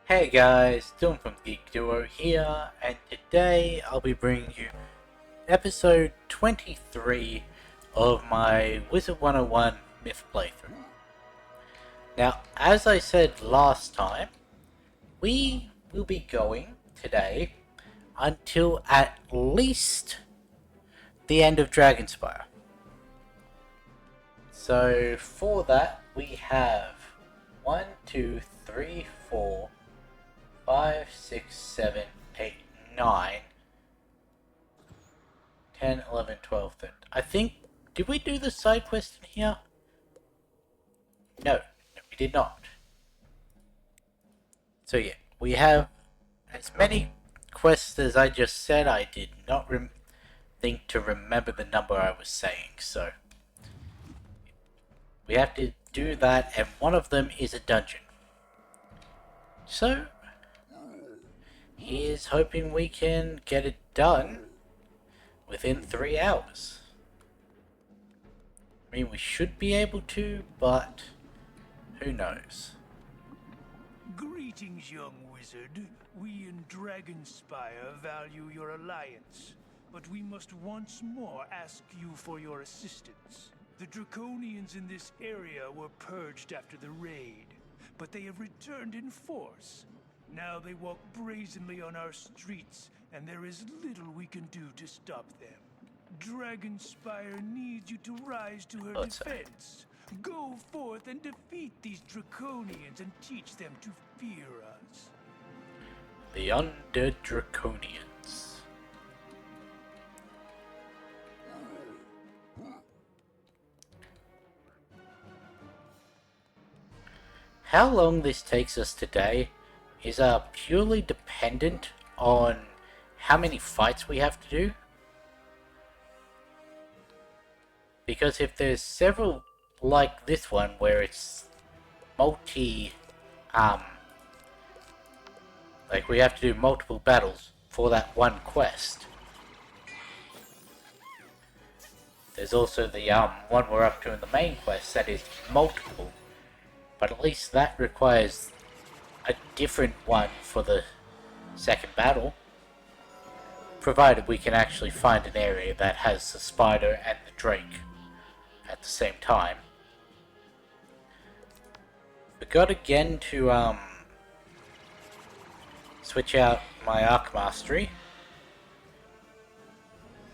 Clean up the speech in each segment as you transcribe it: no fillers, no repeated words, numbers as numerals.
Hey guys, Dylan from Geek Duo here, and today I'll be bringing you episode 23 of my Wizard101 Myth playthrough. Now, as I said last time, we will be going today until at least the end of Dragonspire. So for that, we have 1, 2, 3, 4, 5, 6, 7, 8, 9, 10, 11, 12, 13. I think, did we do the side quest in here? No, we did not. So yeah, we have as many quests as I just said. I did not think to remember the number I was saying, so we have to do that, and one of them is a dungeon. So, here's hoping we can get it done within 3 hours. I mean, we should be able to, but who knows? Greetings, young wizard. We in Dragonspire value your alliance, but we must once more ask you for your assistance. The Draconians in this area were purged after the raid, but they have returned in force. Now they walk brazenly on our streets, and there is little we can do to stop them. Dragonspire needs you to rise to her defense. Go forth and defeat these Draconians and teach them to fear us. The Undead Draconians. How long this takes us today is purely dependent on how many fights we have to do. Because if there's several like this one where it's like we have to do multiple battles for that one quest. There's also the one we're up to in the main quest that is multiple, but at least that requires a different one for the second battle, provided we can actually find an area that has the spider and the drake at the same time. Forgot again to switch out my Arc Mastery.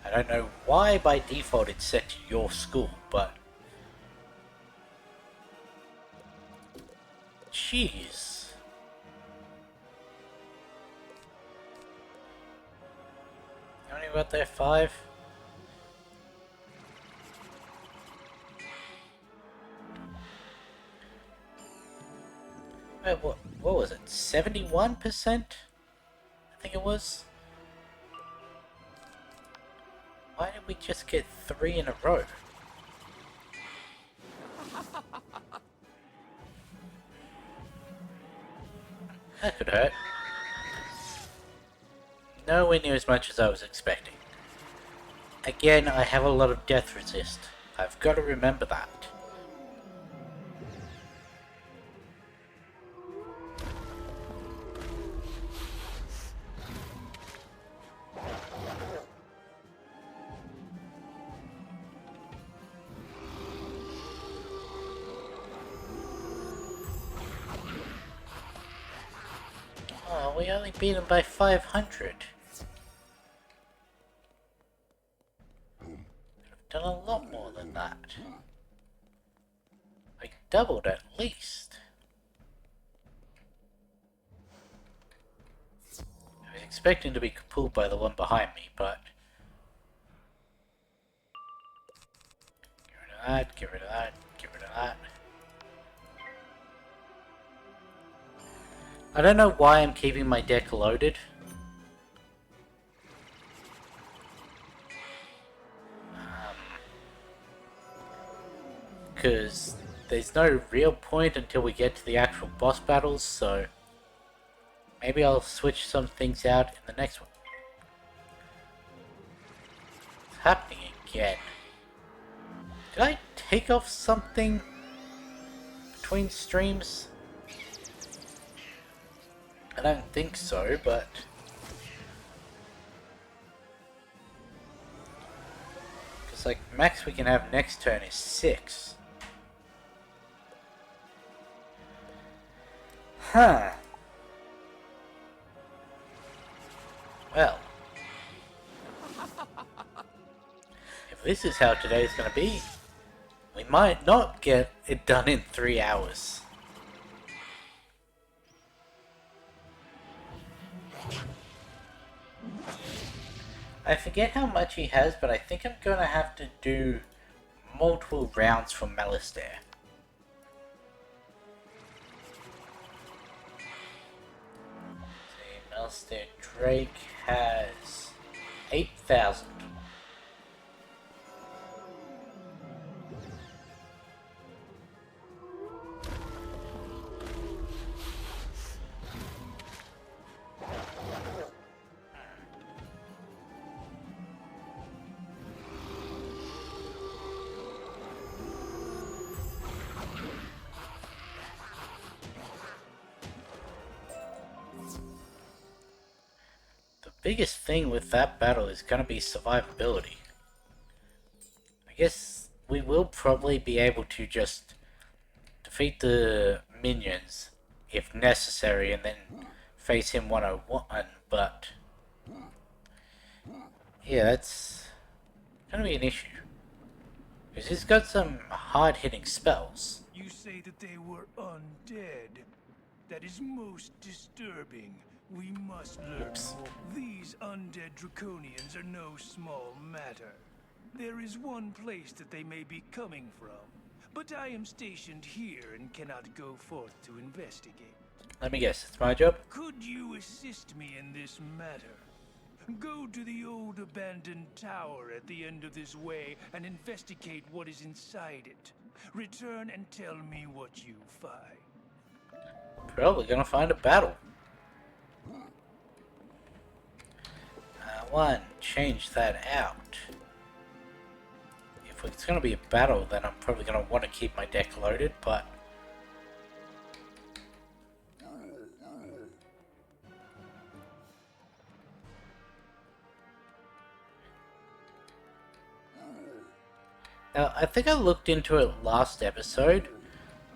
I don't know why by default it's set to your school, but jeez. How many got there? 5? Wait, what was it? 71%? I think it was. Why did we just get 3 in a row? That could hurt. Nowhere near as much as I was expecting. Again, I have a lot of death resist. I've got to remember that. Oh, we only beat him by 500. Done a lot more than that. Like doubled at least. I was expecting to be pulled by the one behind me, but get rid of that, get rid of that, get rid of that. I don't know why I'm keeping my deck loaded. Because there's no real point until we get to the actual boss battles, so maybe I'll switch some things out in the next one. It's happening again. Did I take off something between streams? I don't think so, but... Because, like, max we can have next turn is 6. Huh. Well. If this is how today's gonna be, we might not get it done in 3 hours. I forget how much he has, but I think I'm gonna have to do multiple rounds for Malistair. See, Malistair Drake has 8,000. Biggest thing with that battle is going to be survivability. I guess we will probably be able to just defeat the minions if necessary and then face him 101, but yeah, that's going to be an issue. Because he's got some hard-hitting spells. You say that they were undead. That is most disturbing. We must learn more. These undead draconians are no small matter. There is one place that they may be coming from, but I am stationed here and cannot go forth to investigate. Let me guess, it's my job? Could you assist me in this matter? Go to the old abandoned tower at the end of this way and investigate what is inside it. Return and tell me what you find. Probably gonna find a battle. One, change that out. If it's gonna be a battle, then I'm probably gonna want to keep my deck loaded, but... Now, I think I looked into it last episode,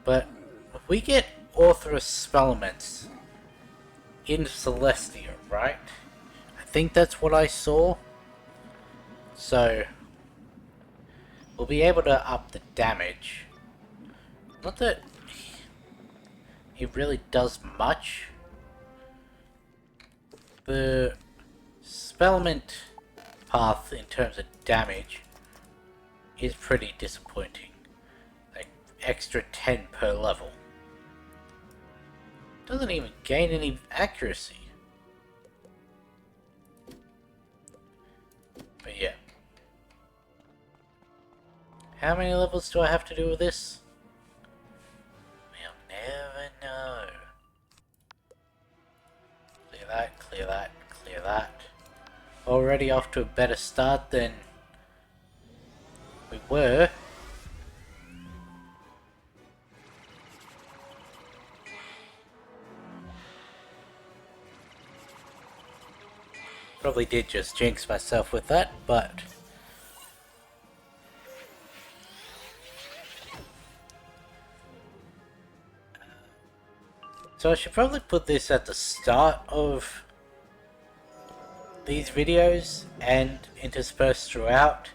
but if we get Orthrus Spellements in Celestia, right? I think that's what I saw. So, we'll be able to up the damage. Not that he really does much. The Spellement path in terms of damage is pretty disappointing. Like, extra 10 per level. Doesn't even gain any accuracy. But yeah. How many levels do I have to do with this? We'll never know. Clear that, clear that, clear that. Already off to a better start than we were. Probably did just jinx myself with that, but... So I should probably put this at the start of these videos and interspersed throughout.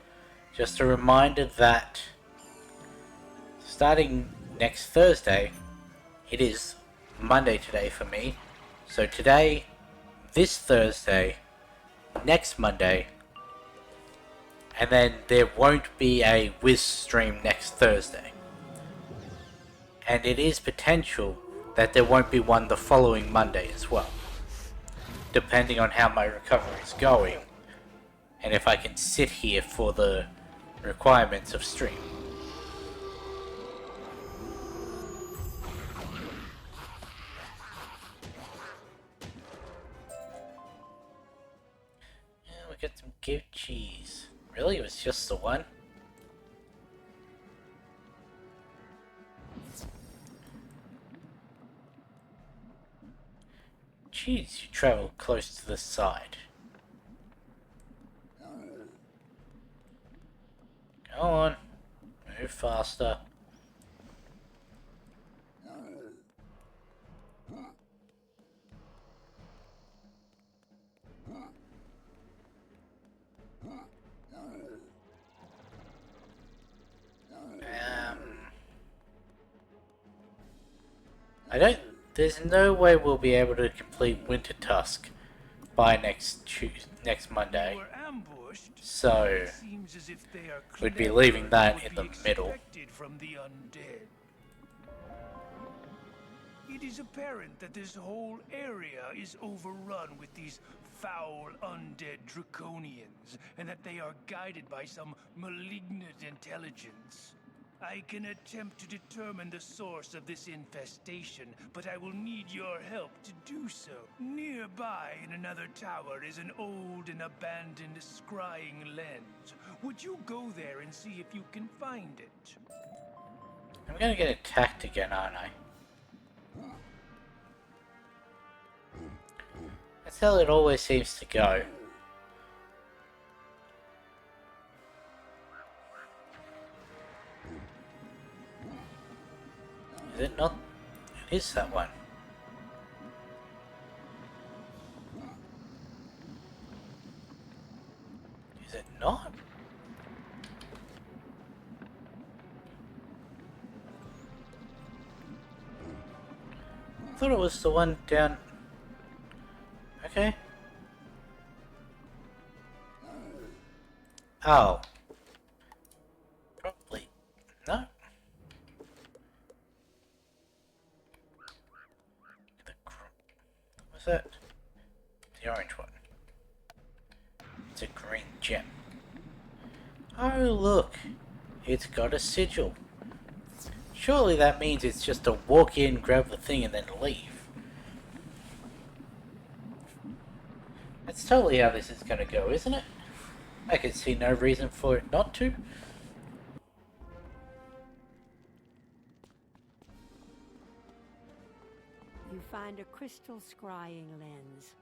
Just a reminder that starting next Thursday, it is Monday today for me. So today, this Thursday, next Monday, and then there won't be a Wiz stream next Thursday. And it is potential that there won't be one the following Monday as well, depending on how my recovery is going, and if I can sit here for the requirements of stream. Yeah, we got some gift cheese. Really? It was just the one? Jeez, you travel close to the side. Go on. Move faster. There's no way we'll be able to complete Winter Tusk by next Monday. So, It seems as if they are we'd be clever leaving that and in would the be middle. expected from the undead. It is apparent that this whole area is overrun with these foul undead draconians, and that they are guided by some malignant intelligence. I can attempt to determine the source of this infestation, but I will need your help to do so. Nearby in another tower is an old and abandoned scrying lens. Would you go there and see if you can find it? I'm gonna get attacked again, aren't I? That's how it always seems to go. Is it not? It is that one. Is it not? I thought it was the one down... Okay. Oh. Probably. No. What's that? The orange one. It's a green gem. Oh, look. It's got a sigil. Surely that means it's just to walk in, grab the thing, and then leave. That's totally how this is gonna go, isn't it? I can see no reason for it not to. You find a crystal scrying lens.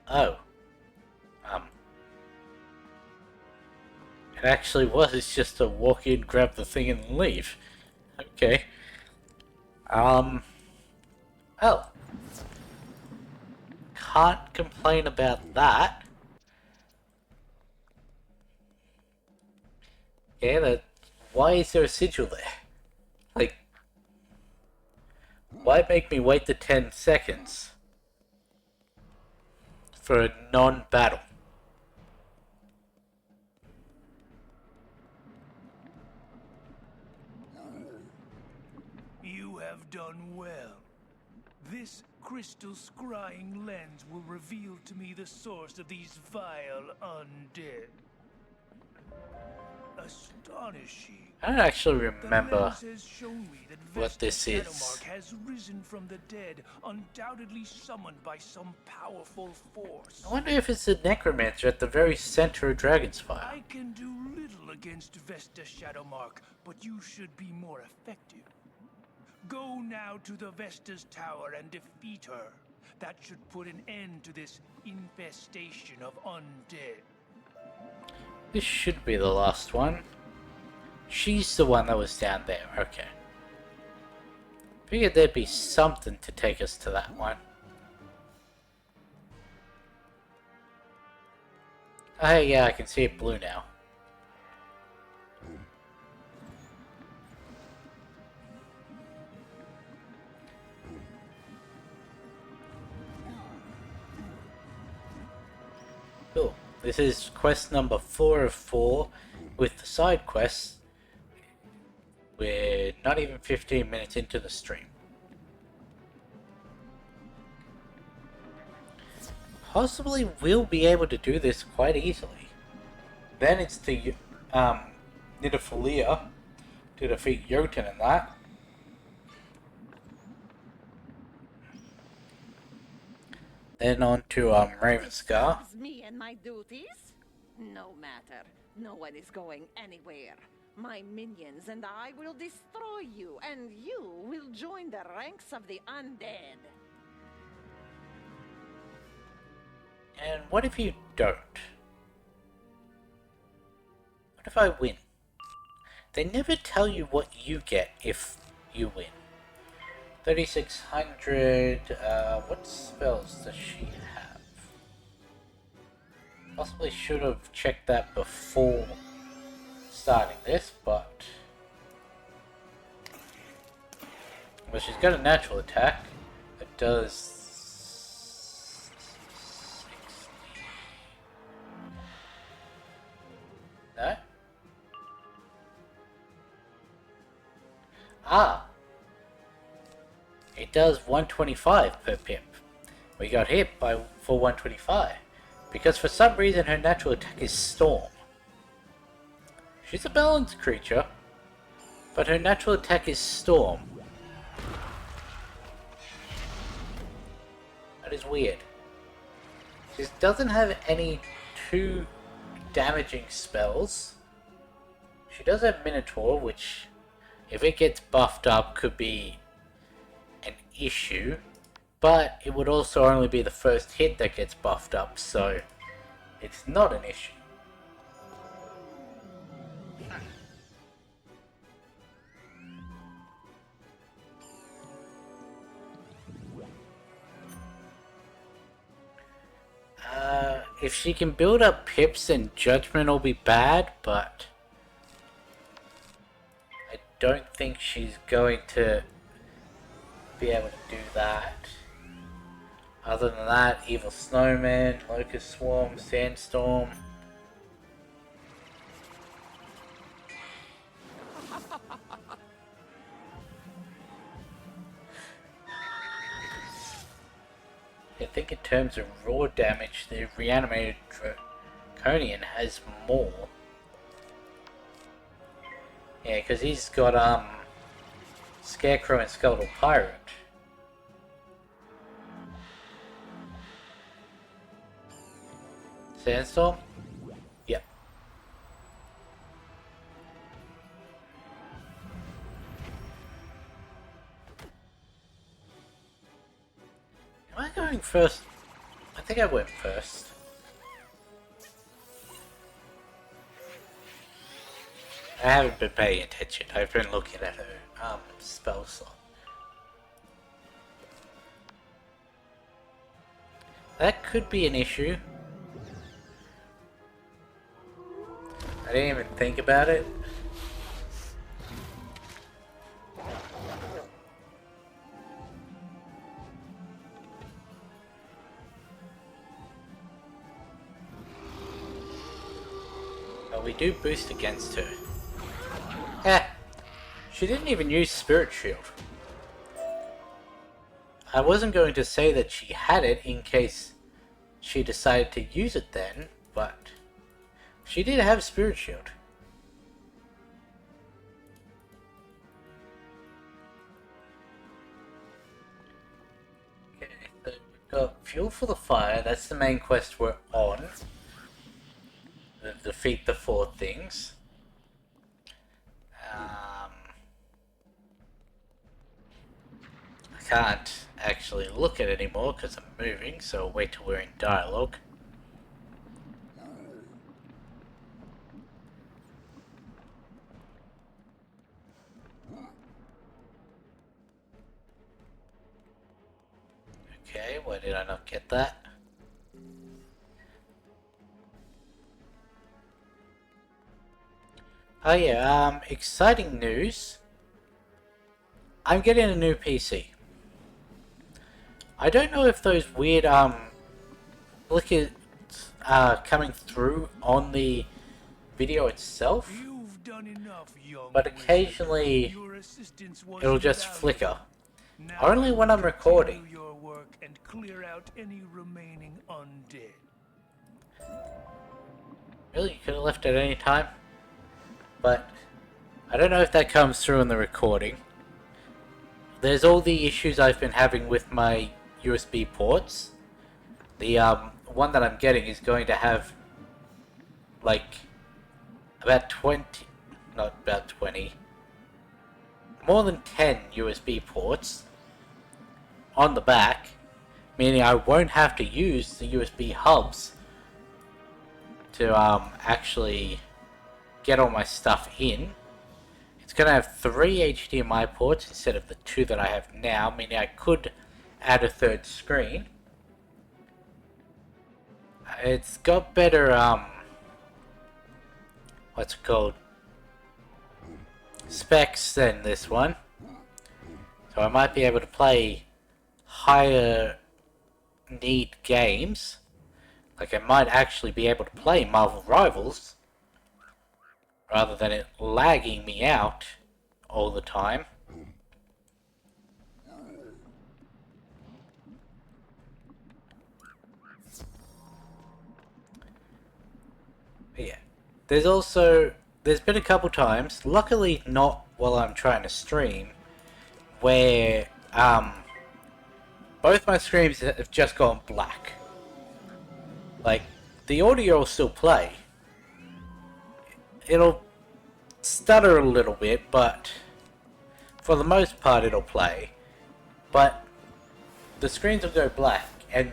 Oh. It actually was. It's just to walk in, grab the thing, and leave. Okay. Oh. Can't complain about that. Yeah, why is there a sigil there? Like, why make me wait the 10 seconds for a non-battle? You have done well. This crystal scrying lens will reveal to me the source of these vile undead. Astonishing. I don't actually The remember lens has shown me that what Vesta this is. Shadowmark has risen from the dead, undoubtedly summoned by some powerful force. I wonder if it's a necromancer at the very center of Dragonspire. I can do little against Vesta Shadowmark, but you should be more effective. Go now to the Vesta's tower and defeat her. That should put an end to this infestation of undead. This should be the last one. She's the one that was down there, okay. Figured there'd be something to take us to that one. Oh hey, yeah, I can see it blue now. Cool. This is quest number 4 of 4 with the side quests. We're not even 15 minutes into the stream. Possibly we'll be able to do this quite easily. Then it's to Nidafollia to defeat Jotun and that. Then on to Ravenscar. Disturbs me and my duties? No matter. No one is going anywhere. My minions and I will destroy you, and you will join the ranks of the undead. And what if you don't? What if I win? They never tell you what you get if you win. 3600, what spells does she have? Possibly should have checked that before starting this, but... Well, she's got a natural attack that does... 60... No? Ah! It does 125 per pip. We got hit for 125. Because for some reason her natural attack is Storm. She's a balanced creature, but her natural attack is Storm. That is weird. She doesn't have any too damaging spells. She does have Minotaur, which, if it gets buffed up, could be an issue. But it would also only be the first hit that gets buffed up, so it's not an issue. If she can build up pips, then Judgment will be bad, but I don't think she's going to be able to do that. Other than that, Evil Snowman, Locust Swarm, Sandstorm. I think in terms of raw damage, the reanimated Draconian has more. Yeah, because he's got Scarecrow and Skeletal Pirate. Sandstorm? Yep. Am I going first? I think I went first. I haven't been paying attention. I've been looking at her spell slot. That could be an issue. I didn't even think about it. But we do boost against her. She didn't even use Spirit Shield. I wasn't going to say that she had it in case she decided to use it then, but she did have Spirit Shield. Okay, so we've got Fuel for the Fire, that's the main quest we're on. Defeat the 4 things. I can't actually look at it anymore because I'm moving, so I'll wait till we're in dialogue. Okay, why did I not get that? Oh yeah, exciting news. I'm getting a new PC. I don't know if those weird flickers are coming through on the video itself, but occasionally it'll just flicker. Only when I'm recording. Your work and clear out any remaining undead. Really, you could have left at any time, but I don't know if that comes through in the recording. There's all the issues I've been having with my USB ports. The one that I'm getting is going to have like about 20, not about 20, more than 10 USB ports on the back, meaning I won't have to use the USB hubs to actually get all my stuff in. It's going to have 3 HDMI ports instead of the 2 that I have now, meaning I could add a third screen. It's got better, what's it called, specs than this one. So I might be able to play higher need games. Like I might actually be able to play Marvel Rivals rather than it lagging me out all the time. But yeah, there's been a couple times, luckily not while I'm trying to stream, where both my screens have just gone black. Like, the audio will still play. It'll stutter a little bit, but for the most part it'll play. But the screens will go black and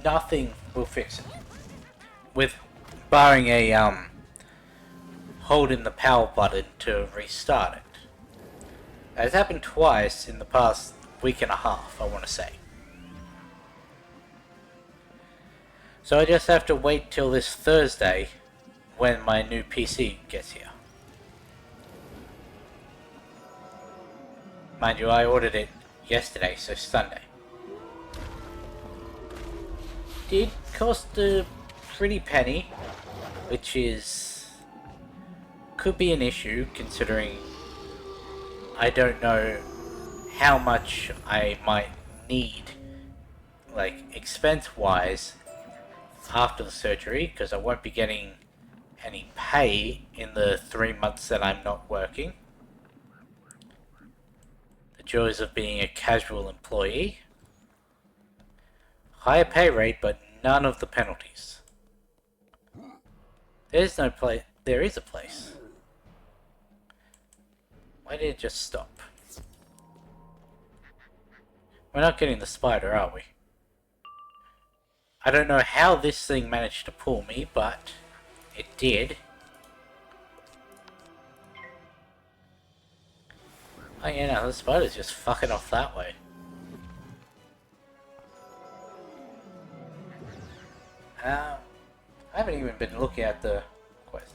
nothing will fix it. With barring a holding the power button to restart it. It's happened twice in the past week and a half, I want to say. So I just have to wait till this Thursday when my new PC gets here. Mind you, I ordered it yesterday, so Sunday. Did cost a pretty penny, which could be an issue considering I don't know how much I might need, like expense-wise, after the surgery, because I won't be getting any pay in the 3 months that I'm not working. The joys of being a casual employee. Higher pay rate, but none of the penalties. There's no place. There is a place. Why did it just stop? We're not getting the spider, are we? I don't know how this thing managed to pull me, but it did. Oh yeah, no, the spider's just fucking off that way. I haven't even been looking at the quest.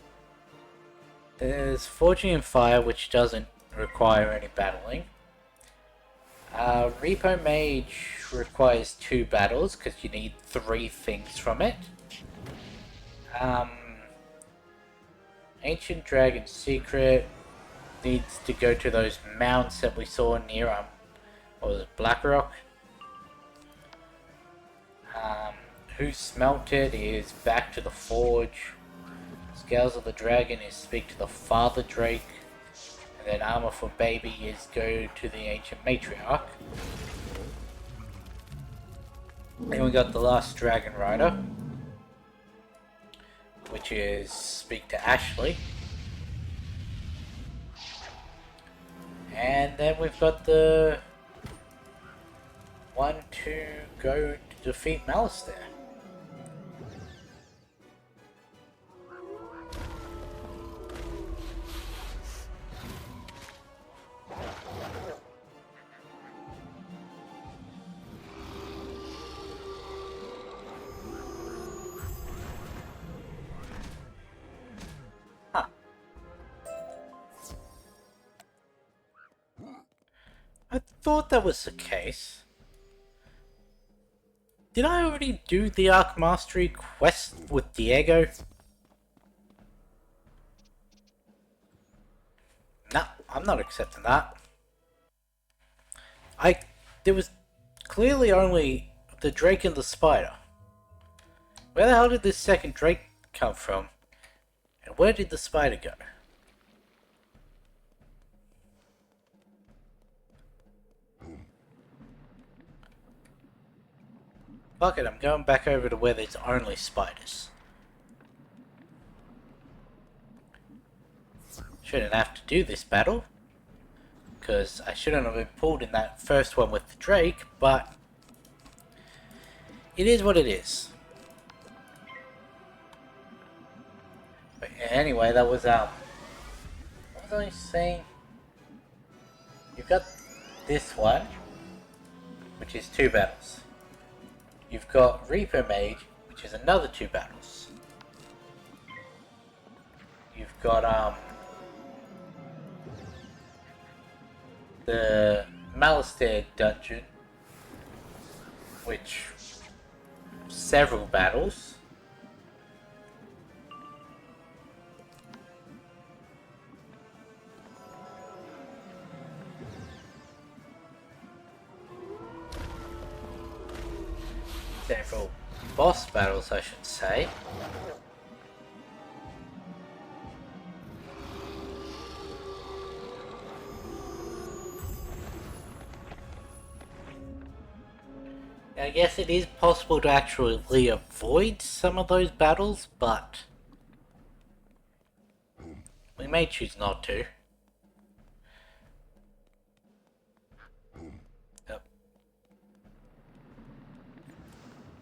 There's Forging in Fire, which doesn't require any battling. Repo Mage requires 2 battles because you need 3 things from it. Ancient Dragon Secret needs to go to those mounts that we saw near what was it, Blackrock? Who Smelted is back to the Forge. Scales of the Dragon is speak to the Father Drake. And then Armor for Baby is go to the Ancient Matriarch. Then we got the Last Dragon Rider, which is speak to Ashley. And then we've got the one to go to defeat Malice there. I thought that was the case. Did I already do the Arc Mastery quest with Diego? No, I'm not accepting that. There was clearly only the Drake and the Spider. Where the hell did this second Drake come from? And where did the Spider go? Fuck it, I'm going back over to where there's only spiders. Shouldn't have to do this battle, because I shouldn't have been pulled in that first one with the Drake, but it is what it is. But anyway, that was what was I saying? You've got this one, which is 2 battles. You've got Reaper Mage, which is another 2 battles. You've got the Malastare dungeon, which several battles. Several boss battles, I should say. I guess it is possible to actually avoid some of those battles, but we may choose not to. Yep.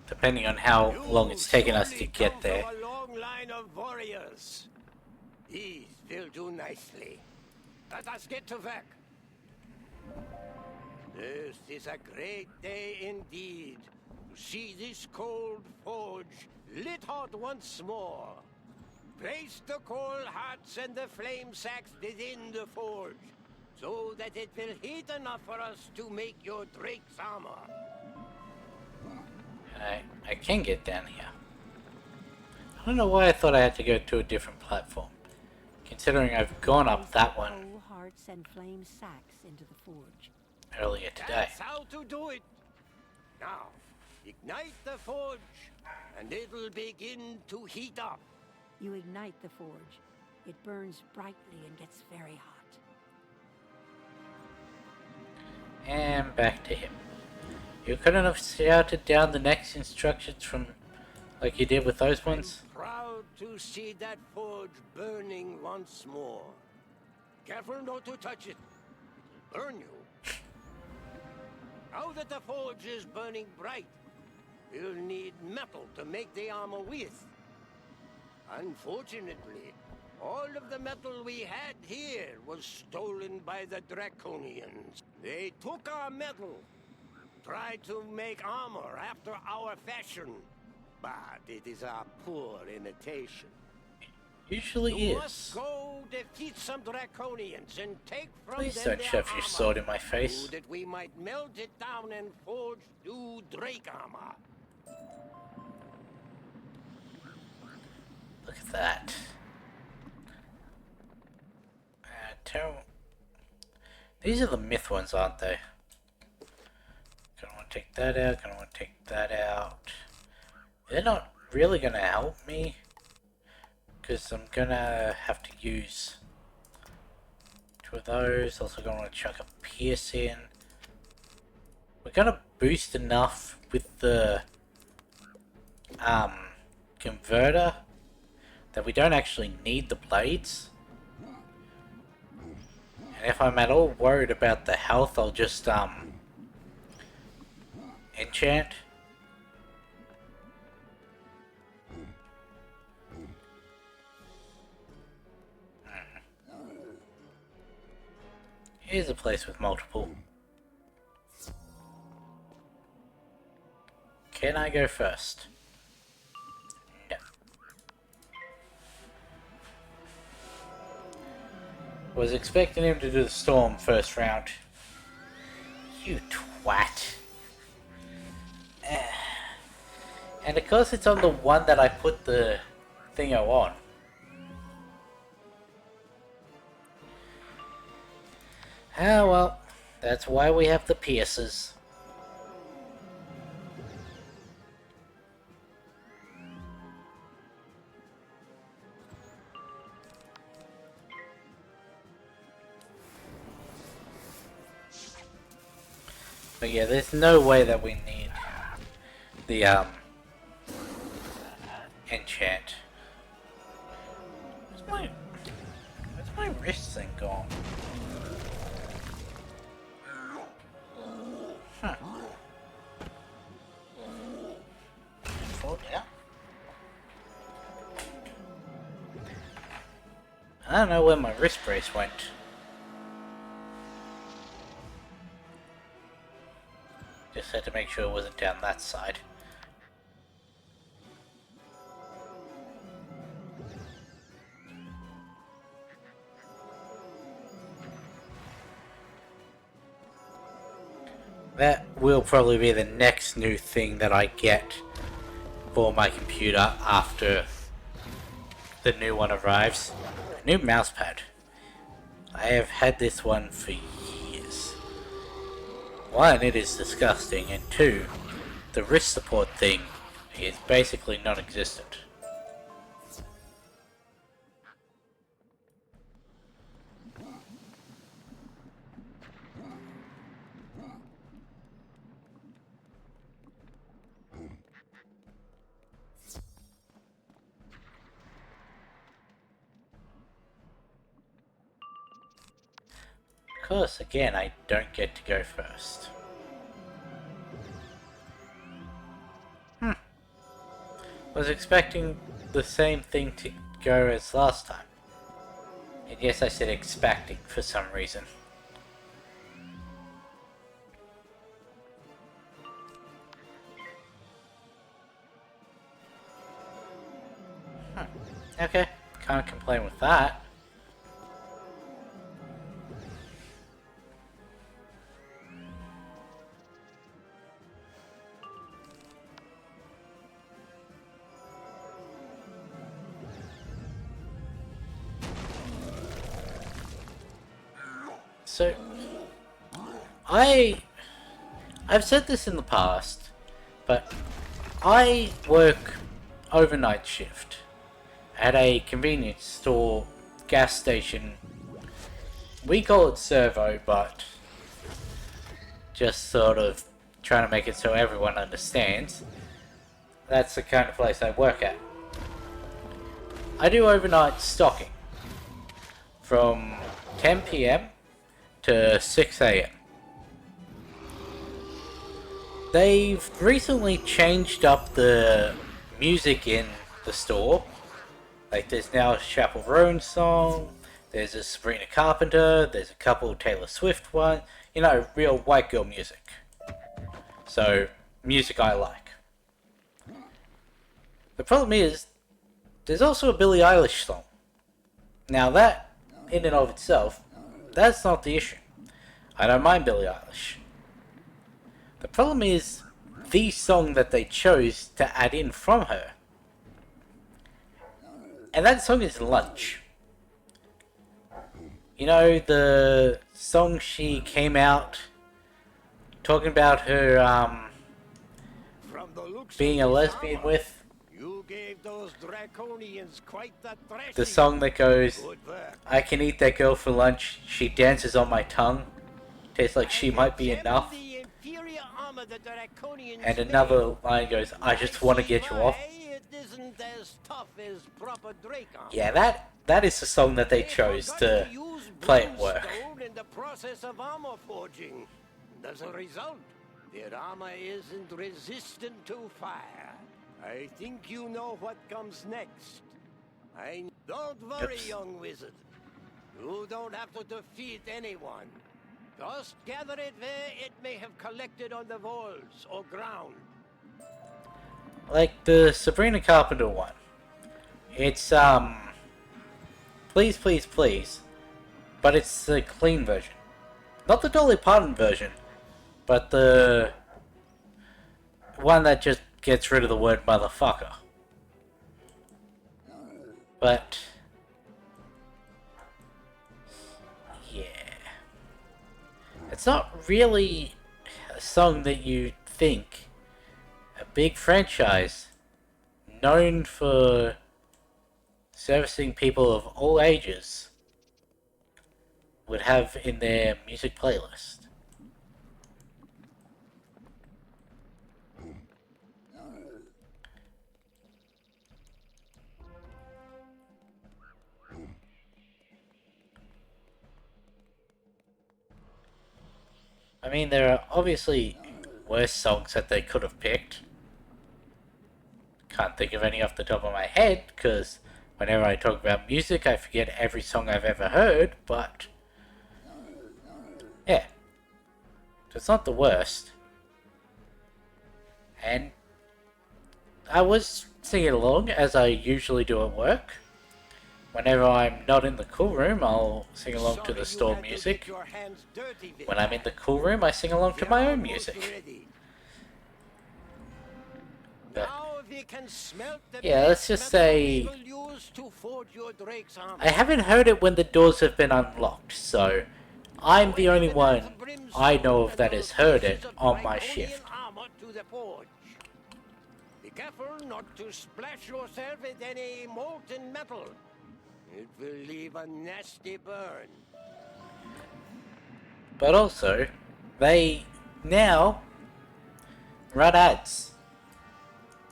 Depending on how long it's taken us to get there. A long line of warriors. These will do nicely. Let us get to work. This is a great day indeed to see this cold forge lit hot once more. Place the coal hearts and the flame sacks within the forge, so that it will heat enough for us to make your drake's armor. I can get down here. I don't know why I thought I had to go to a different platform, considering I've gone up that one Coal hearts and flame sacks into the forge. earlier today. That's how to do it. Now, ignite the forge, and it will begin to heat up. You ignite the forge. It burns brightly and gets very hot. And back to him. You couldn't have shouted down the next instructions from like you did with those ones? I'm proud to see that forge burning once more. Careful not to touch it. It'll burn you. Now that the forge is burning bright, we'll need metal to make the armor with. Unfortunately, all of the metal we had here was stolen by the Draconians. They took our metal, tried to make armor after our fashion, but it is a poor imitation. Usually You is. must go defeat some Draconians and take from Please them don't their shove your armor, sword in my face. so that we might melt it down and forge new Drake armor. Look at that. These are the myth ones, aren't they? Gonna want to take that out, gonna want to take that out. They're not really gonna help me, because I'm gonna have to use 2 of those. Also gonna want to chuck a pierce in. We're gonna boost enough with the converter that we don't actually need the blades. And if I'm at all worried about the health, I'll just enchant. Here's a place with multiple. Can I go first? No. Was expecting him to do the storm first round. You twat. And of course it's on the one that I put the thingo on. Ah well, that's why we have the pierces. But yeah, there's no way that we need the enchant. Where's my wrist thing gone? Huh. for now. I don't know where my wrist brace went. Just had to make sure it wasn't down that side. That will probably be the next new thing that I get for my computer after the new one arrives. A new mousepad. I have had this one for years. One, it is disgusting, and two, the wrist support thing is basically non-existent. Of course, again, I don't get to go first. Was expecting the same thing to go as last time. And yes, I said expecting for some reason. Okay, can't complain with that. So, I've said this in the past, but I work overnight shift at a convenience store, gas station. We call it servo, but just sort of trying to make it so everyone understands. That's the kind of place I work at. I do overnight stocking from 10 PM to 6 AM. They've recently changed up the music in the store. Like, there's now a Chappell Roan song, there's a Sabrina Carpenter, there's a couple Taylor Swift ones, you know, real white girl music. So, music I like. The problem is, there's also a Billie Eilish song. Now that, in and of itself, that's not the issue. I don't mind Billie Eilish. The problem is the song that they chose to add in from her. And that song is Lunch. You know, the song she came out talking about her being a lesbian with. You gave those draconians quite the thrashing. The song that goes, Good work. I can eat that girl for lunch, she dances on my tongue, tastes like she might be enough. The inferior armor the draconians And another line goes, I just want to get you off. It isn't as tough as proper Drake armor. Yeah, that is the song that they chose to play at work. Brimstone in the process of armor forging. As a result, their armor isn't resistant to fire. I think you know what comes next. Don't worry, Oops. young wizard. You don't have to defeat anyone. Just gather it where it may have collected on the walls or ground. Like the Sabrina Carpenter one. It's, please, please, please. But it's the clean version. Not the Dolly Parton version, but the one that just gets rid of the word motherfucker. But yeah, it's not really a song that you think a big franchise known for servicing people of all ages would have in their music playlist. I mean, there are obviously worse songs that they could have picked. Can't think of any off the top of my head, because whenever I talk about music, I forget every song I've ever heard, but yeah. So it's not the worst. And I was singing along, as I usually do at work. Whenever I'm not in the cool room, I'll sing along to the store music. When I'm in the cool room, I sing along to my own music. But, yeah, let's just say I haven't heard it when the doors have been unlocked, so I'm the only one I know of that has heard it on my shift. Be careful not to splash yourself with any molten metal. It will leave a nasty burn. But also, they now run ads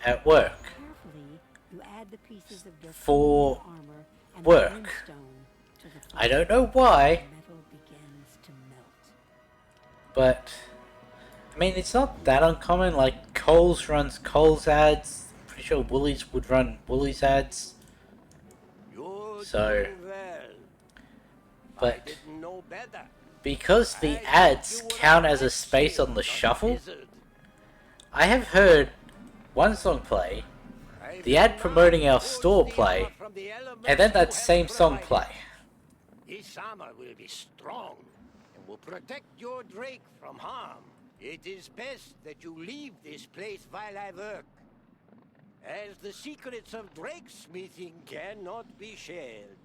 at work Carefully, you add the pieces of dirt for armor and work. brimstone to the I don't know why, metal begins to melt. but I mean, it's not that uncommon. Like, Coles runs Coles ads. I'm pretty sure Woolies would run Woolies ads. So, but because the ads count as a space on the shuffle, I have heard one song play, the ad promoting our store play, and then that same song play. This armor will be strong and will protect your Drake from harm. It is best that you leave this place while I work, as the secrets of Drake smithing cannot be shared.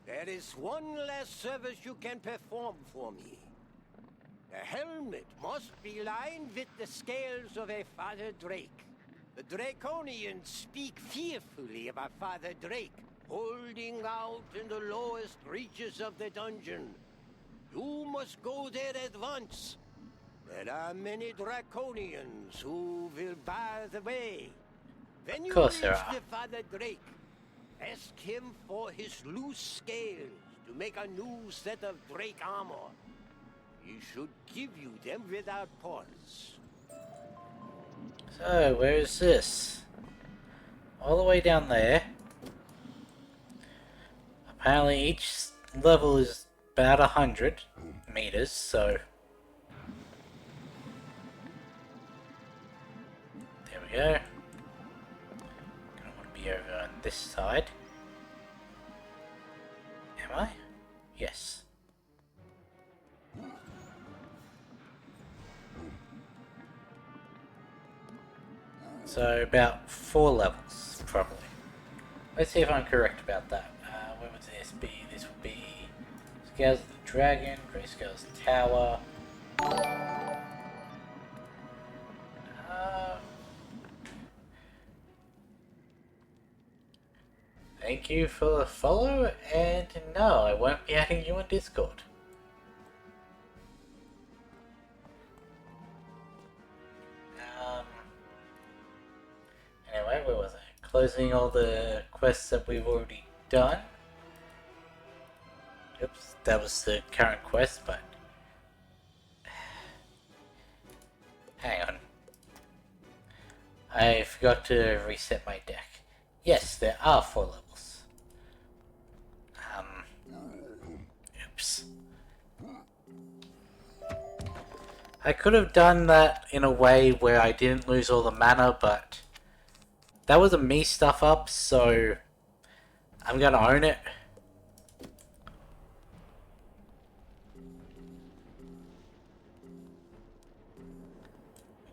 There is one last service you can perform for me. The helmet must be lined with the scales of a Father Drake. The Draconians speak fearfully about Father Drake, holding out in the lowest reaches of the dungeon. You must go there at once. There are many Draconians who will bar the way. When you reach the Father Drake, ask him for his loose scales to make a new set of Drake armor. He should give you them without pause. So, where is this? All the way down there. Apparently each level is about 100 meters, so there we go. Gonna want to be over on this side. Am I? Yes. So about 4 levels, probably. Let's see if I'm correct about that. Where would this be? This would be Scales of the Dragon, Grayscale's Tower. Thank you for the follow, and no, I won't be adding you on Discord. Anyway, where was I? Closing all the quests that we've already done. Oops, that was the current quest, but hang on. I forgot to reset my deck. Yes, there are 4 levels. Oops. I could have done that in a way where I didn't lose all the mana, but that was a me stuff up, so I'm gonna own it.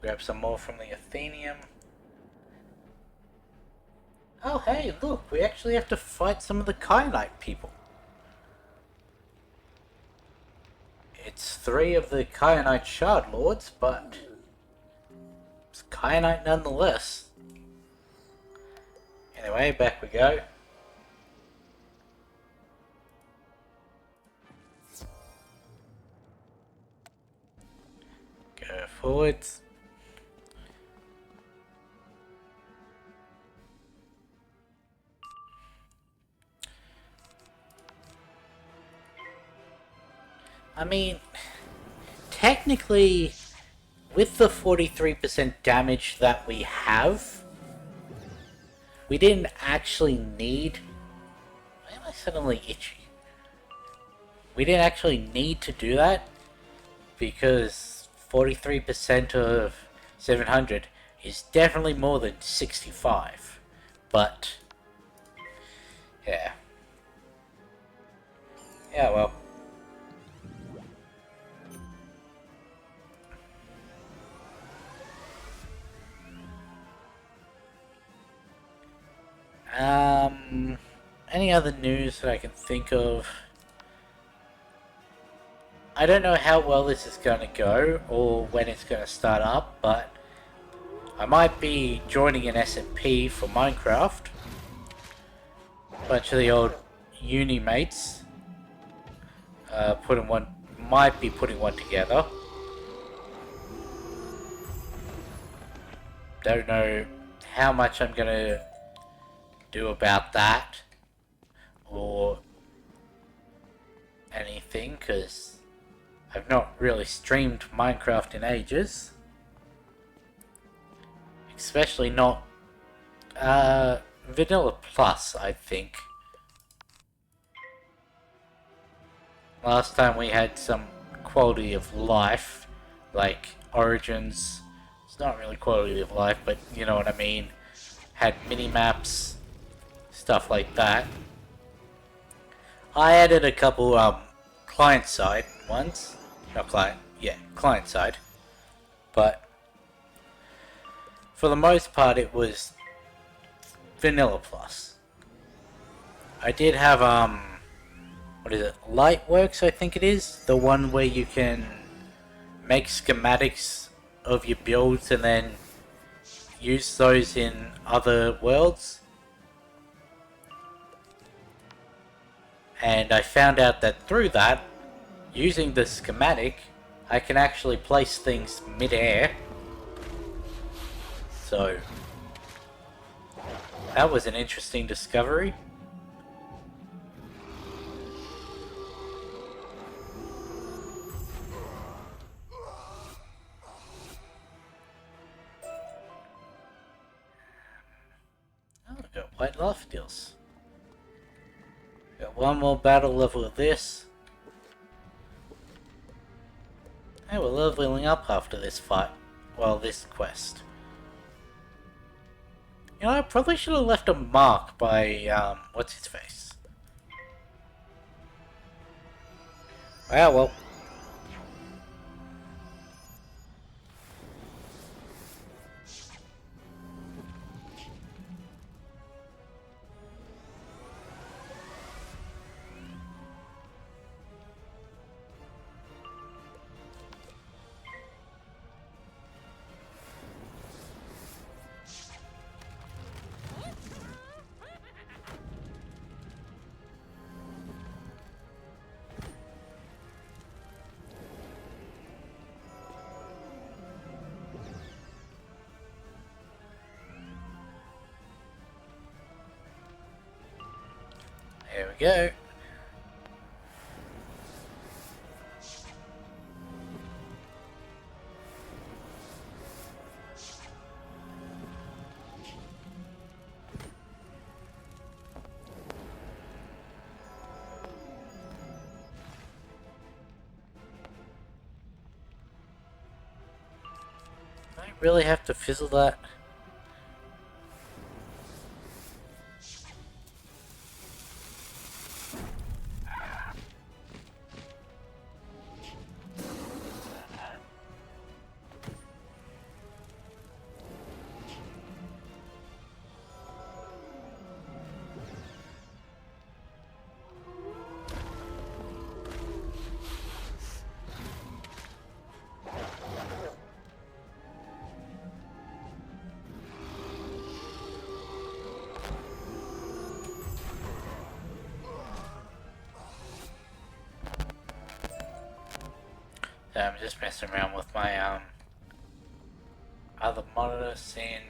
Grab some more from the Athenium. Oh hey, look, we actually have to fight some of the Kyanite people. It's 3 of the Kyanite Shard Lords, but it's Kyanite nonetheless. Anyway, back we go. Go forwards. I mean, technically, with the 43% damage that we have, we didn't actually need... Why am I suddenly itchy? We didn't actually need to do that because 43% of 700 is definitely more than 65. But yeah. Yeah, well. Any other news that I can think of? I don't know how well this is going to go or when it's going to start up, but I might be joining an SMP for Minecraft. A bunch of the old uni mates might be putting one together. Don't know how much I'm going to do about that or anything, because I've not really streamed Minecraft in ages. Especially not Vanilla Plus, I think. Last time we had some quality of life, like Origins. It's not really quality of life, but you know what I mean. Had mini-maps, stuff like that. I added a couple client-side ones. Not client, yeah, client-side. But for the most part it was Vanilla Plus. I did have what is it? Lightworks, I think it is. The one where you can make schematics of your builds and then use those in other worlds. And I found out that through that, using the schematic, I can actually place things mid-air. So that was an interesting discovery. Oh, we've got white life deals. Got one more battle level of this. Hey, we're leveling up after this fight. Well, this quest. You know, I probably should have left a mark by, what's his face? Ah, well. There we go. Do I really have to fizzle that? So I'm just messing around with my other monitor, seeing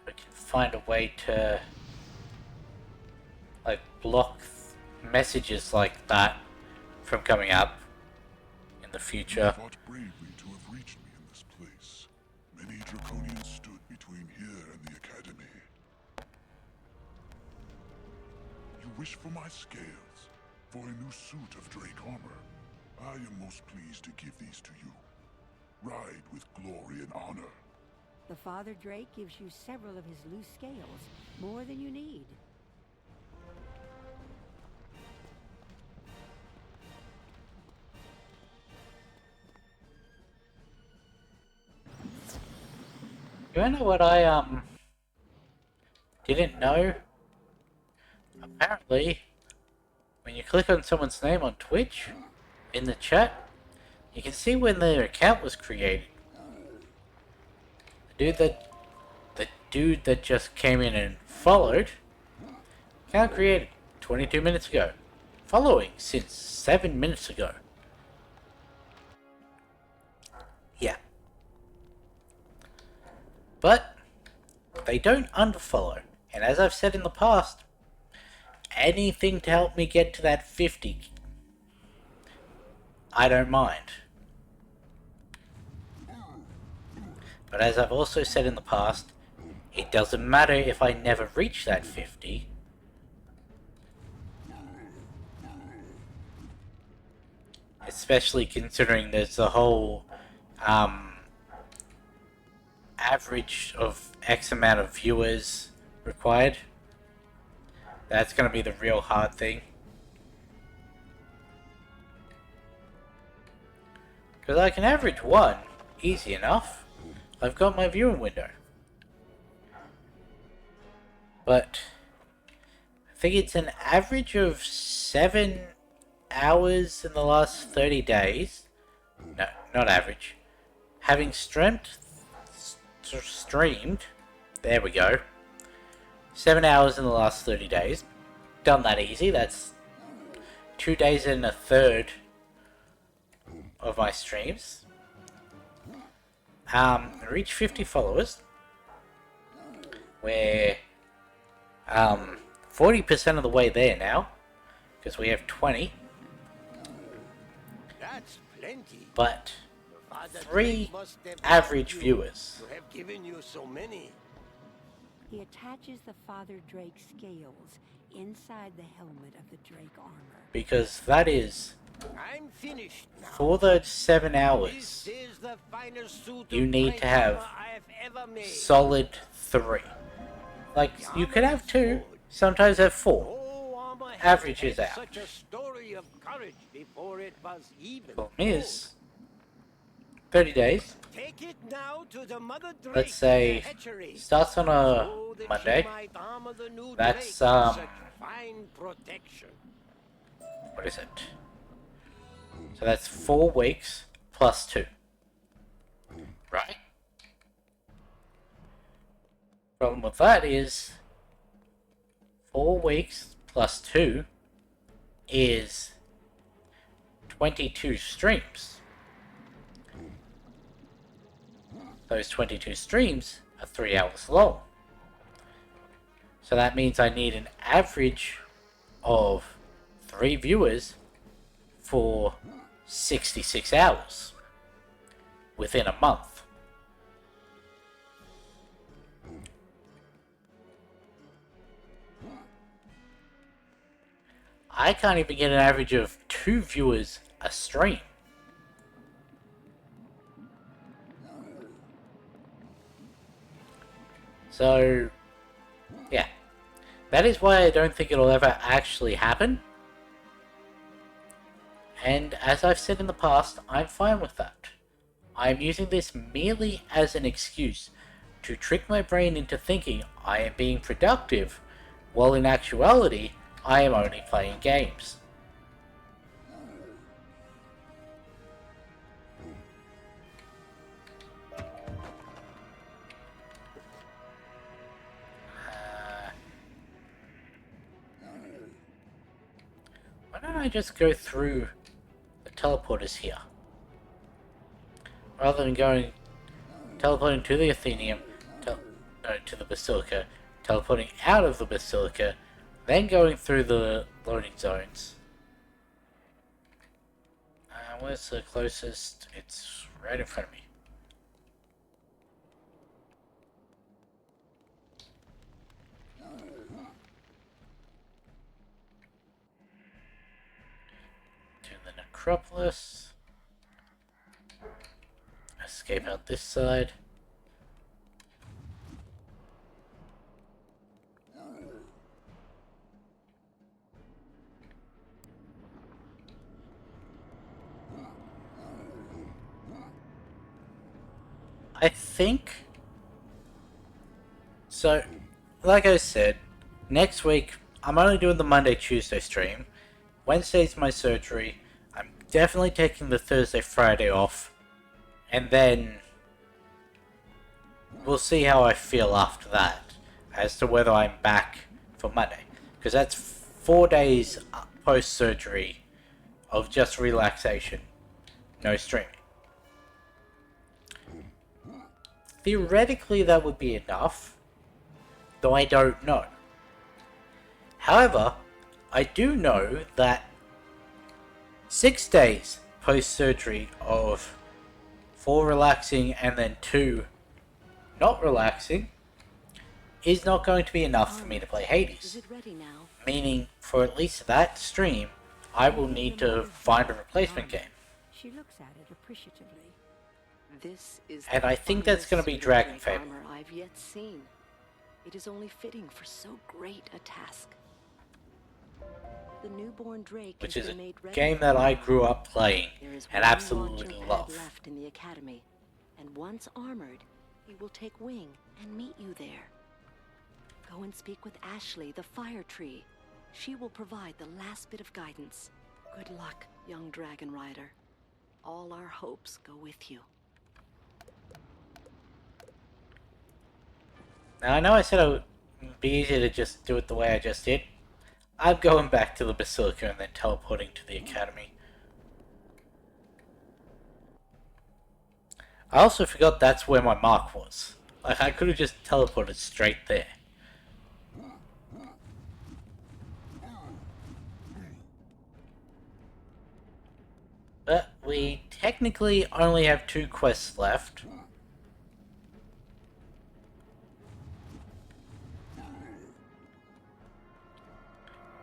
if I can find a way to like block messages like that from coming up in the future. You fought bravely to have reached me in this place. Many Draconians stood between here and the Academy. wish for my scales, for a new suit of Drake armor, I am most pleased to give these to you. Ride with glory and honor. The Father Drake gives you several of his loose scales, more than you need. You wanna know what I didn't know? Apparently, when you click on someone's name on Twitch, in the chat, you can see when their account was created. The dude that just came in and followed, account created 22 minutes ago. Following since 7 minutes ago. Yeah. But they don't unfollow. And as I've said in the past, anything to help me get to that 50, I don't mind. But as I've also said in the past, it doesn't matter if I never reach that 50. Especially considering there's the whole average of X amount of viewers required. That's going to be the real hard thing. Because I can average one, easy enough. I've got my viewing window. But I think it's an average of 7 hours in the last 30 days. No, not average. Having streamed, there we go. 7 hours in the last 30 days. Done that easy. That's 2 days and a third of my streams. Reach 50 followers. We're 40% of the way there now, because we have 20. That's plenty. But Father 3 Drake must have average helped you viewers. To have given you so many. He attaches the Father Drake scales inside the helmet of the Drake armor. Because that is, I'm finished now. for those 7 hours, This is the finest suit you of need Drake to have armor I have ever made. solid 3. Like, you could have 2, sometimes have 4. Oh, armor has Averages had out. Such a story of courage before it was even. Problem is, 30 days, Take it now to the Mother Drake let's say, in the hatchery, starts on a so that Monday. she might armor the new That's, Drake with such fine protection. What is it? So that's 4 weeks plus 2. Right? Problem with that is 4 weeks plus 2 is 22 streams. Those 22 streams are 3 hours long. So that means I need an average of 3 viewers for 66 hours within a month. I can't even get an average of 2 viewers a stream. So, yeah. That is why I don't think it'll ever actually happen. And as I've said in the past, I'm fine with that. I'm using this merely as an excuse to trick my brain into thinking I am being productive, while in actuality, I am only playing games. Why don't I just go through the teleporters here? Rather than teleporting to the Athenium, to the Basilica, teleporting out of the Basilica, then going through the loading zones. Where's the closest? It's right in front of me. Necropolis. Escape out this side. I think so. Like I said, next week I'm only doing the Monday-Tuesday stream. Wednesday's my surgery. I'm definitely taking the Thursday-Friday off, and then we'll see how I feel after that as to whether I'm back for Monday, because that's 4 days post-surgery of just relaxation, no streaming. Theoretically, that would be enough, though I don't know. However, I do know that 6 days post-surgery of 4 relaxing and then 2 not relaxing is not going to be enough for me to play Hades. Is it ready now? Meaning, for at least that stream, I will need to find a replacement game. She looks at it appreciatively. This is And the I think that's going to be finest Dragon suit of Fable. armor I've yet seen. It is only fitting for so great a task. The newborn Drake Which has is a been made ready game for that I battle. grew up playing There is and one absolutely launching pad love. left in the academy, and once armored, he will take wing and meet you there. Go and speak with Ashley, the fire tree. She will provide the last bit of guidance. Good luck, young dragon rider. All our hopes go with you. Now I know I said it would be easier to just do it the way I just did. I'm going back to the Basilica and then teleporting to the Academy. I also forgot that's where my mark was. Like, I could have just teleported straight there. But we technically only have 2 quests left.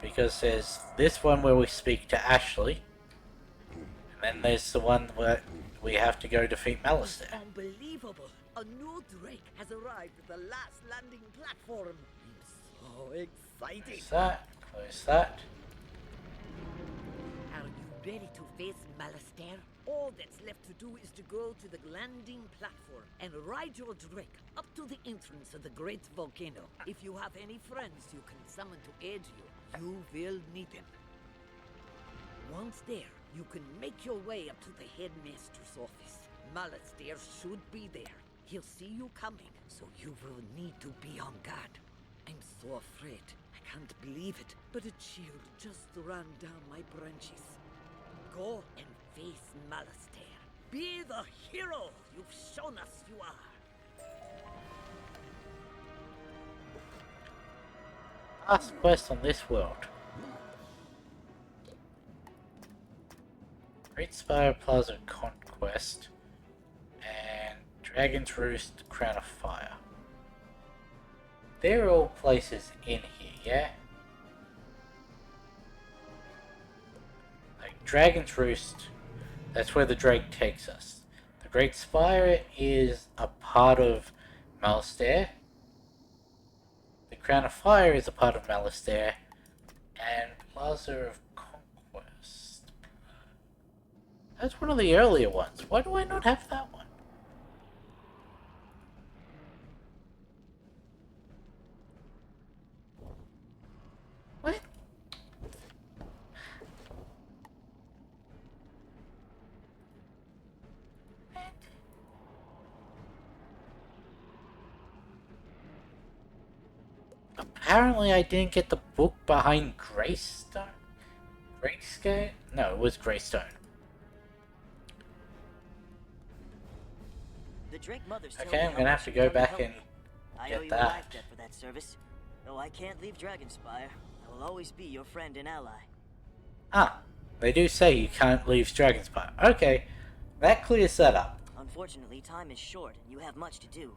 Because there's this one where we speak to Ashley, and then there's the one where we have to go defeat Malistaire. Unbelievable! A new Drake has arrived at the last landing platform. I'm so excited. Close that, close that. Are you ready to face Malistaire? All that's left to do is to go to the landing platform and ride your Drake up to the entrance of the great volcano. If you have any friends you can summon to aid you, you will need them. Once there, you can make your way up to the headmaster's office. Malistaire should be there. He'll see you coming, so you will need to be on guard. I'm so afraid. I can't believe it, but a chill just ran down my branches. Go and face Malistaire. Be the hero you've shown us you are. Last quest on this world. Great Spire Plaza Conquest and Dragon's Roost Crown of Fire. They're all places in here, yeah? Like Dragon's Roost, that's where the Drake takes us. The Great Spire is a part of Malistaire. The Crown of Fire is a part of Malistaire. And Plaza of Conquest. That's one of the earlier ones. Why do I not have that one? What? Apparently I didn't get the book behind Greystone? Greyscale? No, it was Greystone. The Drake Mother's told Okay, me I'm how gonna have much to you've go done to back help and me. I owe get you a life that. debt for that service. Though I can't leave Dragonspire, I will always be your friend and ally. Ah, they do say you can't leave Dragonspire. Okay, that clears that up. Unfortunately, time is short and you have much to do.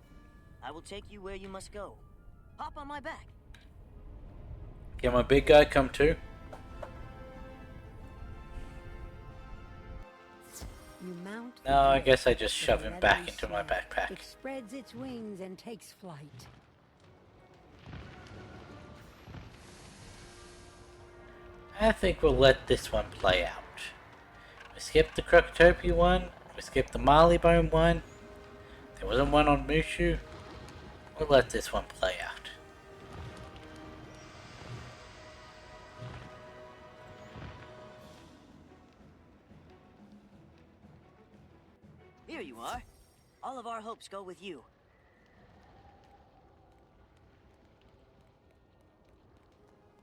I will take you where you must go. Hop on my back. Can my big guy come too? You mount the No, I drake guess I just with shove a him leathery back into my snout. backpack. It spreads its wings and takes flight. I think we'll let this one play out. We skipped the Crocotopia one, we skipped the Marleybone one, there wasn't one on Mushu. We'll let this one play out. Here you are. All of our hopes go with you.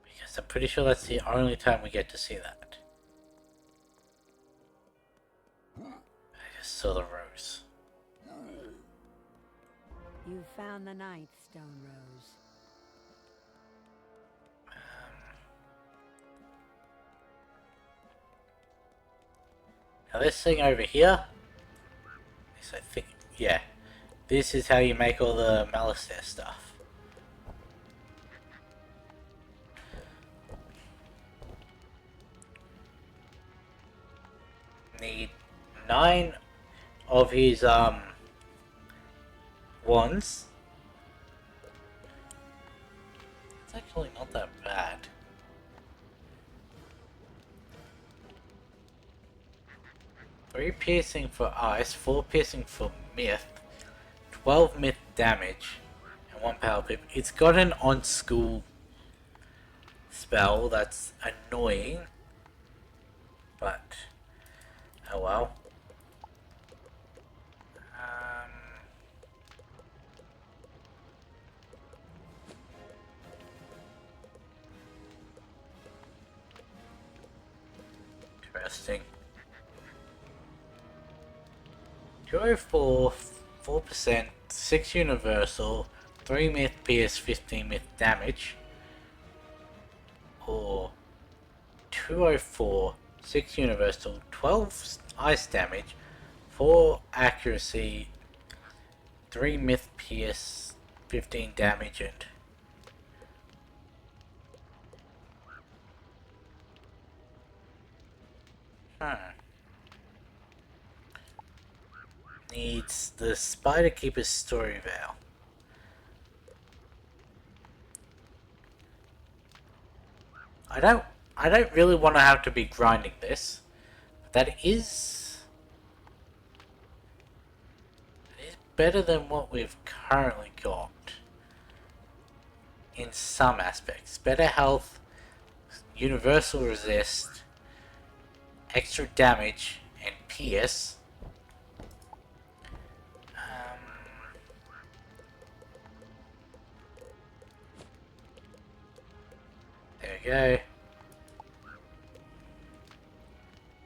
Because I'm pretty sure that's the only time we get to see that. I just saw the rose. You found the ninth stone rose. Now this thing over here, I think, yeah, this is how you make all the Malistaire stuff. Need 9 of his wands. It's actually not that bad. Three piercing for ice, 4 piercing for myth, 12 myth damage, and 1 power pip. It's got an on school spell that's annoying, but oh well. Interesting. 204, 4%, 6 universal, 3 myth pierce, 15 myth damage. Or 204, 6 universal, 12 ice damage, 4 accuracy, 3 myth pierce, 15 damage, and needs the Spider Keeper's Story Veil. I don't really want to have to be grinding this, but that is better than what we've currently got in some aspects. Better health, universal resist, extra damage, and pierce. There we go.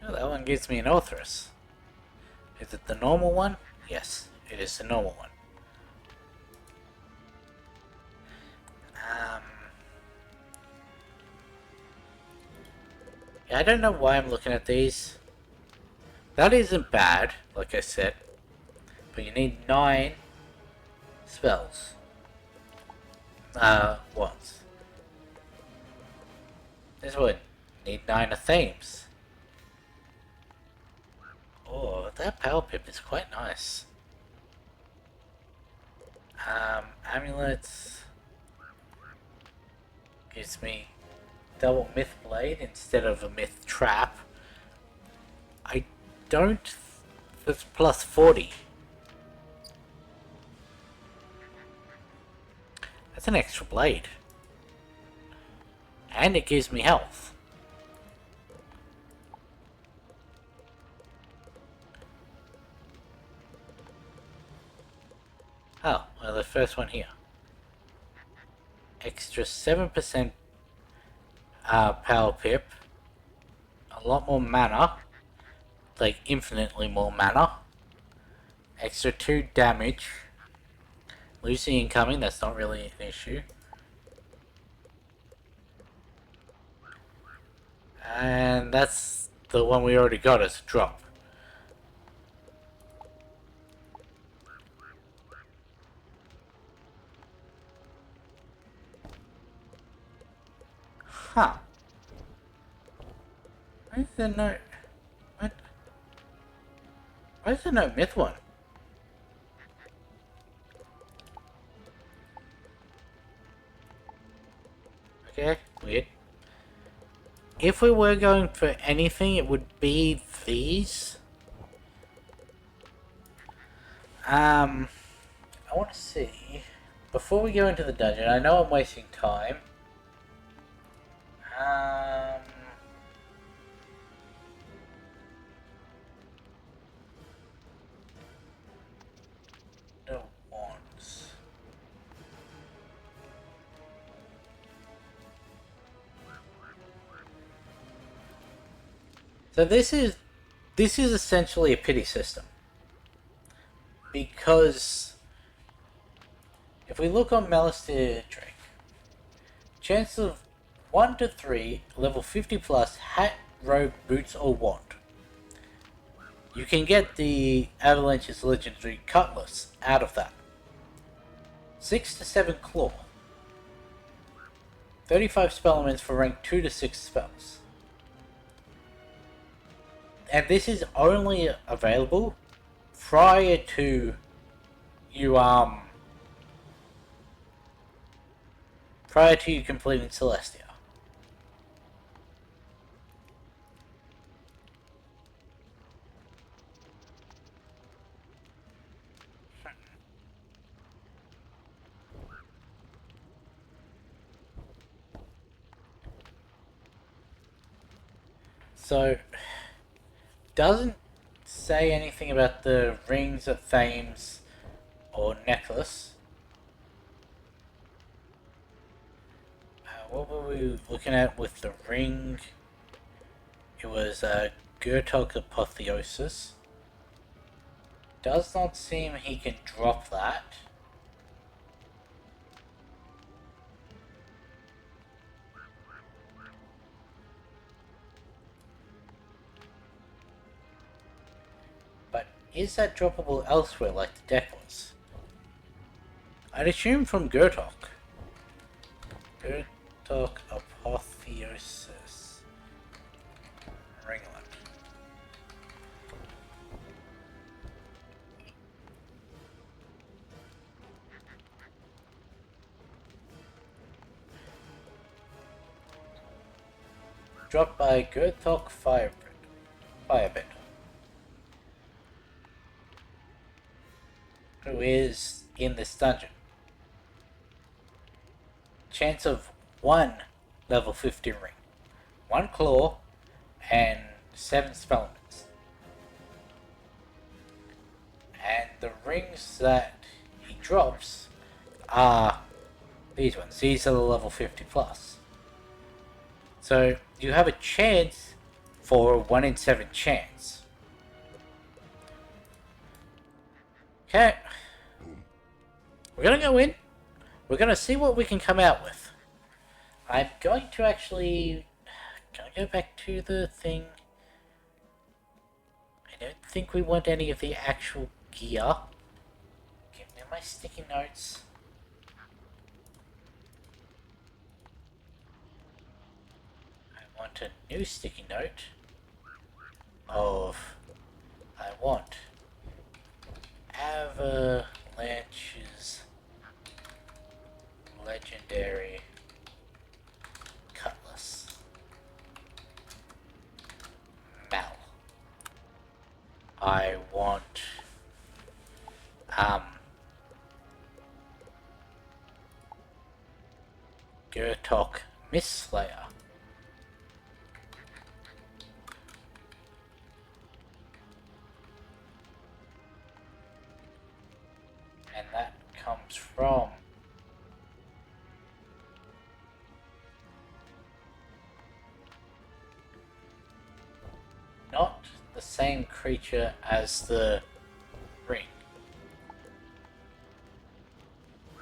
Oh, that one gives me an Orthrus. Is it the normal one? Yes, it is the normal one. Yeah, I don't know why I'm looking at these. That isn't bad, like I said. But you need 9 spells. Once. This would need 9 of themes. Oh, that power pip is quite nice. Amulets gives me double myth blade instead of a myth trap. I don't. That's plus 40. That's an extra blade. And it gives me health. Oh, well, the first one here. Extra 7% power pip. A lot more mana. Like, infinitely more mana. Extra 2 damage. Lucy incoming, that's not really an issue. And that's the one we already got as a drop. Huh. Where's the note? What? Why is there no myth one? Okay, weird. If we were going for anything, it would be these. I want to see, before we go into the dungeon, I know I'm wasting time. The wands. So this is essentially a pity system. Because if we look on Malistair Drake, chance of 1 to 3, level 50 plus, hat, robe, boots, or wand. You can get the Avalanche's legendary Cutlass out of that. 6 to 7 claw. 35 spell elements for rank 2 to 6 spells. And this is only available prior to you completing Celestia. So, doesn't say anything about the rings at Thames or necklace. What were we looking at with the ring? It was Gurtok Apotheosis. Does not seem he can drop that. But is that droppable elsewhere like the deck was? I'd assume from Gurtok. Gurtok Apotheosis. Ringlet. Dropped by Gurtok Firebend. Who is in this dungeon. Chance of 1 level 50 ring. 1 claw and 7 spell elements. And the rings that he drops are these ones. These are the level 50 plus. So you have a chance for a 1 in 7 chance. Okay. We're gonna go in. We're gonna see what we can come out with. I'm going to actually... Can I go back to the thing? I don't think we want any of the actual gear. Give me my sticky notes. I want a new sticky note of... I want Avalanche's legendary Cutlass. Mal. I want Gurtok Mistslayer. And that comes from not the same creature as the ring.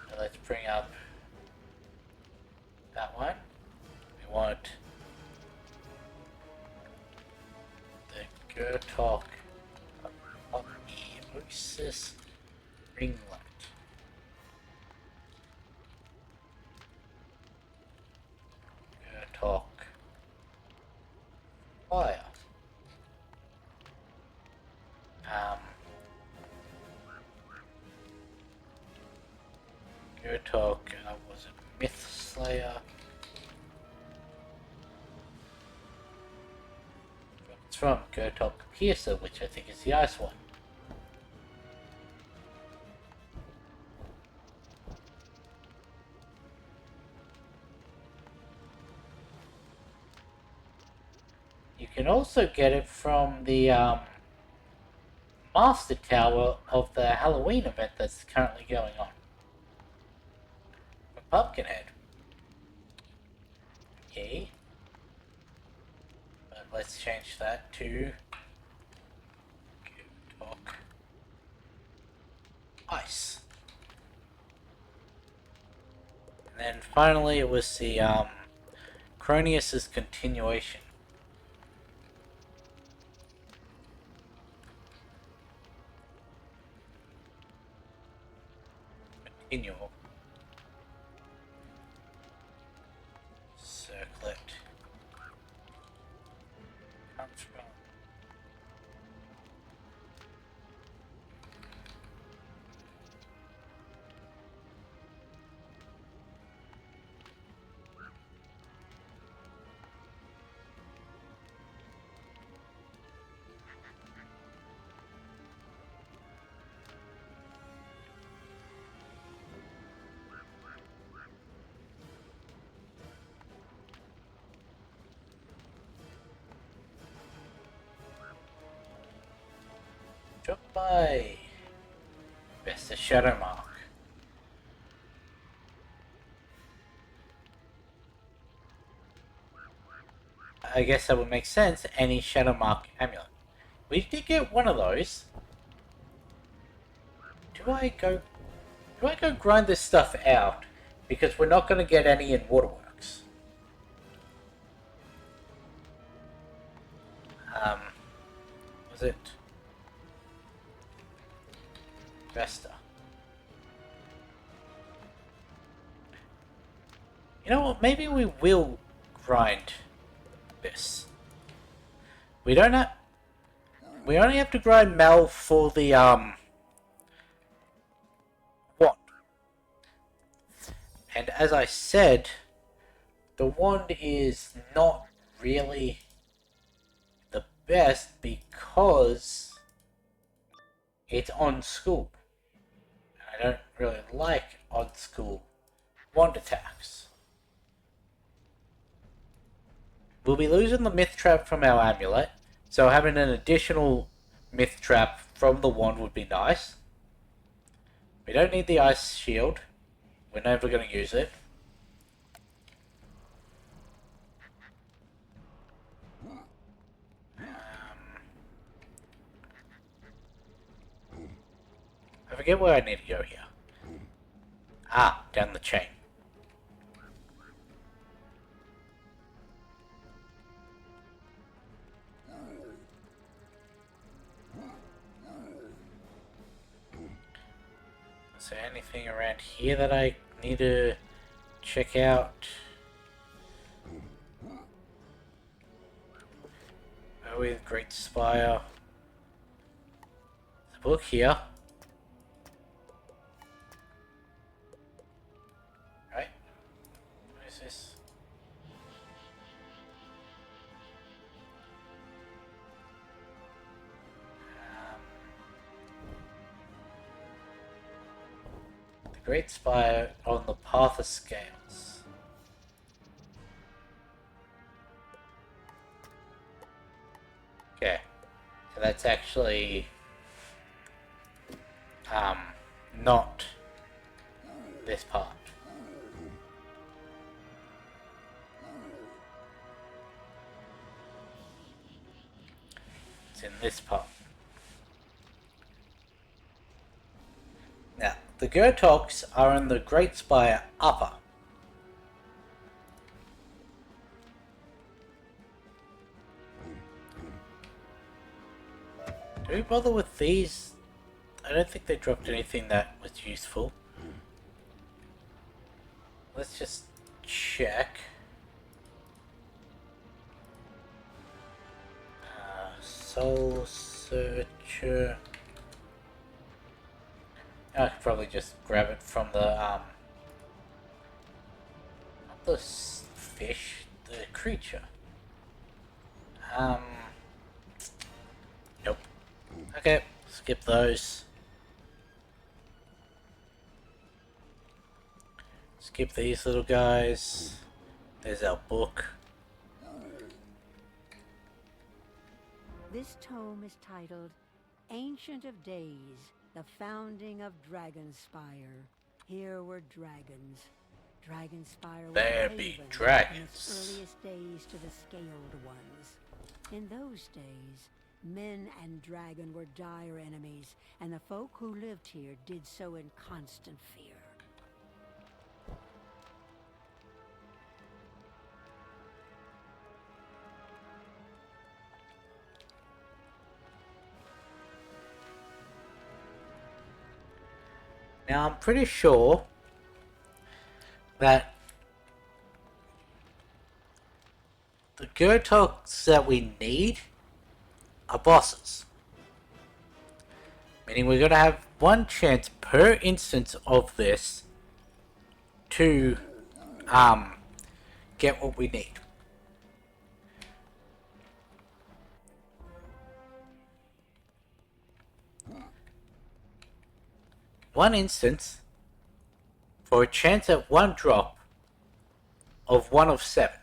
So let's bring up that one. We want the Gurtok Apotheosis Ringlet. Gurtok Fire. Gertok, was it Myth Slayer? It's from Gertok Piercer, which I think is the ice one. You can also get it from the Master Tower of the Halloween event that's currently going on. From Pumpkinhead. Okay. But let's change that to Talk Ice. And then finally it was the Cronius's continuation. Continual. Circlet. Comes from. Dropped by Best Shadow Mark. I guess that would make sense, any Shadow Mark amulet. We did get one of those. Do I go grind this stuff out? Because we're not going to get any in Waterworks. Was it Vesta? You know what? Maybe we will grind this. We don't have. We only have to grind Mel for the wand. And as I said, the wand is not really the best because it's on school. And I don't really like on school wand attacks. We'll be losing the myth trap from our amulet, so having an additional myth trap from the wand would be nice. We don't need the ice shield. We're never going to use it. I forget where I need to go here. Ah, down the chain. Is there anything around here that I need to check out? Oh, with Great Spire. There's a book here. Right? What is this? Great Spire on the Path of Scales. Okay, so that's actually not this part. It's in this part. Now, the Gertoks are in the Great Spire upper. Do we bother with these? I don't think they dropped anything that was useful. Let's just check. Soul Searcher. I could probably just grab it from the the fish, the creature. Nope. Okay, skip those. Skip these little guys. There's our book. This tome is titled Ancient of Days, the Founding of Dragonspire. Here were dragons. Dragonspire was There a be haven dragons. from its earliest days to the Scaled Ones. In those days, men and dragon were dire enemies, and the folk who lived here did so in constant fear. Now I'm pretty sure that the Gurtoks that we need are bosses. Meaning we're gonna have one chance per instance of this to get what we need. One instance for a chance at one drop of 1 of 7.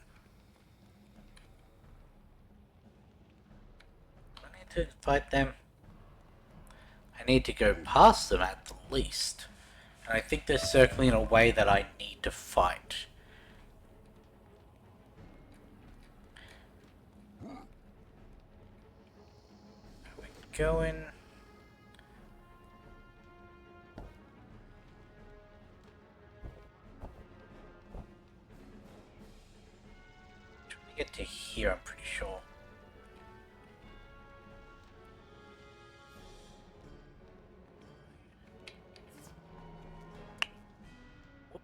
I need to fight them. I need to go past them at the least. And I think they're circling in a way that I need to fight. We're going. Get to here, I'm pretty sure. Whoop.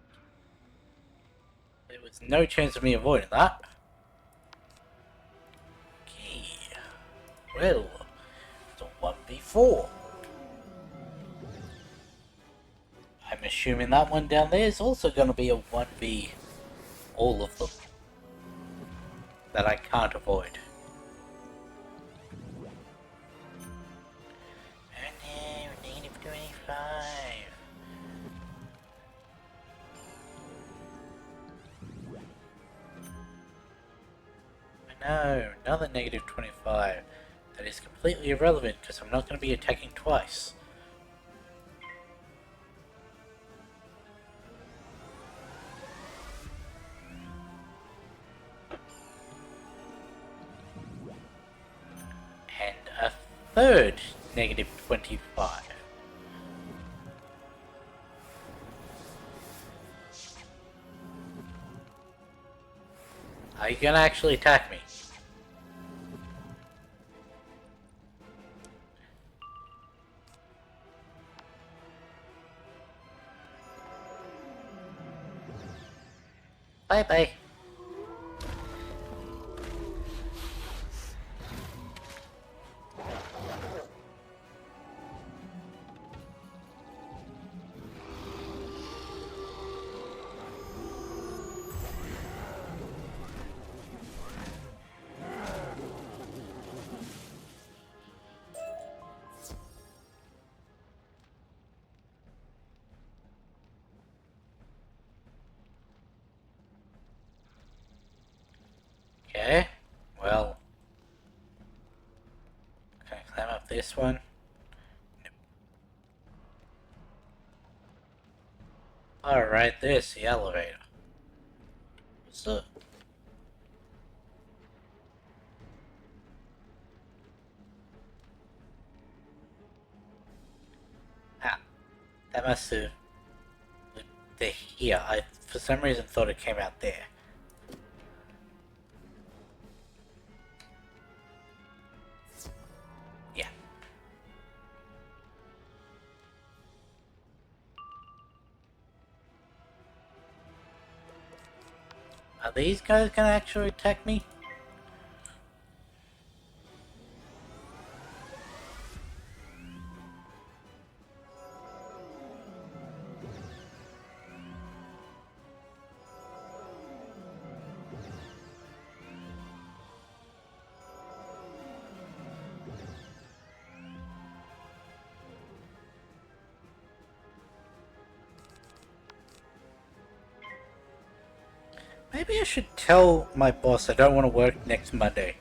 There was no chance of me avoiding that. Okay. Well, it's a 1v4. I'm assuming that one down there is also going to be a 1v all of them. That I can't avoid. And now, negative 25. No, another negative 25. That is completely irrelevant because I'm not going to be attacking twice. A third negative 25. Are you gonna actually attack me? Bye bye. Okay, well, can I climb up this one? Nope. Alright, there's the elevator. What's up? Ah, that must have... They're here. I, for some reason, thought it came out there. Yeah. Are these guys gonna actually attack me? Maybe I should tell my boss I don't want to work next Monday,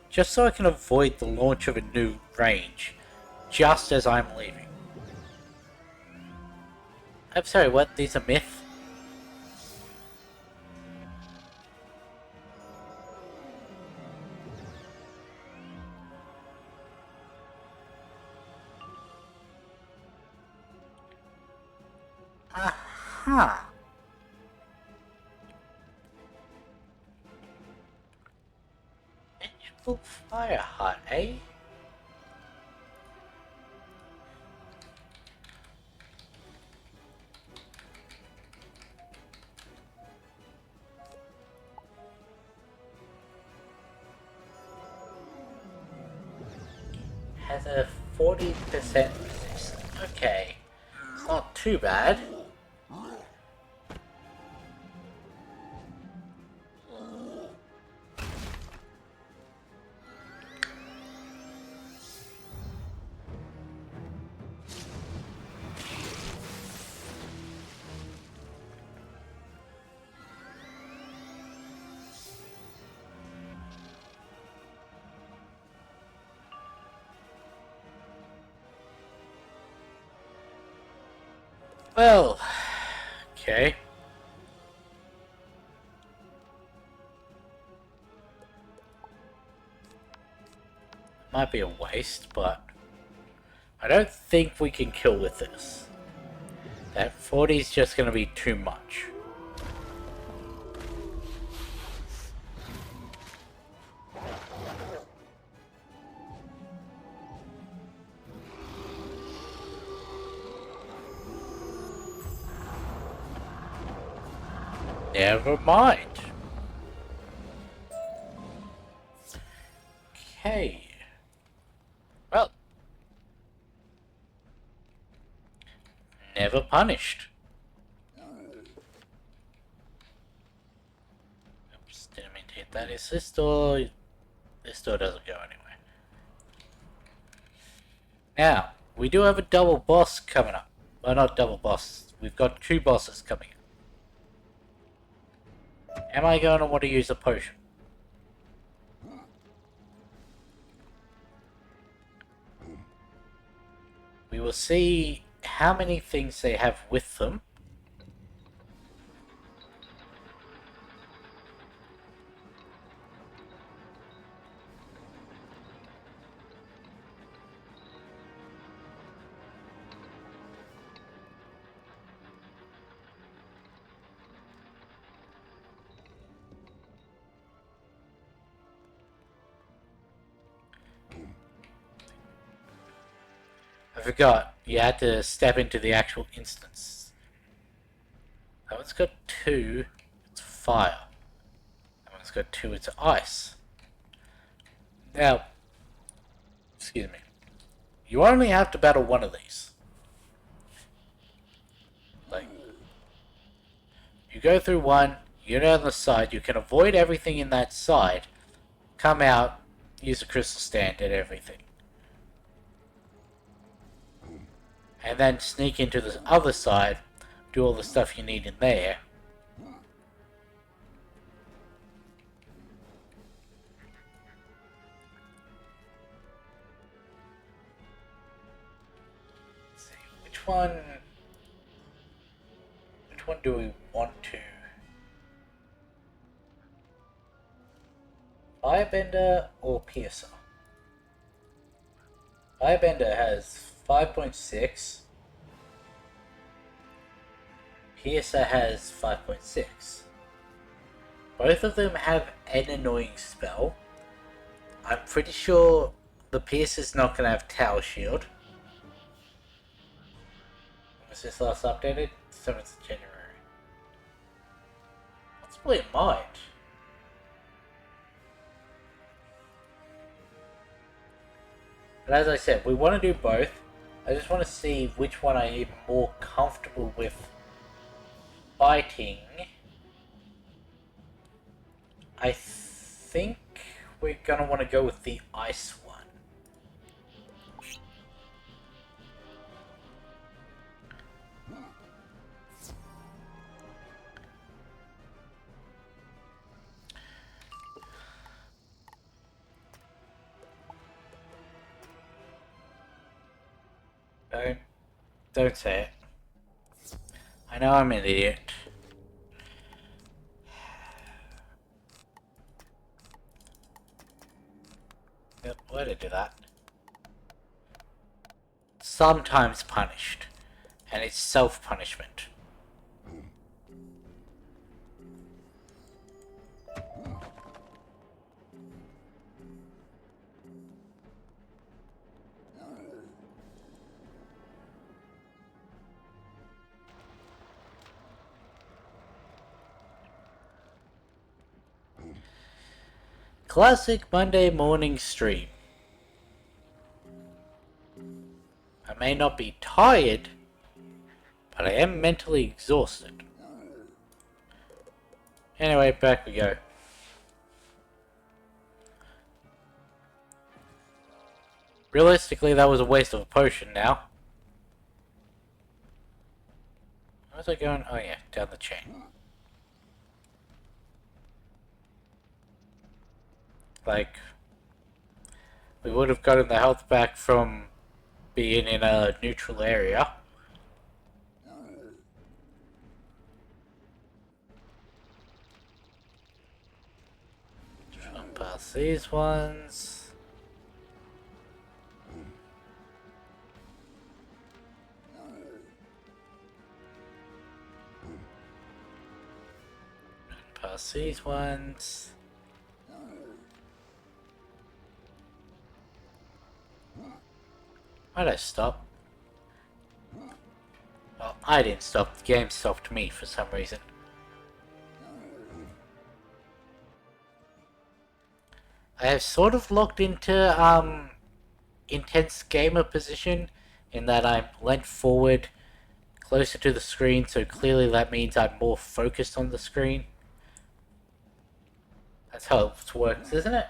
just so I can avoid the launch of a new range, just as I'm leaving. I'm sorry, what? These are myth? Aha! Vengeful Fireheart, eh? Has a 40% resist. Okay. It's not too bad. Well, okay. Might be a waste, but I don't think we can kill with this. That 40 is just going to be too much. Never mind. Okay. Well. Never punished. Oops, didn't mean to hit that. Is this door... This door doesn't go anywhere. Now, we do have a double boss coming up. Well, not double boss. We've got 2 bosses coming up. Am I going to want to use a potion? We will see how many things they have with them. I forgot, you had to step into the actual instance. That one's got 2, it's fire. That one's got 2, it's ice. Now, excuse me, you only have to battle one of these. Like, you go through one, you get on the side, you can avoid everything in that side, come out, use a crystal stand and everything. And then sneak into the other side, do all the stuff you need in there. Let's see, which one do we want to? Firebender or Piercer? Firebender has 5.6. Piercer has 5.6. Both of them have an annoying spell. I'm pretty sure the Piercer's not going to have Tower Shield. Was this last updated? 7th of January. Possibly it might. But as I said, we want to do both. I just want to see which one I am more comfortable with fighting. I think we're going to want to go with the ice one. Don't say it. I know I'm an idiot. Yep, why did I do that? Sometimes punished. And it's self-punishment. Classic Monday morning stream. I may not be tired, but I am mentally exhausted. Anyway, back we go. Realistically, that was a waste of a potion now. Where's I going? Oh yeah, down the chain. Like, we would have gotten the health back from being in a neutral area. Jump past these ones. Past these ones. Why'd I stop? Well, I didn't stop. The game stopped me for some reason. I have sort of locked into intense gamer position in that I'm leant forward closer to the screen, so clearly that means I'm more focused on the screen. That's how it works, isn't it?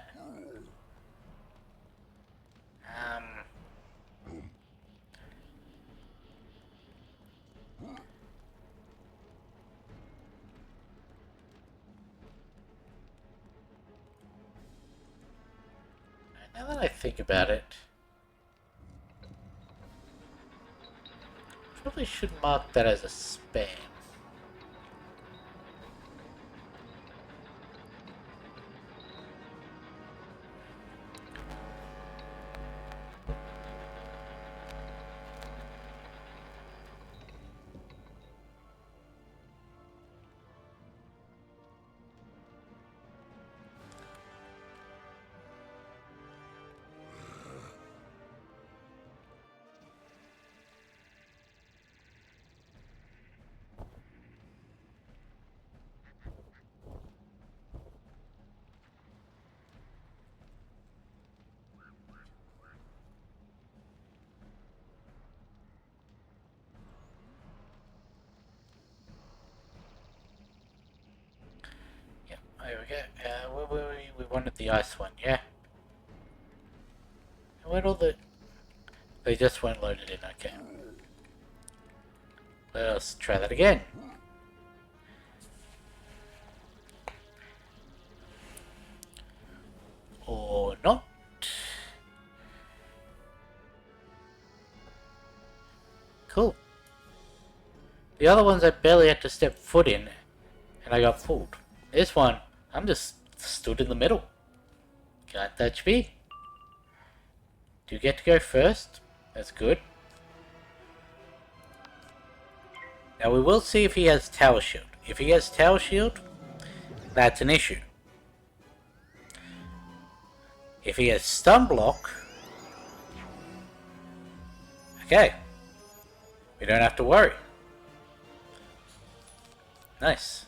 Now that I think about it, probably should mark that as a spam. There we go. Where were we? We wanted the ice one, yeah? Where'd all the... They just weren't loaded in, okay. Let's try that again. Or not. Cool. The other ones I barely had to step foot in, and I got fooled. This one, I'm just stood in the middle. Can't touch me. Do you get to go first? That's good. Now we will see if he has Tower Shield. If he has Tower Shield, that's an issue. If he has Stun Block, okay. We don't have to worry. Nice.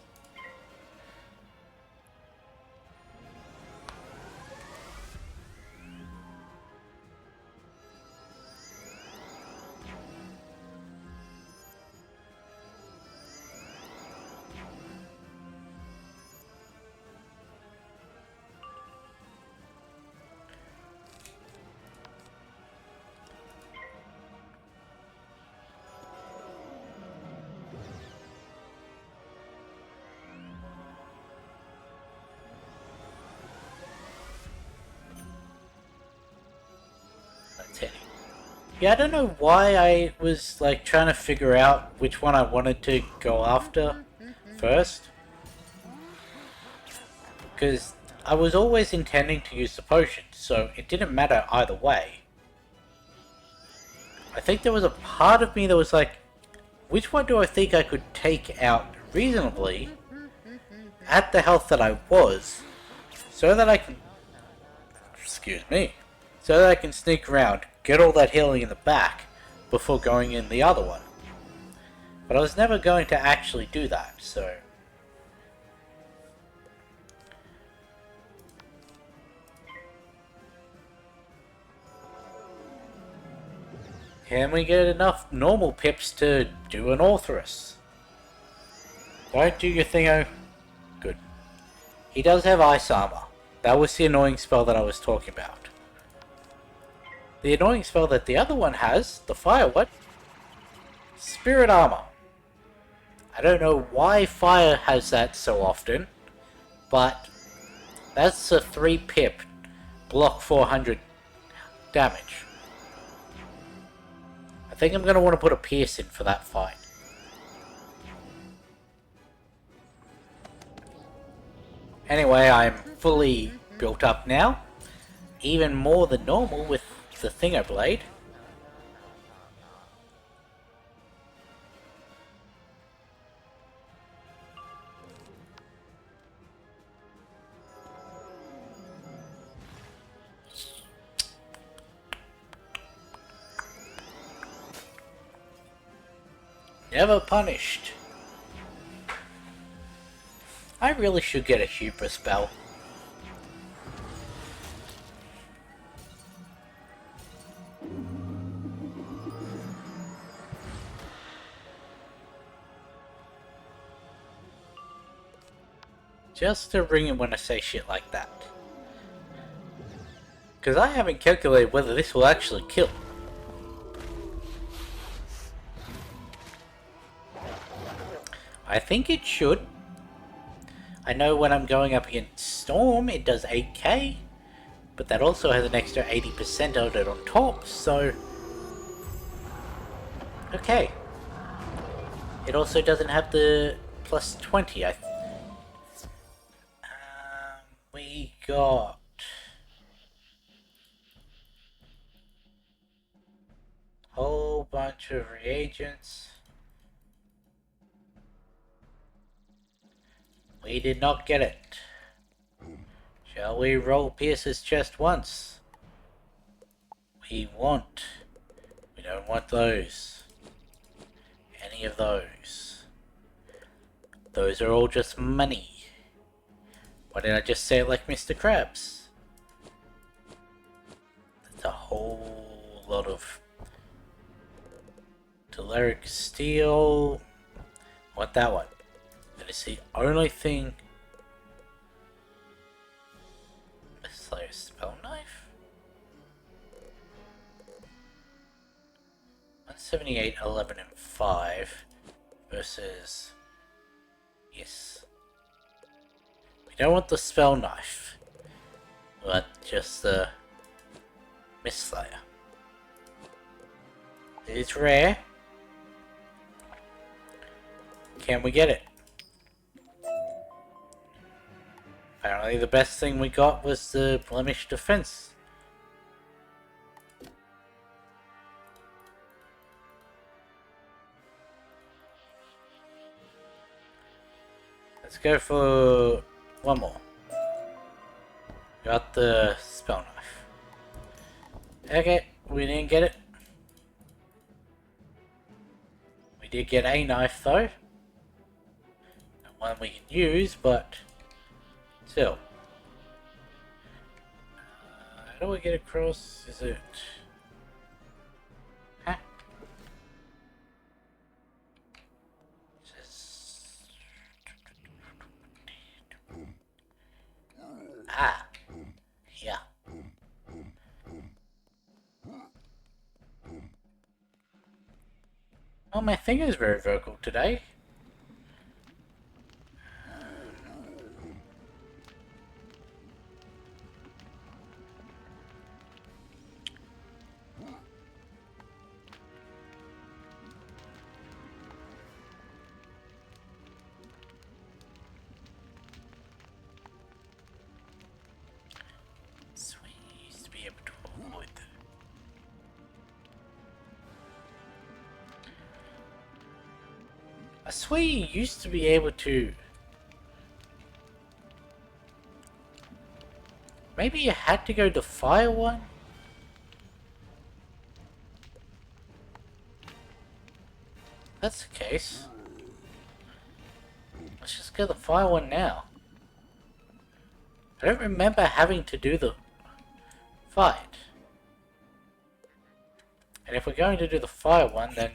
Yeah, I don't know why I was like trying to figure out which one I wanted to go after first. Because I was always intending to use the potion, so it didn't matter either way. I think there was a part of me that was like, which one do I think I could take out reasonably at the health that I was, so that I can, excuse me, so that I can sneak around, get all that healing in the back before going in the other one. But I was never going to actually do that, so... Can we get enough normal pips to do an Orthrus? Don't do your thing, oh... Good. He does have ice armor. That was the annoying spell that I was talking about. The annoying spell that the other one has, the fire what? Spirit armor. I don't know why fire has that so often, but that's a 3 pip, block 400 damage. I think I'm going to want to put a pierce in for that fight. Anyway, I'm fully built up now. Even more than normal with the Thinger Blade. Never punished. I really should get a hubris spell. Just to ring it when I say shit like that. Because I haven't calculated whether this will actually kill. I think it should. I know when I'm going up against Storm, it does 8k, but that also has an extra 80% of it on top, so... Okay. It also doesn't have the plus 20, we got... whole bunch of reagents. We did not get it. Shall we roll Pierce's chest once? We want. We don't want those. Any of those. Those are all just money. Why did I just say it like Mr. Krabs? That's a whole lot of Telluric Steel. Want that one. That is the only thing. Slayer Spell Knife? 178, 11, and 5 versus. Yes. We don't want the Spell Knife, but just the Mist Slayer. It's rare. Can we get it? Apparently the best thing we got was the Blemish Defense. Let's go for one more. Got the Spell Knife. Okay, we didn't get it. We did get a knife though. Not one we can use, but still. How do I get across? Is it... Huh? Ah. Yeah. Oh, my finger's very vocal today. swear you used to be able to... Maybe you had to go to fire one? If that's the case. Let's just go to the fire one now. I don't remember having to do the fight. And if we're going to do the fire one, then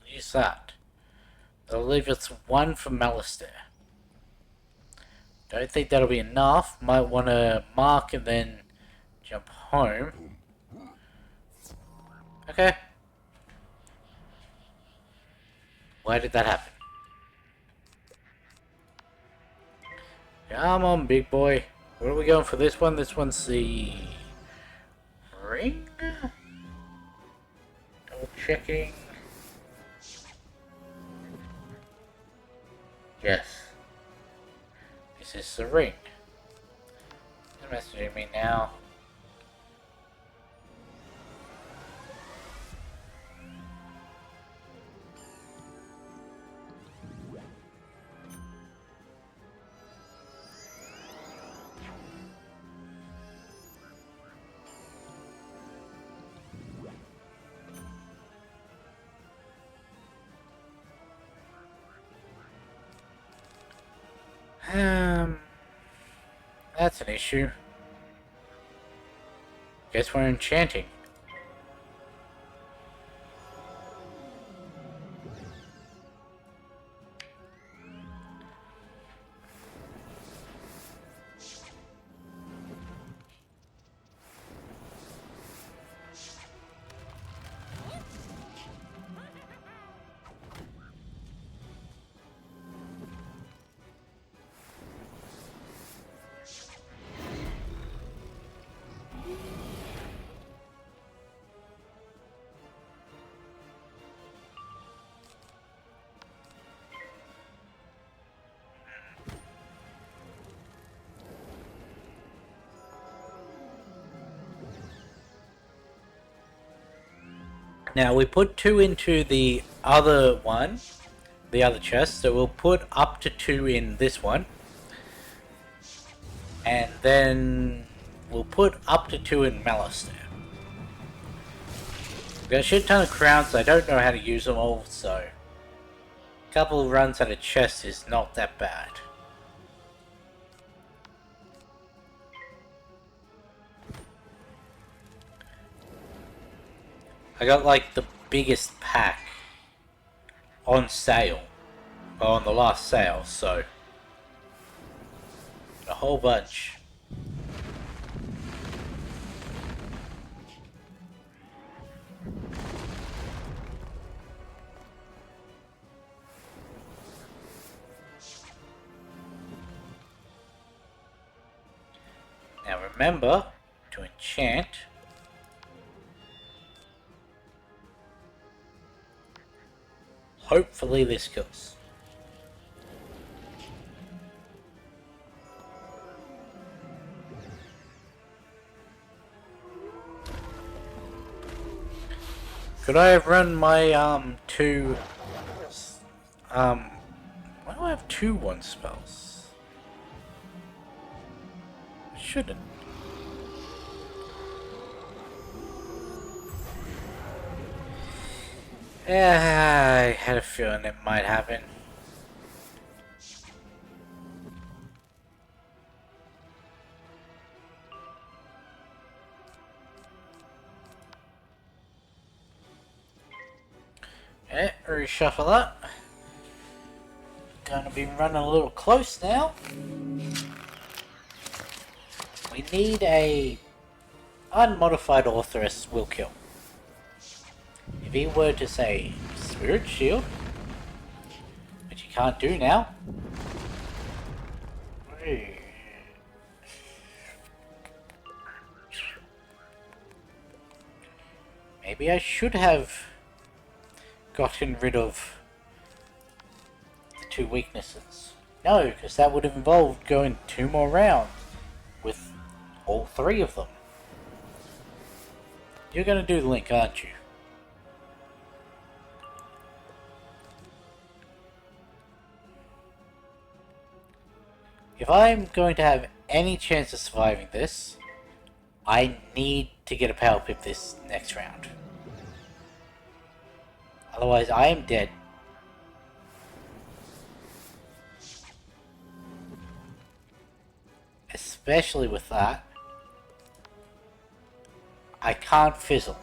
use that. That'll leave us one for Malistaire. Don't think that'll be enough. Might want to mark and then jump home. Okay. Why did that happen? Come on, big boy. Where are we going for this one? This one's the... ring? Double checking. Yes. This is the ring. It's messaging me now. That's an issue. Guess we're enchanting. Now we put 2 into the other one, the other chest, so we'll put up to 2 in this one. And then we'll put up to 2 in Malistaire. We've got a shit ton of crowns, I don't know how to use them all, so a couple of runs at a chest is not that bad. I got like the biggest pack on sale, or on the last sale, so a whole bunch. Now remember to enchant. Hopefully this kills. Could I have run my 2 why do I have 2 1 spells? I shouldn't. Yeah, I had a feeling it might happen. Okay, reshuffle that. Gonna be running a little close now. We need a unmodified Authoress will kill. If he were to say Spirit Shield, which you can't do now. Maybe I should have gotten rid of the 2 weaknesses. No, because that would have involved going 2 more rounds with all 3 of them. You're going to do the link, aren't you? If I'm going to have any chance of surviving this, I need to get a power pip this next round. Otherwise, I am dead. Especially with that. I can't fizzle.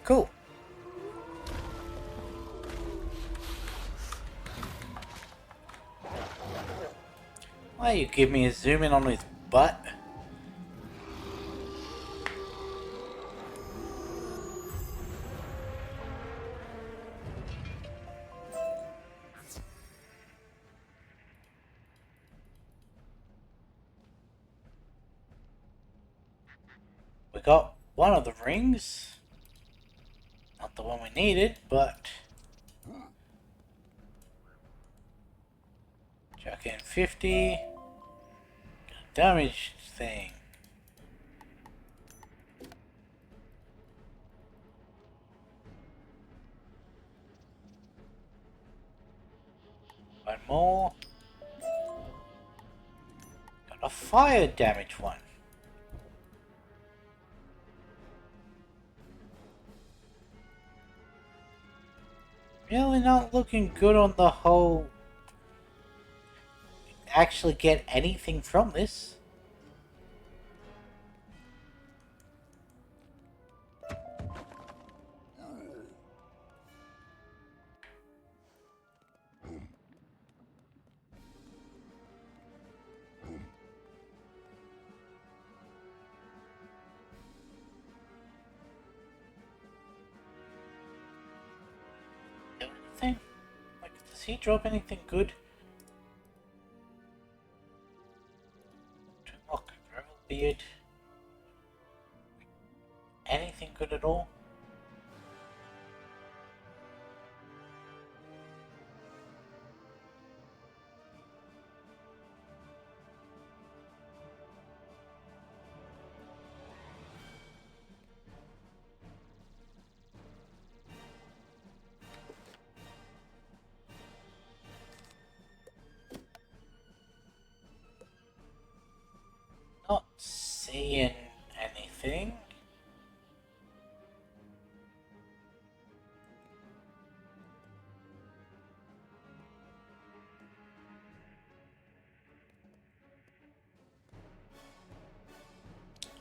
Cool. Why you give me a zoom in on his butt? We got one of the rings. Not the one we needed, but... Chuck in 50. Damage thing. One more. Got a fire damage one. Really not looking good on the whole... actually get anything from this. Anything? Like, does he drop anything good? To unlock Gravel Beard. Anything good at all? Not seeing anything.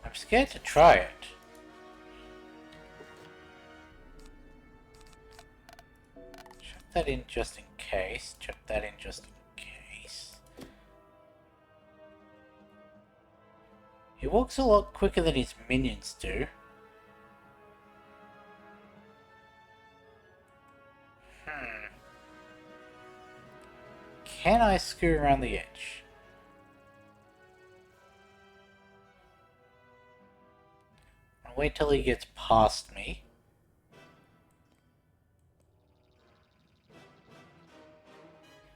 I'm scared to try it. Chuck that in just in case. Chuck that in just in case. He walks a lot quicker than his minions do. Can I screw around the edge? I'll wait till he gets past me.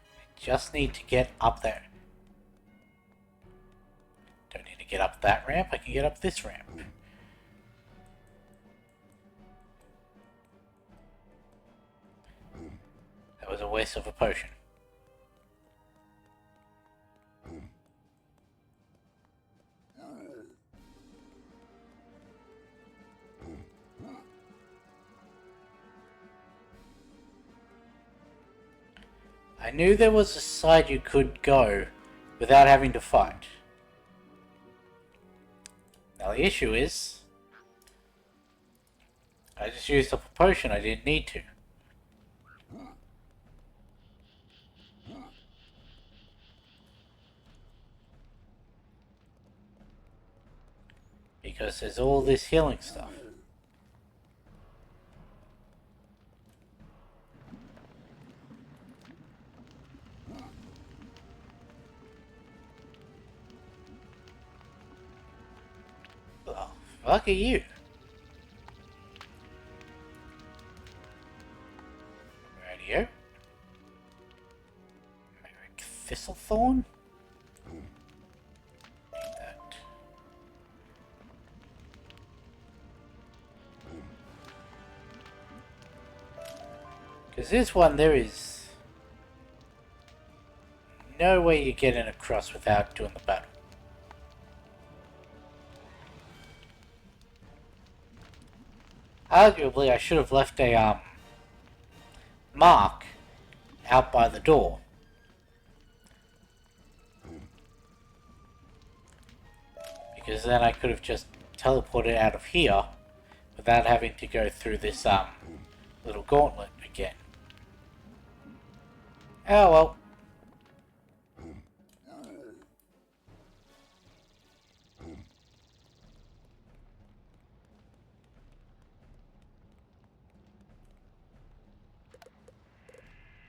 I just need to get up there. Don't need to get up that ramp, I can get up this ramp. That was a waste of a potion. I knew there was a side you could go without having to fight. Now the issue is, I just used up a potion I didn't need to. Because there's all this healing stuff. Oh, fuck are you? Radio? Merrick Thistlethorn? That. Because this one there is... no way you're getting across without doing the battle. Arguably, I should have left a mark out by the door. Because then I could have just teleported out of here without having to go through this little gauntlet again. Oh well.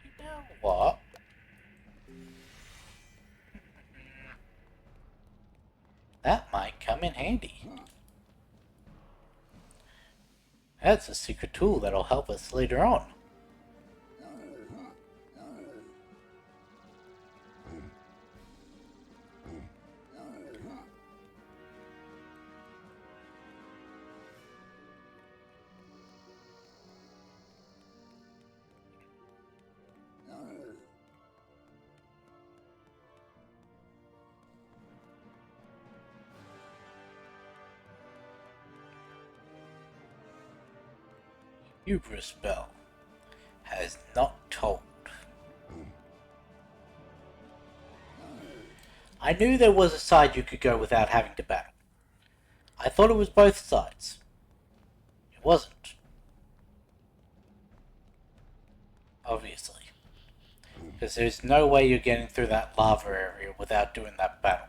You know what? That might come in handy. That's a secret tool that'll help us later on. Hubris Bell has not told. I knew there was a side you could go without having to battle. I thought it was both sides. It wasn't. Obviously. Because there's no way you're getting through that lava area without doing that battle.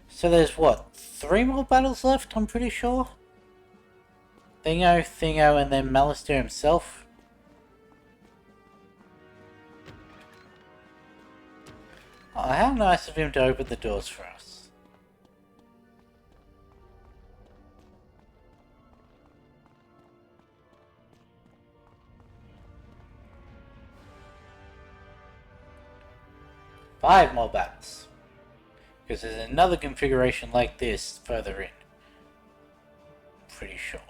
So there's what, 3 more battles left, I'm pretty sure? Thingo, and then Malister himself. Oh, how nice of him to open the doors for us. Five more battles. Because there's another configuration like this further in. I'm pretty sure.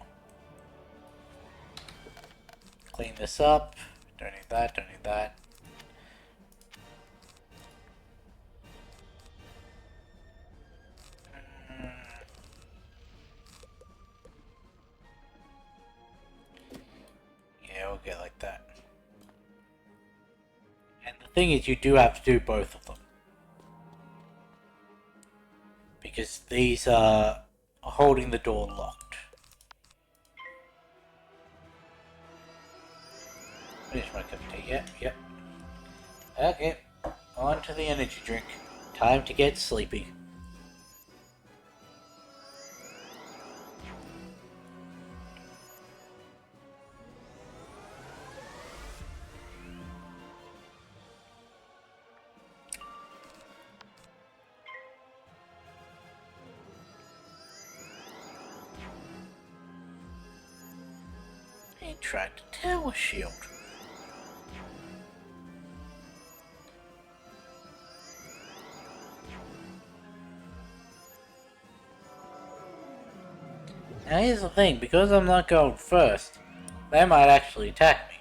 Clean this up. Don't need that, don't need that. Yeah, we'll get like that. And the thing is, you do have to do both of them. Because these are holding the door locked. Finish my cup of tea. Yep. Okay, on to the energy drink. Time to get sleepy. He tried to tower shield. Now here's the thing, because I'm not going first, they might actually attack me.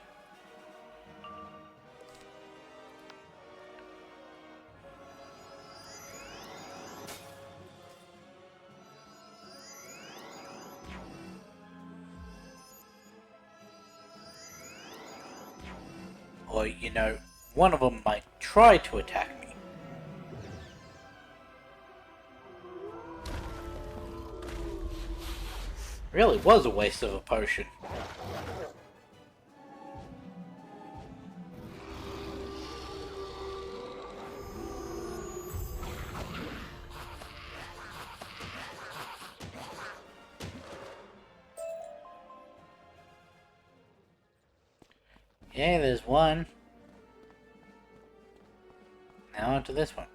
Or, you know, one of them might try to attack me. Really was a waste of a potion. Yeah, there's one. Now onto this one.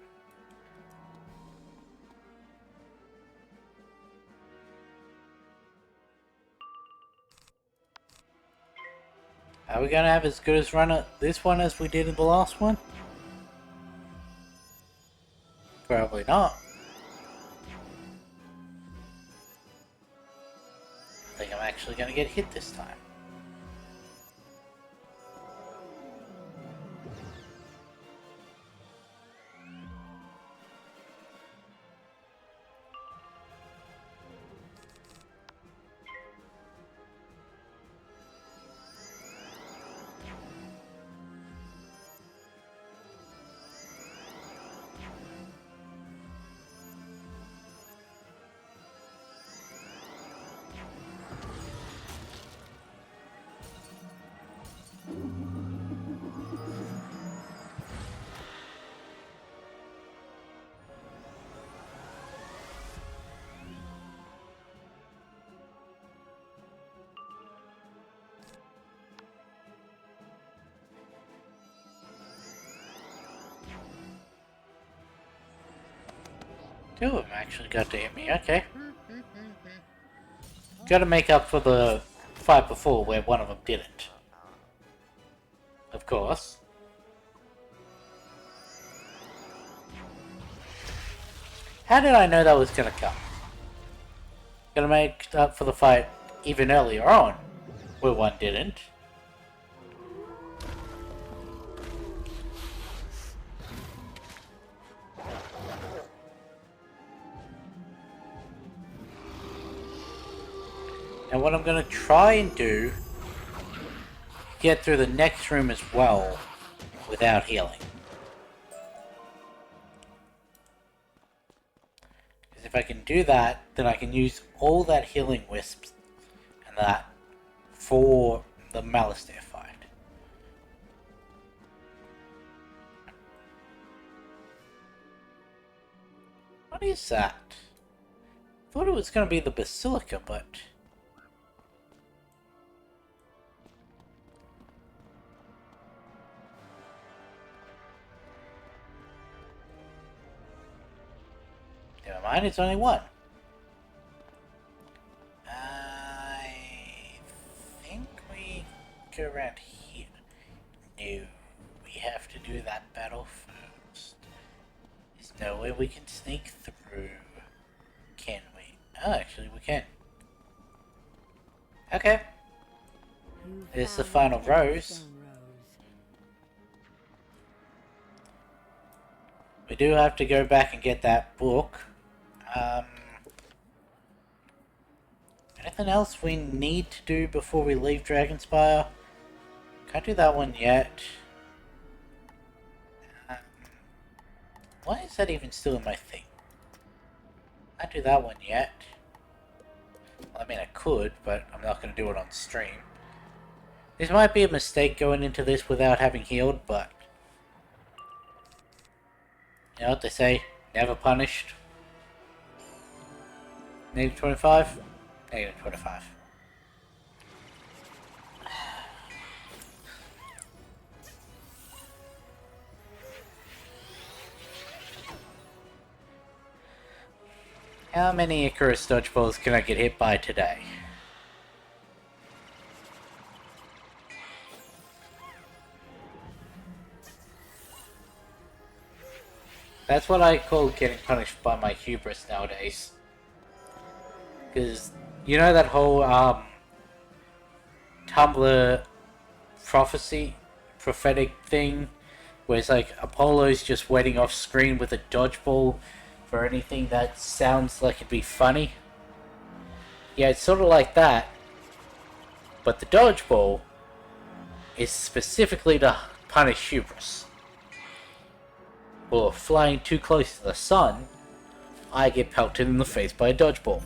Are we gonna have as good a run at this one as we did in the last one? Probably not. actually going to get hit this time. Two of them actually got to hit me, okay. Gotta make up for the fight before where one of them didn't. Of course. How did I know that was gonna come? Gotta make up for the fight even earlier on, where one didn't. And what I'm going to try and do, get through the next room as well, without healing. Because if I can do that, then I can use all that healing wisps and that for the Malistaire fight. What is that? I thought it was going to be the Basilica, but... never mind, it's only one. I think we go around here. No, we have to do that battle first. There's no way we can sneak through. Can we? Oh, actually we can. Okay. There's the final rose. We do have to go back and get that book. Anything else we need to do before we leave Dragonspire? Can't do that one yet. Why is that even still in my thing? Can't do that one yet. Well, I mean, I could, but I'm not going to do it on stream. This might be a mistake going into this without having healed, but... you know what they say? Never punished. Negative 25? Negative 25. How many Icarus dodgeballs can I get hit by today? That's what I call getting punished by my hubris nowadays. Because, you know that whole, Tumblr prophetic thing? Where it's like, Apollo's just waiting off screen with a dodgeball for anything that sounds like it'd be funny? Yeah, it's sort of like that. But the dodgeball is specifically to punish hubris. Or flying too close to the sun, I get pelted in the face by a dodgeball.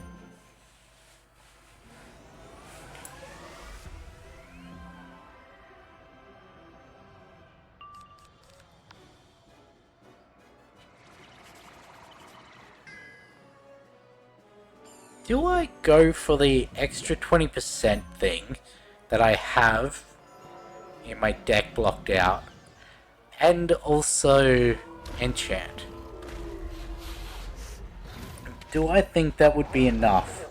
Do I go for the extra 20% thing that I have in my deck blocked out, and also enchant? Do I think that would be enough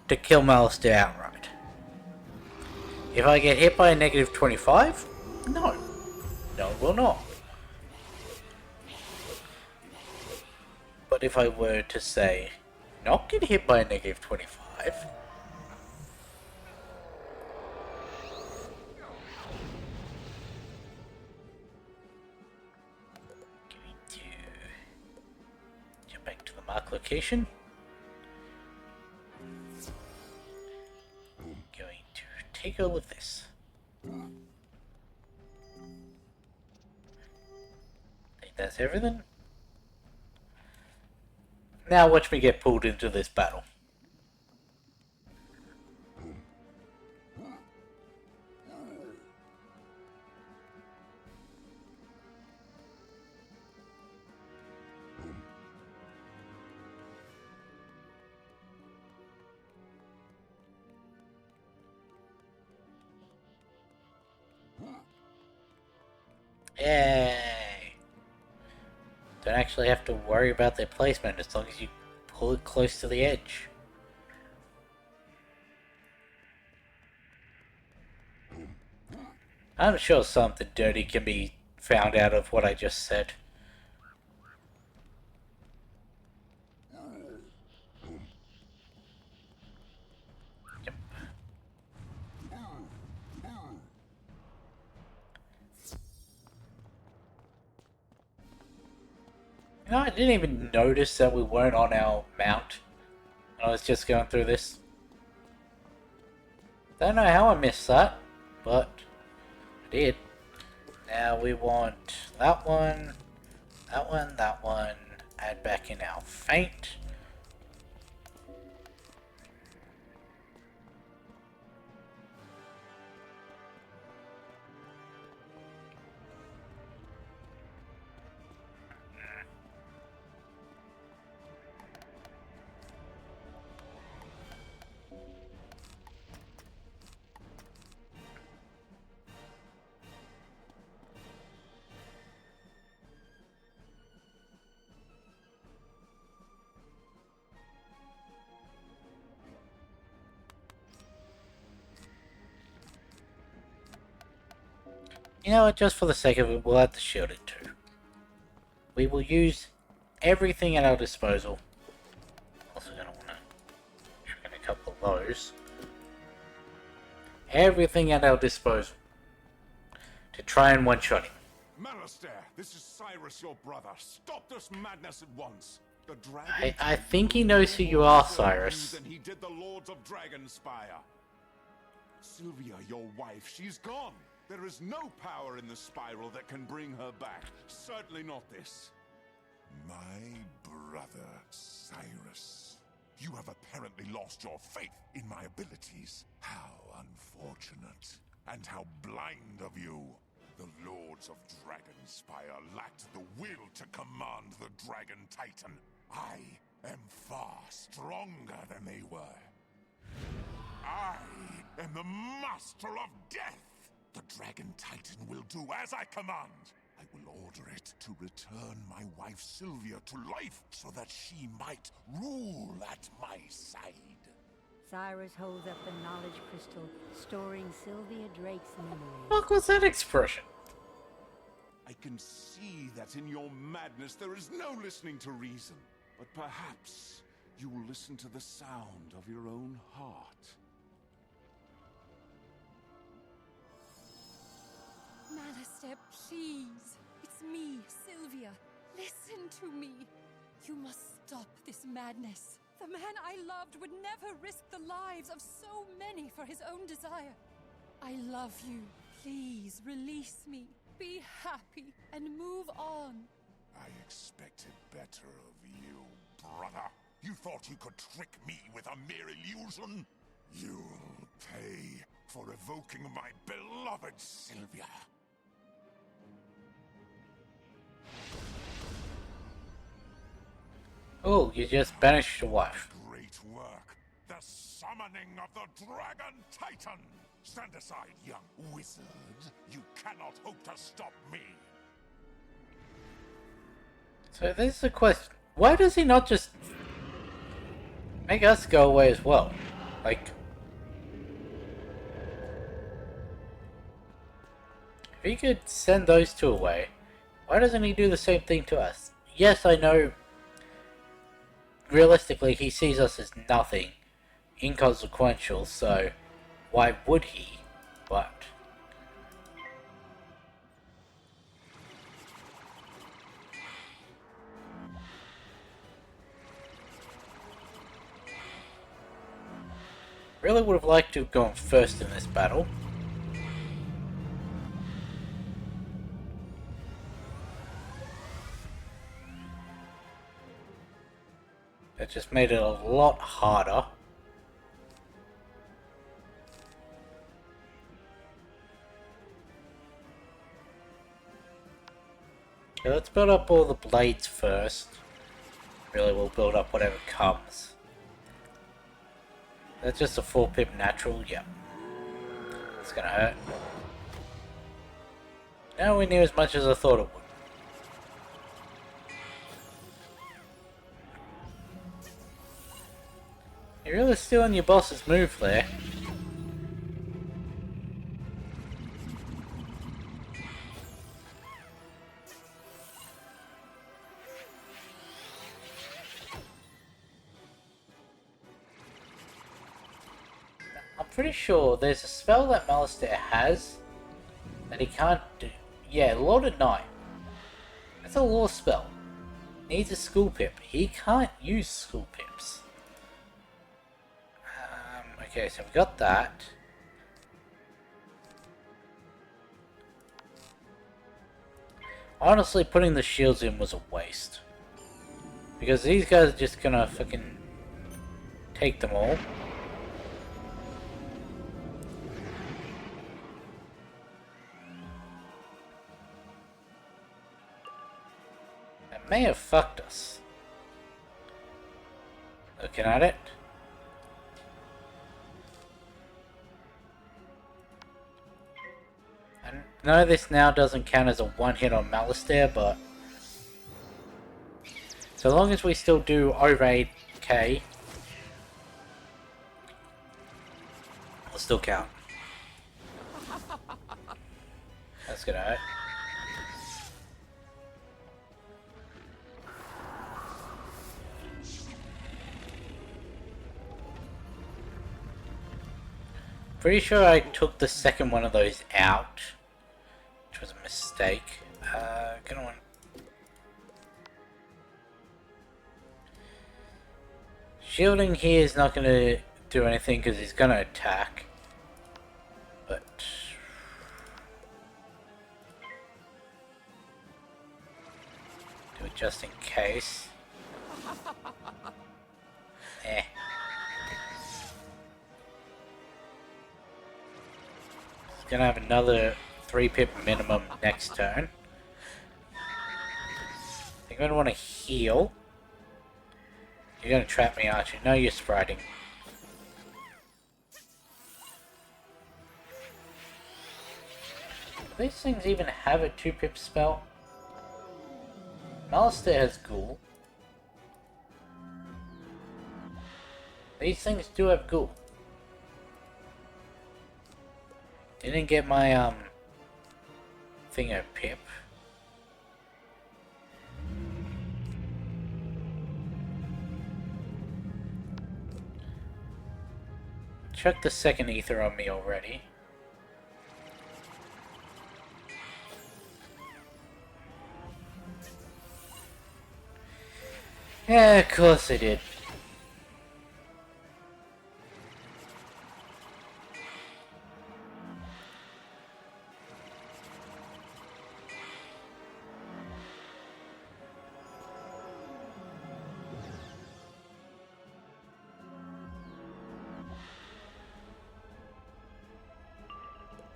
to kill Malistaire outright? If I get hit by a negative 25? No. No, it will not. But if I were to say, not get hit by a negative 25, Mark location. Going to take all of this. I think that's everything. Now watch me get pulled into this battle. Yay! Don't actually have to worry about their placement as long as you pull it close to the edge. I'm sure something dirty can be found out of what I just said. Yep. You know, I didn't even notice that we weren't on our mount when I was just going through this. Don't know how I missed that, but I did. Now we want that one, that one, that one. Add back in our feint. You know what, just for the sake of it, we'll add the shielded too. We will use everything at our disposal. Also gonna wanna chuck in a couple of those. Everything at our disposal to try and one-shot him. Malastair, this is Cyrus, your brother. Stop this madness at once. The dragon I think he knows who you are, Cyrus. than he did the Lords of Dragonspire. Sylvia, your wife, she's gone. There is no power in the spiral that can bring her back. Certainly not this. My brother, Cyrus. You have apparently lost your faith in my abilities. How unfortunate. And how blind of you. The Lords of Dragonspire lacked the will to command the Dragon Titan. I am far stronger than they were. I am the Master of Death! The Dragon Titan will do as I command. I will order it to return my wife Sylvia to life so that she might rule at my side. Cyrus holds up the knowledge crystal, storing Sylvia Drake's memories. What was that expression? I can see that in your madness there is no listening to reason. But perhaps you will listen to the sound of your own heart. Malastair, please. It's me, Sylvia. Listen to me. You must stop this madness. The man I loved would never risk the lives of so many for his own desire. I love you. Please release me. Be happy and move on. I expected better of you, brother. You thought you could trick me with a mere illusion? You'll pay for evoking my beloved Sylvia. Oh, you just banished your wife. Great work. The summoning of the Dragon Titan. Stand aside, young wizard. You cannot hope to stop me. So this is a question. Why does he not just make us go away as well? Like, if he could send those two away, why doesn't he do the same thing to us? Yes, I know. Realistically, he sees us as nothing, inconsequential, so why would he? But Really would have liked to have gone first in this battle. That just made it a lot harder. Okay, let's build up all the blades first. Really, we'll build up whatever comes. That's just a 4-pip natural, yeah. It's gonna hurt. Nowhere near as much as I thought it would. You're really stealing your boss's move there. I'm pretty sure there's a spell that Malistaire has that he can't do. Yeah, Lord of Night. That's a law spell. Needs a school pip. He can't use school pips. Okay, so we got that. Honestly, putting the shields in was a waste. Because these guys are just gonna fucking take them all. That may have fucked us. Looking at it. I know this now doesn't count as a one hit on Malistaire, but so long as we still do over 8k, it'll still count. That's gonna hurt. Pretty sure I took the second one of those out, which was a mistake. Gonna want... Shielding here is not gonna do anything because he's gonna attack, but do it just in case. Eh. He's gonna have another 3-pip minimum next turn. I think I'm gonna want to heal. You're gonna trap me, aren't you? No, you're spriting. Do these things even have a 2-pip spell? Malistaire has Ghoul. These things do have Ghoul. Didn't get my thingo pip. Chuck the second ether on me already. Yeah, of course I did.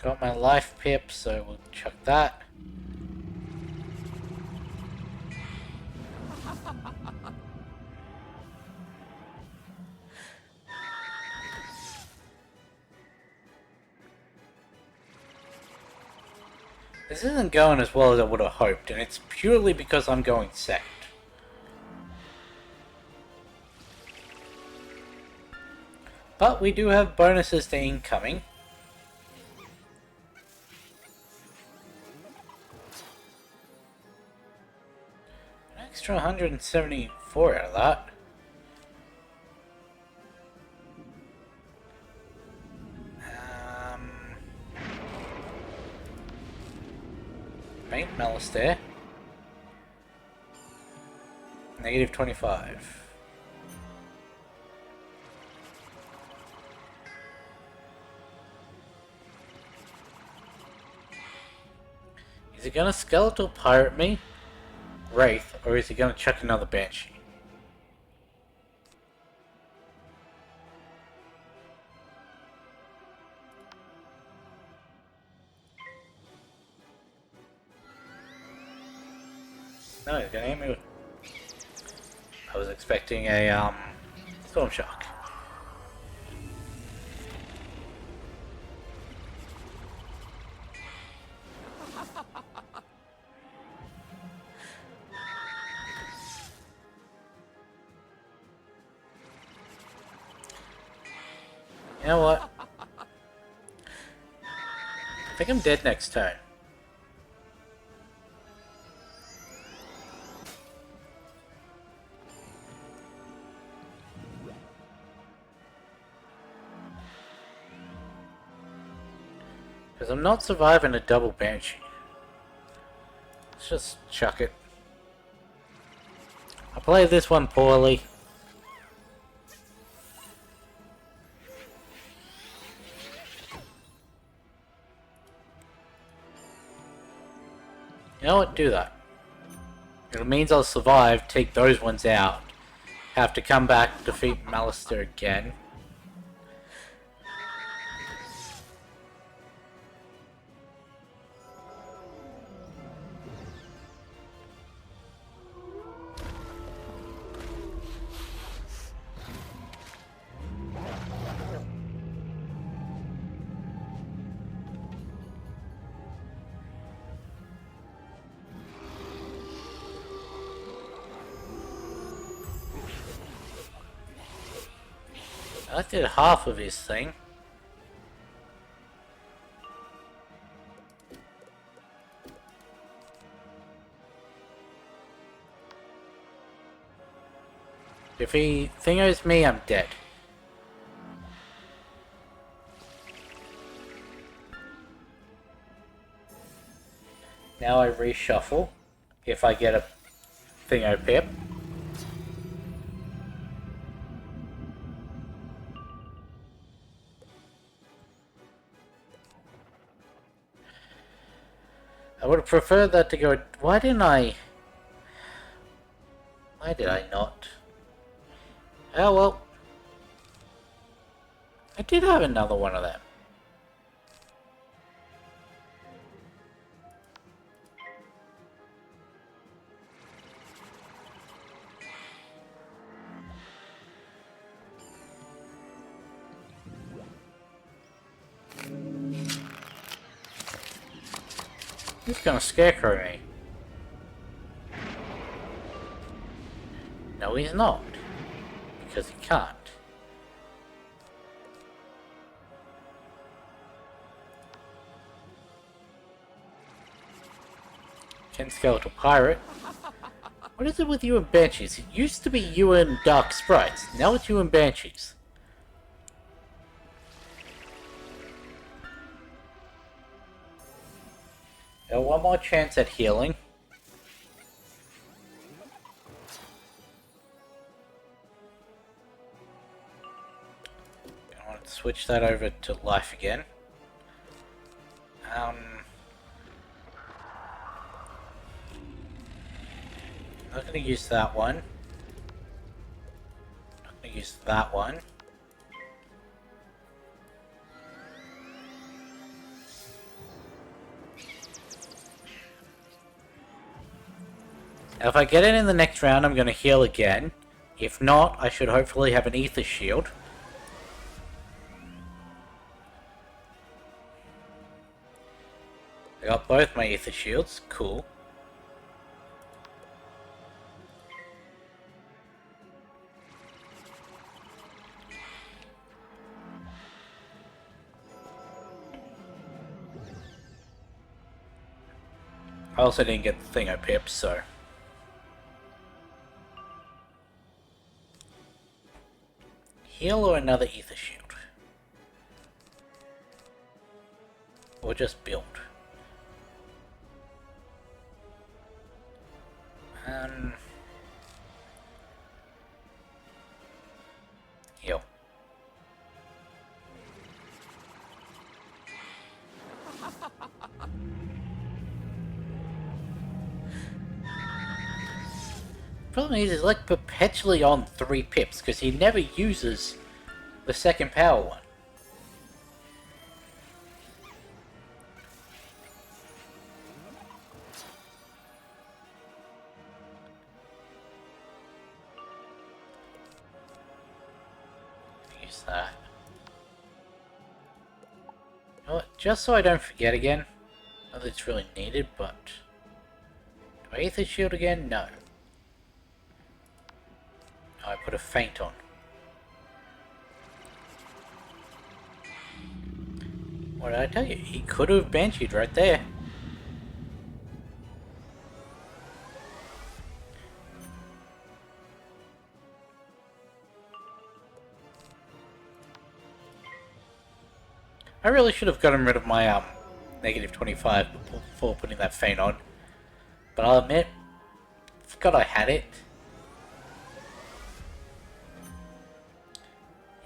Got my life pip, so we'll chuck that. This isn't going as well as I would have hoped, and it's purely because I'm going second. But we do have bonuses to incoming. An extra 174 out of that. Main Malistaire. Negative 25. Is he gonna skeletal pirate me? Wraith, or is he gonna chuck another banshee? No, he's gonna hit me with... I was expecting a, Storm Shark. You know what? I think I'm dead next turn. Because I'm not surviving a double banshee. Let's just chuck it. I played this one poorly. You know what? Do that. It means I'll survive, take those ones out. Have to come back, defeat Malister again. I did half of his thing. If he thingos me, I'm dead. Now I reshuffle. If I get a thingo pip. I would have preferred that to go... Why did I not? Oh well. I did have another one of them. He's gonna scarecrow me. No, he's not. Because he can't. Ken Skeletal Pirate. What is it with you and Banshees? It used to be you and Dark Sprites. Now it's you and Banshees. Got one more chance at healing. I want to switch that over to life again. Not going to use that one. Not going to use that one. Now if I get it in the next round, I'm going to heal again. If not, I should hopefully have an Ether Shield. I got both my Ether Shields. Cool. I also didn't get the thing I pipped, so... Heal or another Ether Shield? Or just build? Heal. Problem is, he's like perpetually on 3 pips, because he never uses the second power one. Use that. You know what? Just so I don't forget again, not that it's really needed, but... Do I Aether Shield again? No. Oh, I put a feint on. What did I tell you? He could have Bansheed right there. I really should have gotten rid of my negative 25 before putting that feint on. But I'll admit, forgot I had it.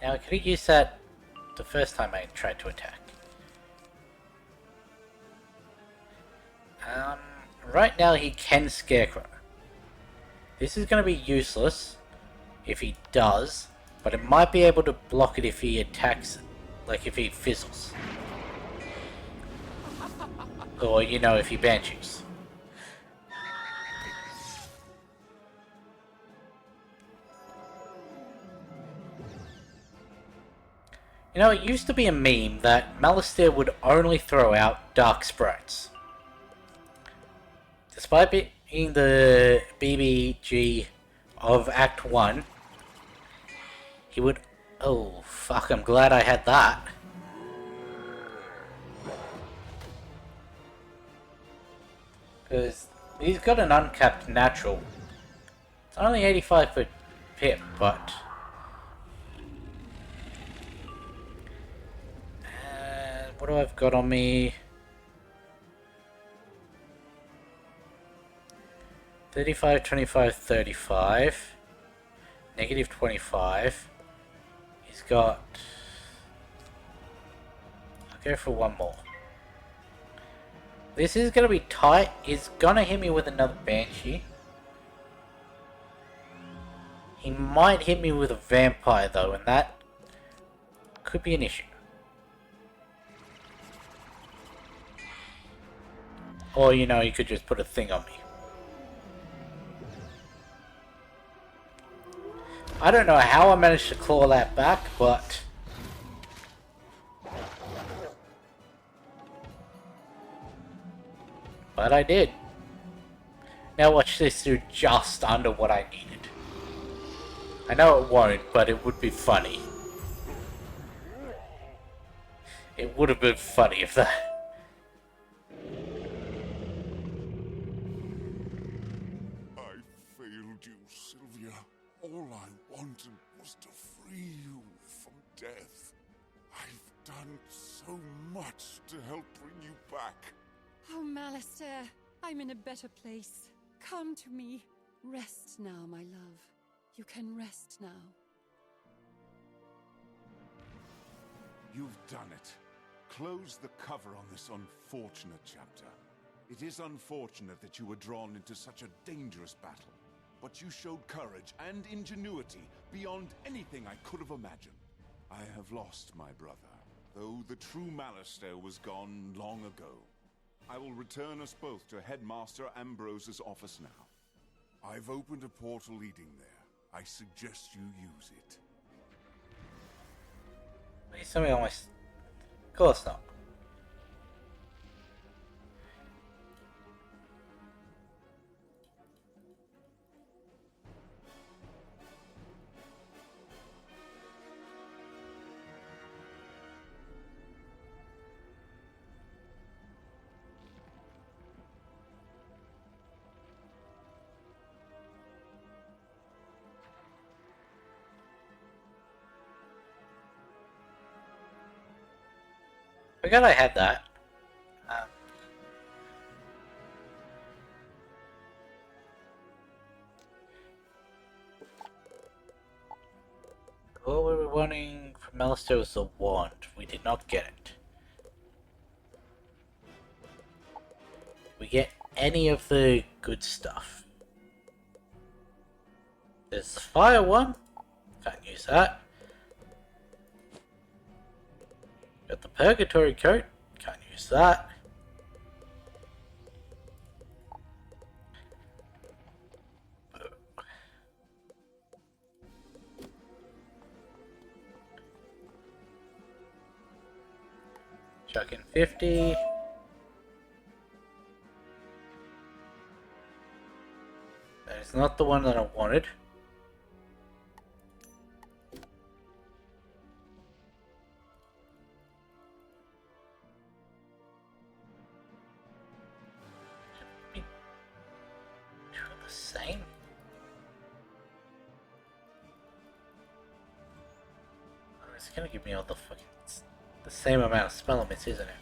Now I could have used that the first time I tried to attack. Right now he can Scarecrow. This is going to be useless if he does, but it might be able to block it if he attacks, like if he fizzles. Or, you know, if he Banshees. You know, it used to be a meme that Malistaire would only throw out Dark Sprites. Despite being the BBG of Act 1, he would... Oh, fuck, I'm glad I had that. Because he's got an uncapped natural. It's only 85 per pip, but... what do I've got on me? 35, 25, 35. Negative 25. He's got... I'll go for one more. This is going to be tight. He's going to hit me with another Banshee. He might hit me with a Vampire though, and that could be an issue. Or, you know, you could just put a thing on me. I don't know how I managed to claw that back, but... But I did. Now watch this do just under what I needed. I know it won't, but it would be funny. It would have been funny if that... All I wanted was to free you from death. I've done so much to help bring you back. Oh, Malistaire, I'm in a better place. Come to me. Rest now, my love. You can rest now. You've done it. Close the cover on this unfortunate chapter. It is unfortunate that you were drawn into such a dangerous battle. But you showed courage and ingenuity beyond anything I could have imagined. I have lost my brother, though the true Malistaire was gone long ago. I will return us both to Headmaster Ambrose's office now. I've opened a portal leading there. I suggest you use it. Please tell me on my... Of course not. I forgot I had that. All we were wanting from Malistaire was the wand. We did not get it. Did we get any of the good stuff? There's the fire one. Can't use that. Got the purgatory coat. Can't use that. Chuck in 50. That is not the one that I wanted. The same. Oh, it's gonna give me all the fucking the same amount of spell limits, isn't it?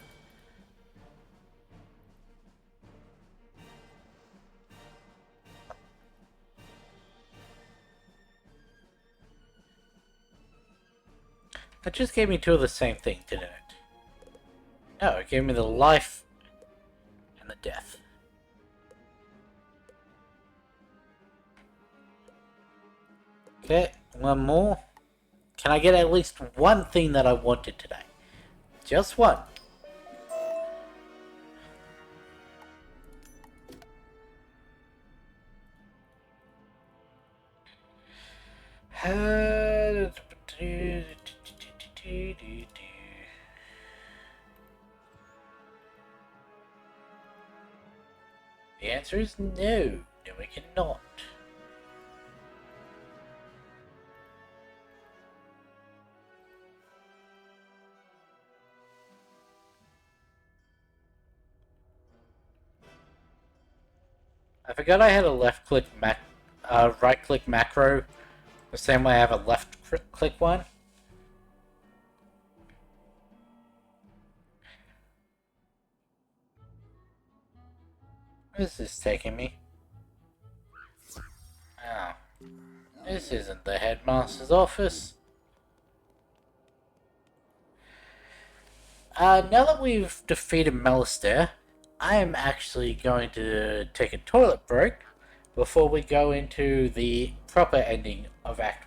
That just gave me two of the same thing, didn't it? No, it gave me the life and the death. Okay, one more. Can I get at least one thing that I wanted today? Just one. The answer is no. No, we cannot. I forgot I had a right click macro, the same way I have a left click one. Where is this taking me? Oh, this isn't the headmaster's office. Now that we've defeated Malistaire, I am actually going to take a toilet break before we go into the proper ending of Act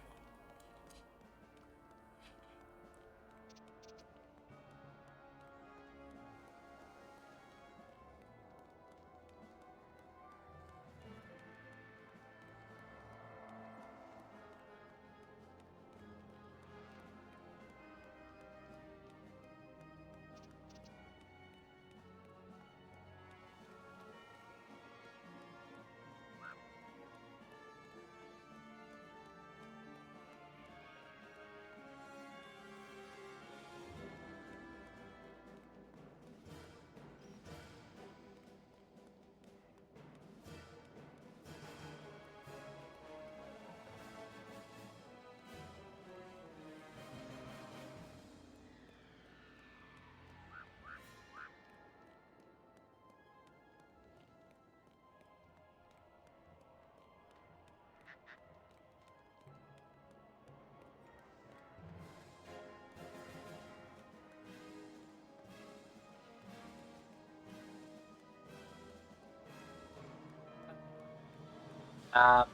1.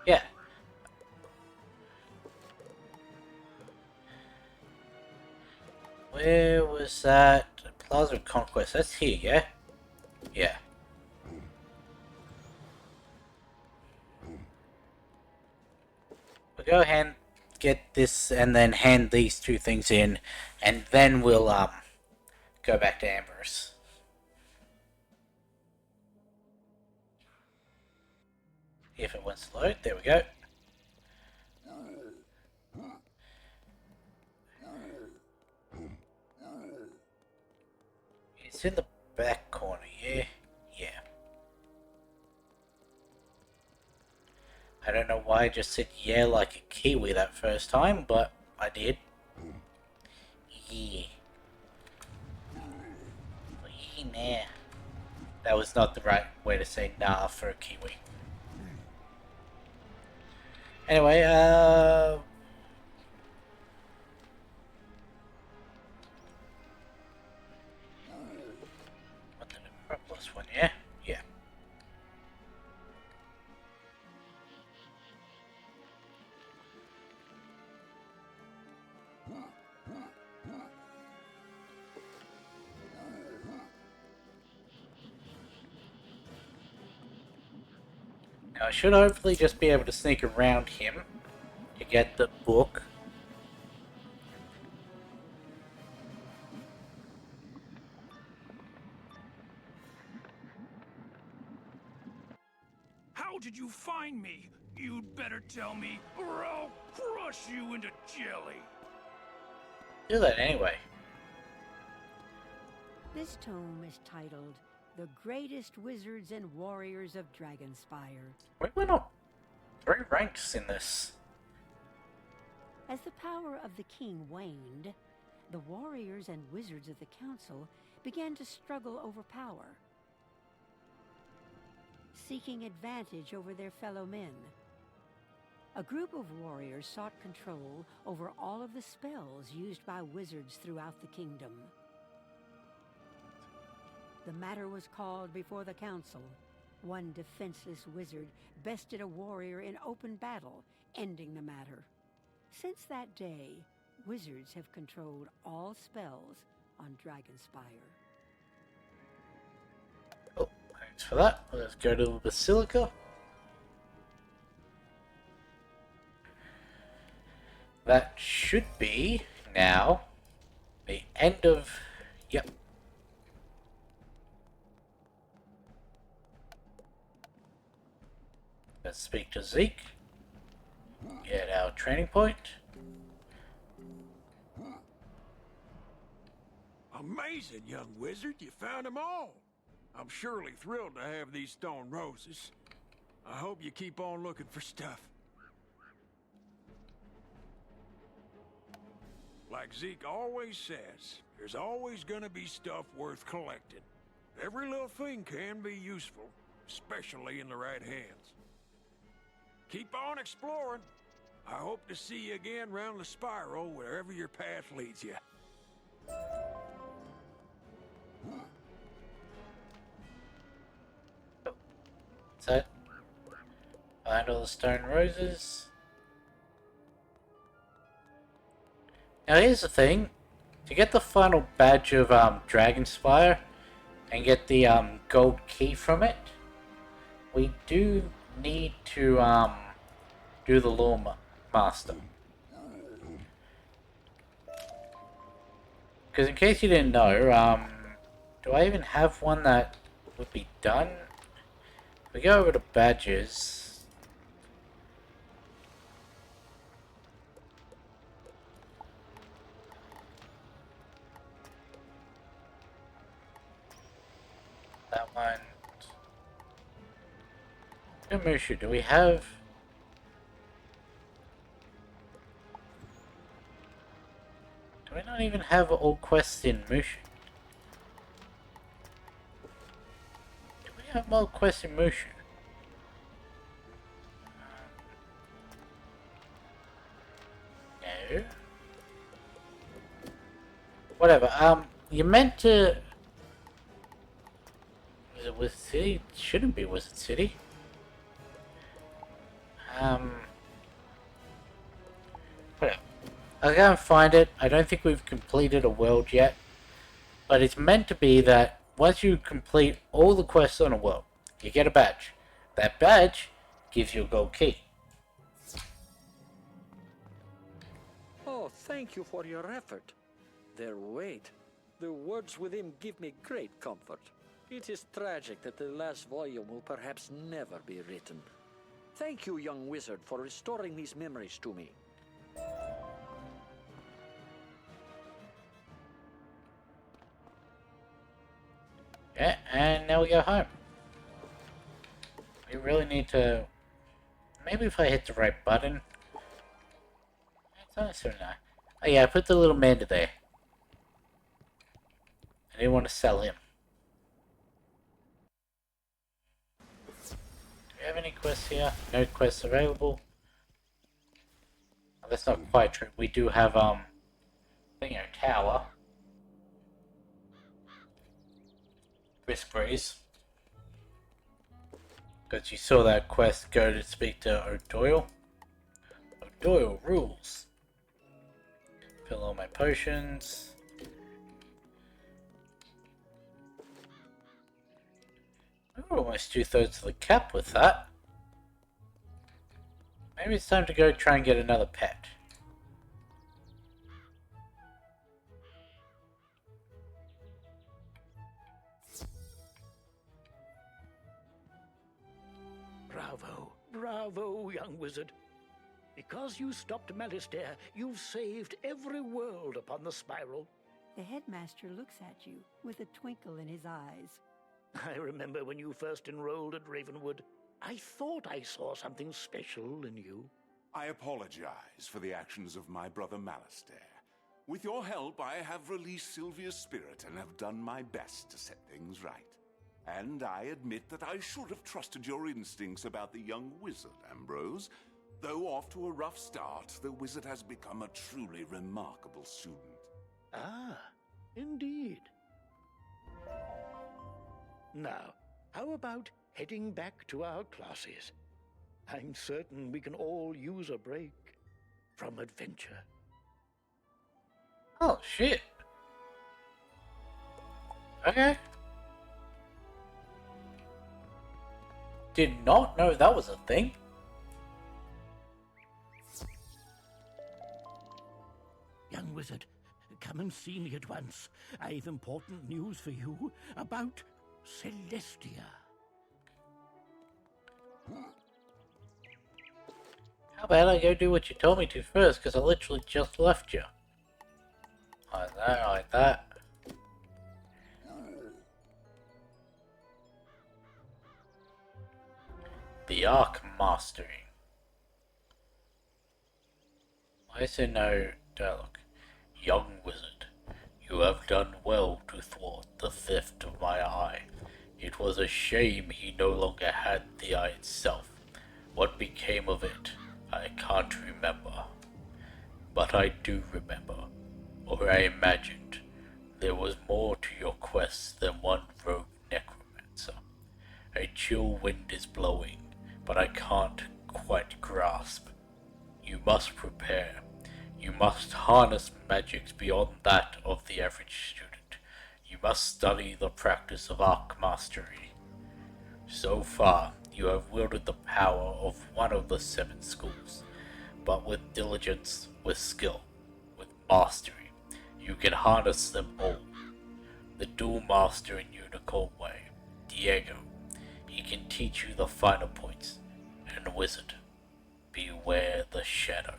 Yeah. Where was that? Plaza of Conquest. That's here, yeah? Yeah. We'll go ahead and get this and then hand these two things in, and then we'll go back to Amber's. If it wants to load, there we go. It's in the back corner, yeah? Yeah. I don't know why I just said yeah like a Kiwi that first time, but I did. Yeah. Yeah, nah. That was not the right way to say nah for a Kiwi. Anyway, what did it plus one, yeah? Yeah. I should hopefully just be able to sneak around him to get the book. How did you find me? You'd better tell me, or I'll crush you into jelly. Do that anyway. This tome is titled The Greatest Wizards and Warriors of Dragonspire. We went up 3 ranks in this. As the power of the king waned, the warriors and wizards of the council began to struggle over power, seeking advantage over their fellow men. A group of warriors sought control over all of the spells used by wizards throughout the kingdom. The matter was called before the council. One defenseless wizard bested a warrior in open battle, ending the matter. Since that day, wizards have controlled all spells on Dragonspire. Oh, thanks for that. Let's go to the Basilica. That should be now the end of... Yep. Let's speak to Zeke. Get our training point. Amazing, young wizard. You found them all. I'm surely thrilled to have these stone roses. I hope you keep on looking for stuff. Like Zeke always says, there's always gonna be stuff worth collecting. Every little thing can be useful, especially in the right hands. Keep on exploring. I hope to see you again round the spiral wherever your path leads you. So, find all the stone roses. Now here's the thing. To get the final badge of Dragonspire and get the gold key from it, we do need to do the Law Master. Because in case you didn't know, do I even have one that would be done? If we go over to badges. That one. Mushu, do we have... Do we not even have all quests in Mushu? Do we have more quests in Mushu? No. Whatever, you meant to... Is it Wizard City? It shouldn't be Wizard City. Whatever. I'll go and find it. I don't think we've completed a world yet. But it's meant to be that once you complete all the quests on a world, you get a badge. That badge gives you a gold key. Oh, thank you for your effort. Their weight. The words within give me great comfort. It is tragic that the last volume will perhaps never be written. Thank you, young wizard, for restoring these memories to me. Yeah, and now we go home. We really need to... Maybe if I hit the right button... It's not so nice. Oh yeah, I put the little man there. I didn't want to sell him. Do we have any quests here? No quests available. Oh, that's not quite true. We do have, a tower. Risk Breeze. Because you saw that quest go to speak to O'Doyle. O'Doyle rules. Fill all my potions. We're almost 2/3 of the cap with that. Maybe it's time to go try and get another pet. Bravo, bravo, young wizard. Because you stopped Malistaire, you've saved every world upon the spiral. The headmaster looks at you with a twinkle in his eyes. I remember when you first enrolled at Ravenwood. I thought I saw something special in you. I apologize for the actions of my brother Malistaire. With your help, I have released Sylvia's spirit and have done my best to set things right. And I admit that I should have trusted your instincts about the young wizard, Ambrose. Though off to a rough start, the wizard has become a truly remarkable student. Ah, indeed. Now, how about heading back to our classes? I'm certain we can all use a break from adventure. Oh, shit. Okay. Did not know that was a thing. Young wizard, come and see me at once. I've important news for you about Celestia. How about I go do what you told me to first, because I literally just left you. Like that, like that. The Arc Mastery. I say no dialogue. Young wizard, you have done well to thwart the theft of my eye. It was a shame he no longer had the eye itself. What became of it, I can't remember. But I do remember, or I imagined, there was more to your quest than one rogue necromancer. A chill wind is blowing, but I can't quite grasp. You must prepare. You must harness magics beyond that of the average student. You must study the practice of arc mastery. So far, you have wielded the power of one of the 7 schools, but with diligence, with skill, with mastery, you can harness them all. The dual master in Unicorn Way, Diego, he can teach you the finer points, and wizard, beware the shadow.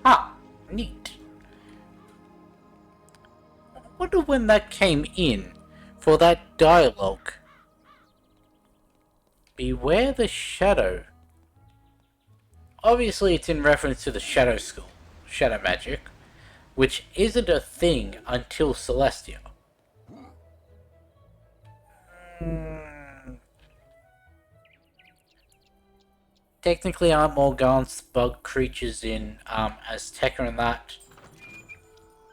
Ah, neat. I wonder when that came in for that dialogue. Beware the shadow. Obviously it's in reference to the Shadow School, Shadow Magic, which isn't a thing until Celestia. Technically, aren't Morgana's bug creatures in Azteca and that,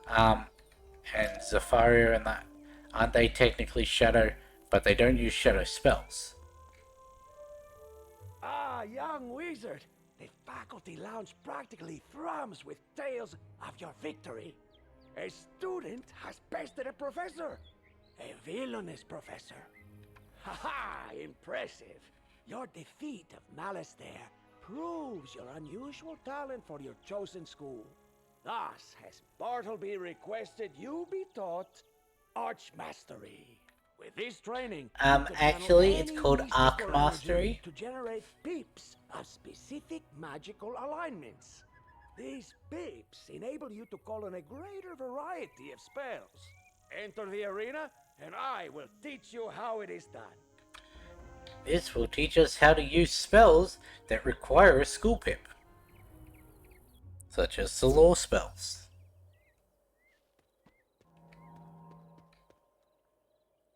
and Zafaria and that, aren't they technically shadow, but they don't use shadow spells? Ah, young wizard, the faculty lounge practically thrums with tales of your victory. A student has bested a professor, a villainous professor. Ha-ha, impressive. Your defeat of Malistaire proves your unusual talent for your chosen school. Thus has Bartleby requested you be taught Archmastery. With this training, actually, it's called Arc Mastery. To generate pips of specific magical alignments. These pips enable you to call on a greater variety of spells. Enter the arena, and I will teach you how it is done. This will teach us how to use spells that require a school pip, such as the law spells.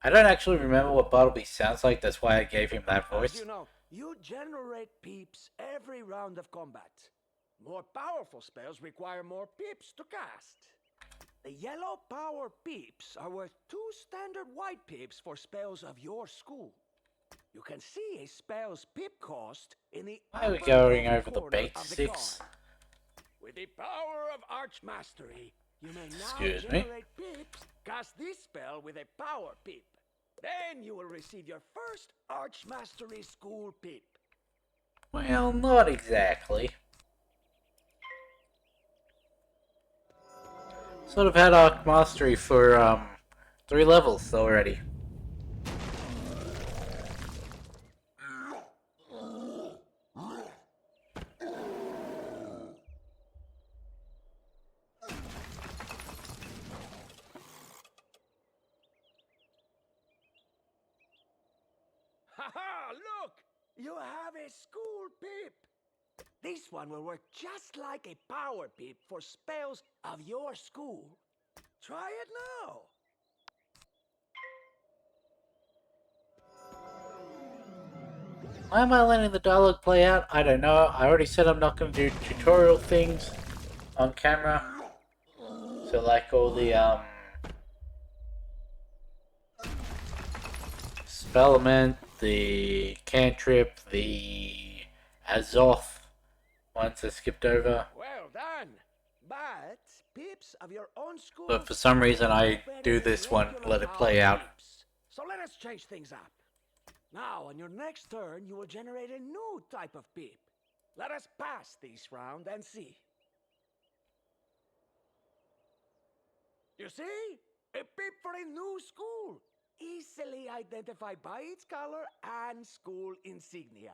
I don't actually remember what Bartleby sounds like, that's why I gave him that voice. As you know, you generate pips every round of combat. More powerful spells require more pips to cast. The yellow power pips are worth 2 standard white pips for spells of your school. You can see a spell's pip cost in the Why are we upper going left over the corner bait of the 6? card. With the power of Archmastery, you may now Excuse me? generate pips. Cast this spell with a power pip. Then you will receive your first Archmastery school pip. Well, not exactly. Sort of had Arc Mastery for 3 levels already. Ha-ha! Look! You have a school pip! This one will work just like a power pip for spells of your school. Try it now! Why am I letting the dialogue play out? I don't know. I already said I'm not going to do tutorial things on camera. So like all the Spellament, the Cantrip, the Azoth ones I skipped over. Well done! But pips of your own school... But for some reason I do this one, let it play out. So let us change things up. Now, on your next turn, you will generate a new type of pip. Let us pass this round and see. You see? A pip for a new school. Easily identified by its color and school insignia.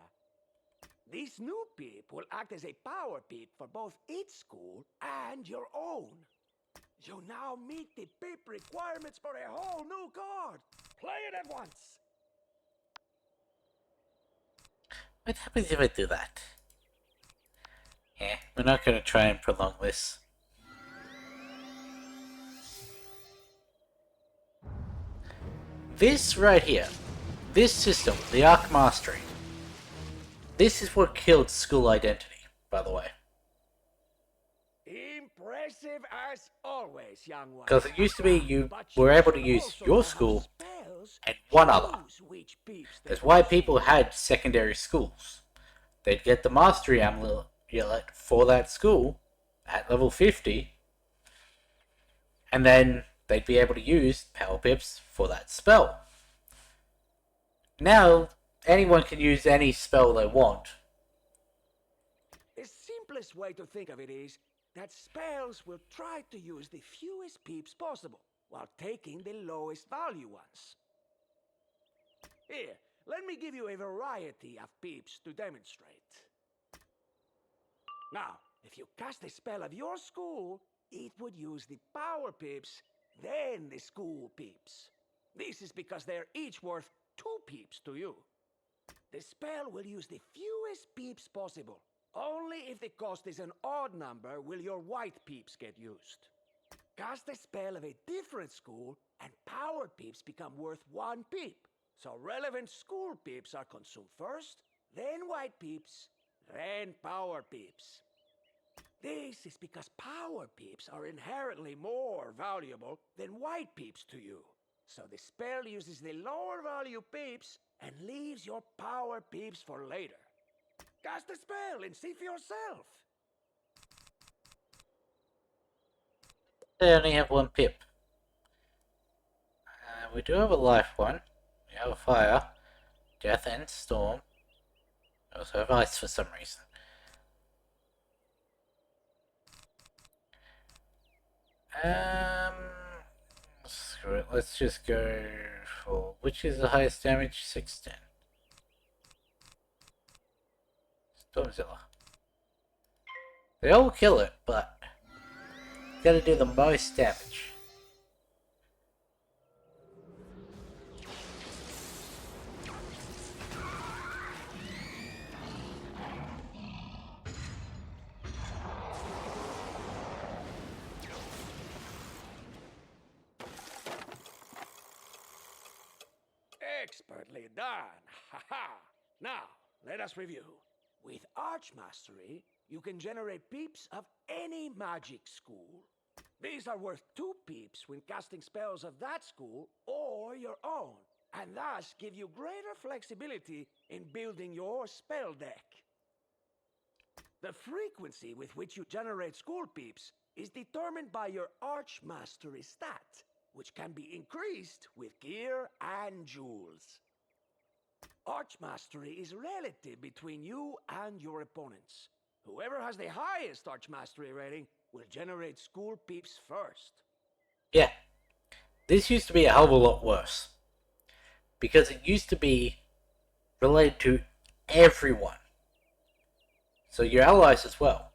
This new pip will act as a power pip for both its school and your own. You now meet the pip requirements for a whole new card. Play it at once. What happens if I do that? We're not going to try and prolong this. This right here, this system, the Arc Mastery, this is what killed school identity, by the way. Impressive as always, young one. Because it used to be you were able to use your school and one other. That's why people had secondary schools. They'd get the Mastery Amulet for that school at level 50, and then they'd be able to use Power Pips for that spell. Now, anyone can use any spell they want. The simplest way to think of it is that spells will try to use the fewest pips possible, while taking the lowest value ones. Here, let me give you a variety of pips to demonstrate. Now, if you cast a spell of your school, it would use the power pips, then the school pips. This is because they're each worth 2 pips to you. The spell will use the fewest pips possible. Only if the cost is an odd number will your white pips get used. Cast a spell of a different school and power pips become worth 1 pip. So relevant school pips are consumed first, then white pips, then power pips. This is because power pips are inherently more valuable than white pips to you. So the spell uses the lower value pips and leaves your power pips for later. Cast the spell and see for yourself. They only have 1 pip. We do have a life one. We have a fire, death and storm. We also have ice for some reason. Screw it. Let's just go for which is the highest damage? 610. Stormzilla. They all kill it, but gotta do the most damage. Expertly done. Ha-ha. Now, let us review. With Archmastery, you can generate pips of any magic school. These are worth 2 pips when casting spells of that school or your own, and thus give you greater flexibility in building your spell deck. The frequency with which you generate school pips is determined by your Archmastery stat, which can be increased with gear and jewels. Archmastery is relative between you and your opponents. Whoever has the highest Archmastery rating will generate school peeps first. Yeah, this used to be a hell of a lot worse. Because it used to be related to everyone. So your allies as well.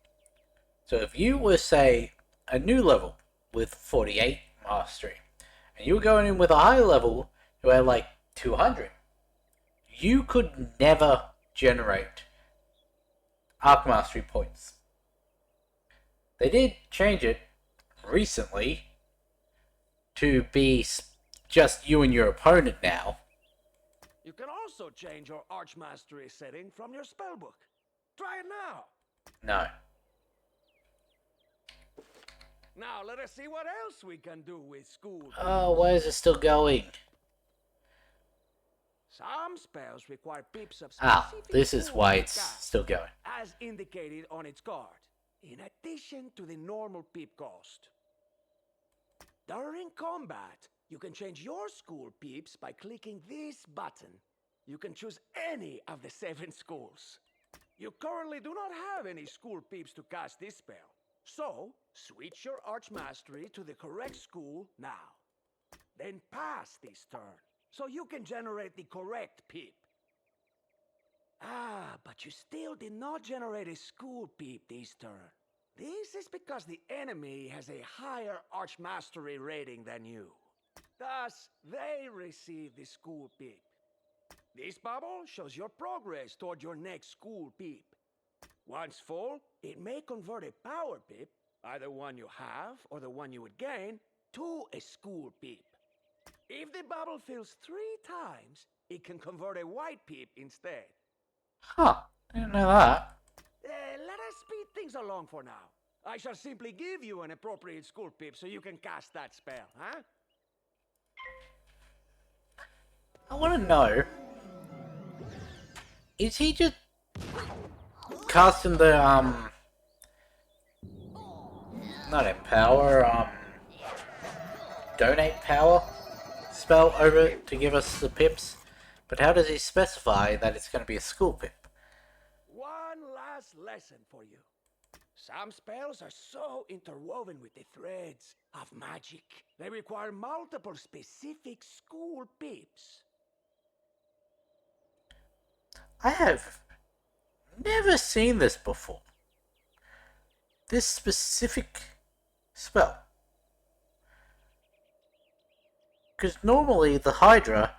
So if you were, say, a new level with 48 mastery, and you were going in with a high level who had like 200, you could never generate Arc Mastery points. They did change it recently to be just you and your opponent now. You can also change your Archmastery setting from your spellbook. Try it now. No. Now let us see what else we can do with school. Oh, why is it still going? Some spells require pips of Ah, specific this is school why to it's cast, still going. as indicated on its card, in addition to the normal pip cost. During combat, you can change your school peeps by clicking this button. You can choose any of the 7 schools. You currently do not have any school peeps to cast this spell, so switch your Archmastery to the correct school now. Then pass this turn, so you can generate the correct peep. Ah, but you still did not generate a school peep this turn. This is because the enemy has a higher Archmastery rating than you. Thus, they receive the school peep. This bubble shows your progress toward your next school peep. Once full, it may convert a power peep, either one you have or the one you would gain, to a school peep. If the bubble fills 3 times, it can convert a white peep instead. Huh, didn't know that. Let us speed things along for now. I shall simply give you an appropriate school peep so you can cast that spell, huh? I want to know, is he just casting the, not empower, donate power spell over to give us the pips? But how does he specify that it's going to be a school pip? One last lesson for you. Some spells are so interwoven with the threads of magic. They require multiple specific school peeps. I have never seen this before. This specific spell. Because normally the Hydra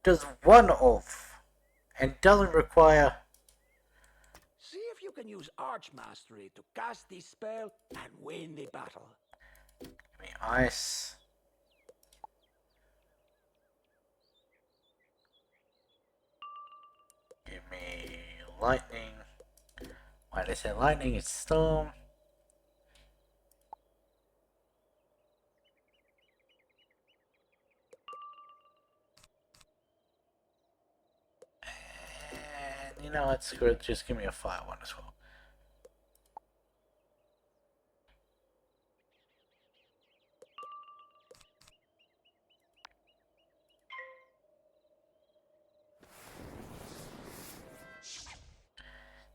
does one of and doesn't require. See if you can use Archmastery to cast this spell and win the battle. Give me ice. Give me lightning. Why did I say lightning? It's storm. And you know what? Screw it. Just give me a fire one as well.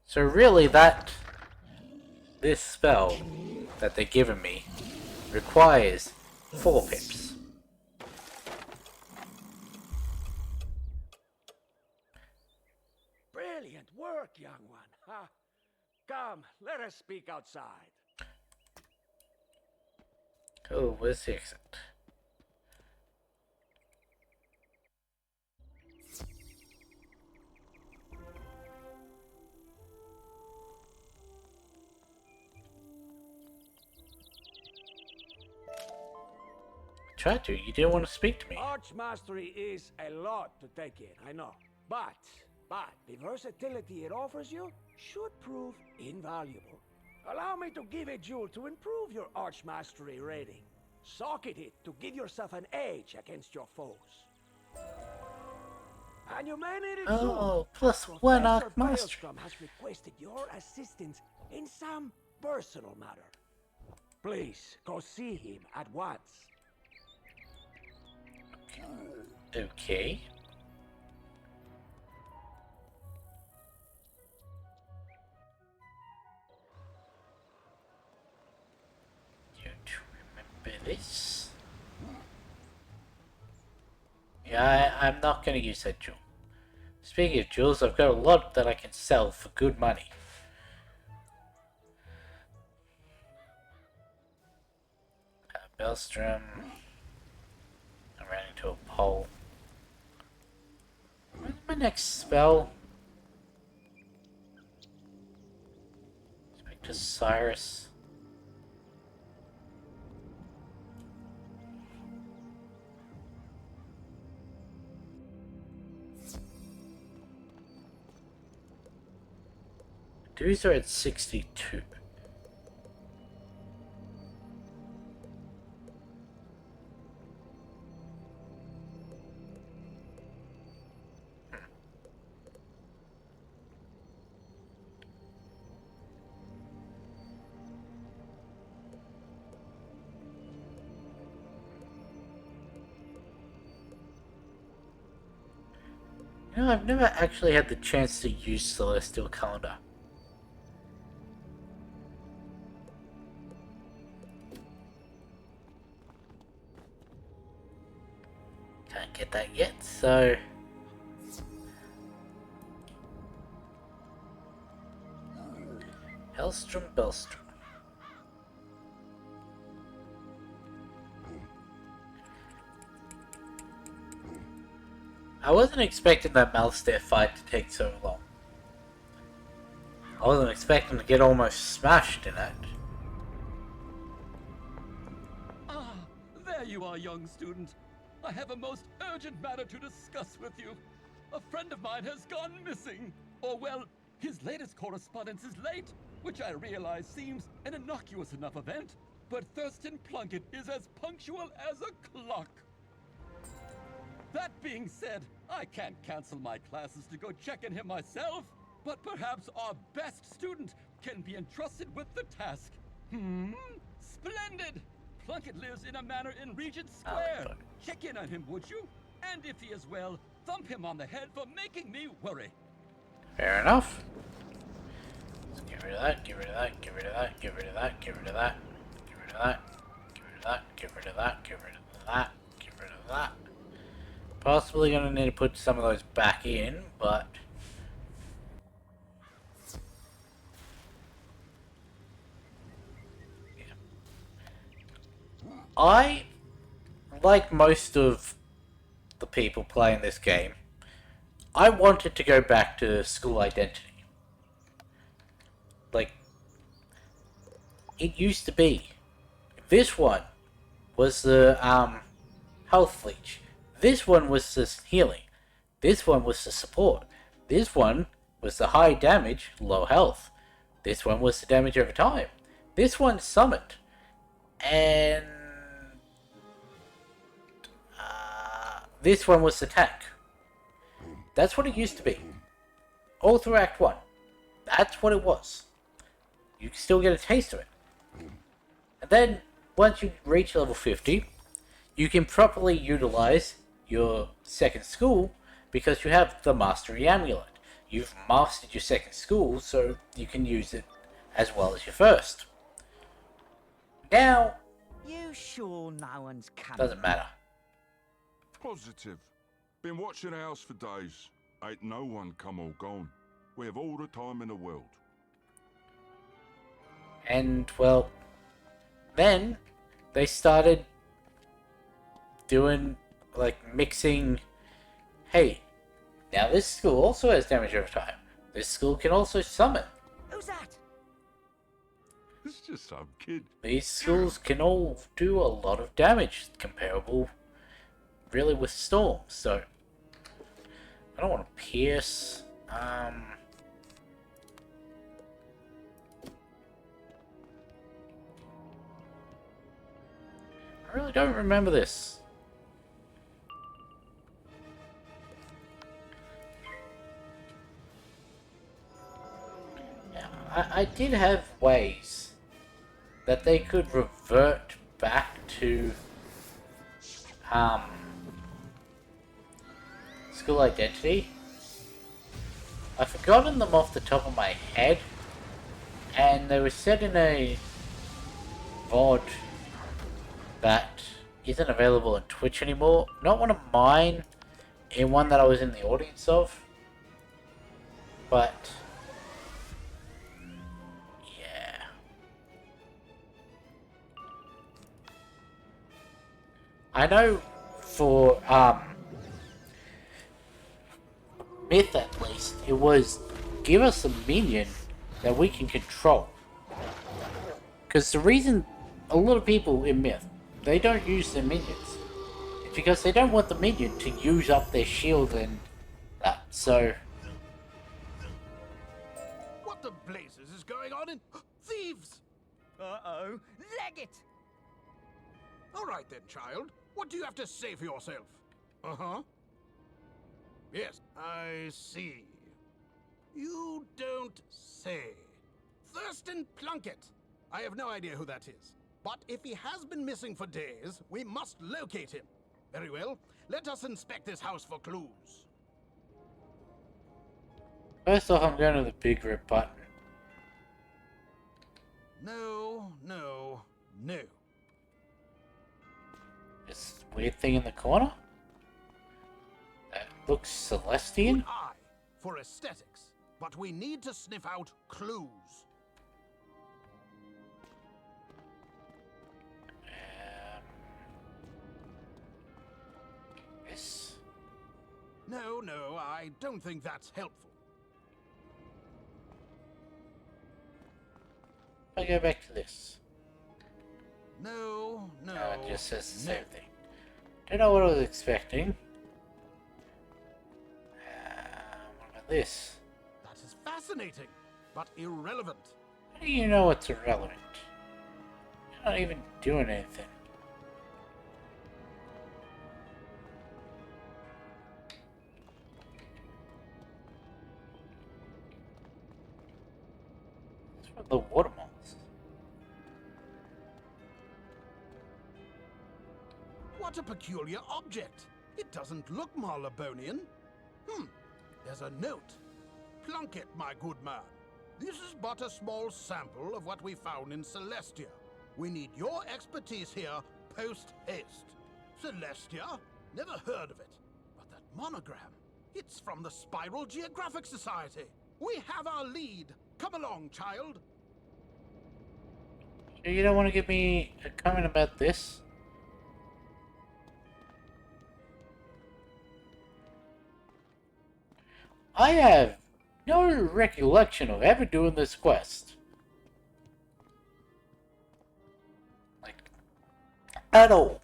So really this spell that they're giving me requires 4 pips. Brilliant work, young one. Huh? Come, let us speak outside. Oh, where's the exit? Tried to. You didn't want to speak to me. Archmastery is a lot to take in, I know. But the versatility it offers you should prove invaluable. Allow me to give a jewel to improve your Archmastery rating. Socket it to give yourself an edge against your foes. And you may need it soon. Oh, +1 Arc Mastery. Maelstrom has requested your assistance in some personal matter. Please go see him at once. Okay. this. Yeah, I'm not going to use that jewel. Speaking of jewels, I've got a lot that I can sell for good money. Bellstrom. I'm running into a pole. Where's my next spell? Speak to Cyrus. Dues are at 62. You know, I've never actually had the chance to use Celestial Calendar. Can't get that yet, so... Hellstrom Bellstrom. I wasn't expecting that Malstair fight to take so long. I wasn't expecting to get almost smashed in it. Ah, there you are, young student. I have a most urgent matter to discuss with you. A friend of mine has gone missing. Or, well, his latest correspondence is late, which I realize seems an innocuous enough event. But Thurston Plunkett is as punctual as a clock. That being said, I can't cancel my classes to go check on him myself, but perhaps our best student can be entrusted with the task. Splendid! Plunkett lives in a manor in Regent Square. Check in on him, would you? And if he is well, thump him on the head for making me worry. Fair enough. Let's get rid of that, get rid of that, get rid of that, get rid of that, get rid of that, get rid of that, get rid of that, get rid of that, get rid of that, get rid of that. Possibly gonna need to put some of those back in, but yeah. I, like most of the people playing this game, I wanted to go back to school identity. Like, it used to be. This one was the health leech. This one was the healing. This one was the support. This one was the high damage, low health. This one was the damage over time. This one summoned. And this one was the tank. That's what it used to be. All through Act 1. That's what it was. You can still get a taste of it. And then, once you reach level 50, you can properly utilize your second school because you have the Mastery Amulet. You've mastered your second school, so you can use it as well as your first. Now, you sure no one's coming? Doesn't matter. Positive. Been watching the house for days. Ain't no one come or gone. We have all the time in the world. And, well, then they started doing, like, mixing, hey, now this school also has damage over time. This school can also summon. Who's that? It's just some kid. These schools can all do a lot of damage, comparable, really, with Storm, so I don't want to pierce, I really don't remember this. Yeah, I did have ways that they could revert back to school identity. I've forgotten them off the top of my head, and they were set in a VOD that isn't available on Twitch anymore. Not one of mine, and one that I was in the audience of. But yeah. I know for Myth at least, it was give us a minion that we can control. Because the reason a lot of people in Myth, they don't use their minions, it's because they don't want the minion to use up their shield and that, so... What the blazes is going on in... Thieves! Uh-oh. Leg it! All right then, child. What do you have to say for yourself? Uh-huh. Yes, I see. You don't say. Thurston Plunkett. I have no idea who that is. But if he has been missing for days, we must locate him. Very well. Let us inspect this house for clues. First off, I'm going to the big red button. No, no, no. This weird thing in the corner? That looks Celestian? Good eye for aesthetics, but we need to sniff out clues. This? No, no, I don't think that's helpful. I go back to this. No, no. No, it just says the same thing. Don't know what I was expecting. What about this? That is fascinating, but irrelevant. How do you know it's irrelevant? You're not even doing anything. It's from the watermelons. What a peculiar object. It doesn't look Marlebonian. There's a note. Plunkett, my good man. This is but a small sample of what we found in Celestia. We need your expertise here post-haste. Celestia? Never heard of it. But that monogram, it's from the Spiral Geographic Society. We have our lead. Come along, child. You don't want to give me a comment about this? I have no recollection of ever doing this quest. Like, at all.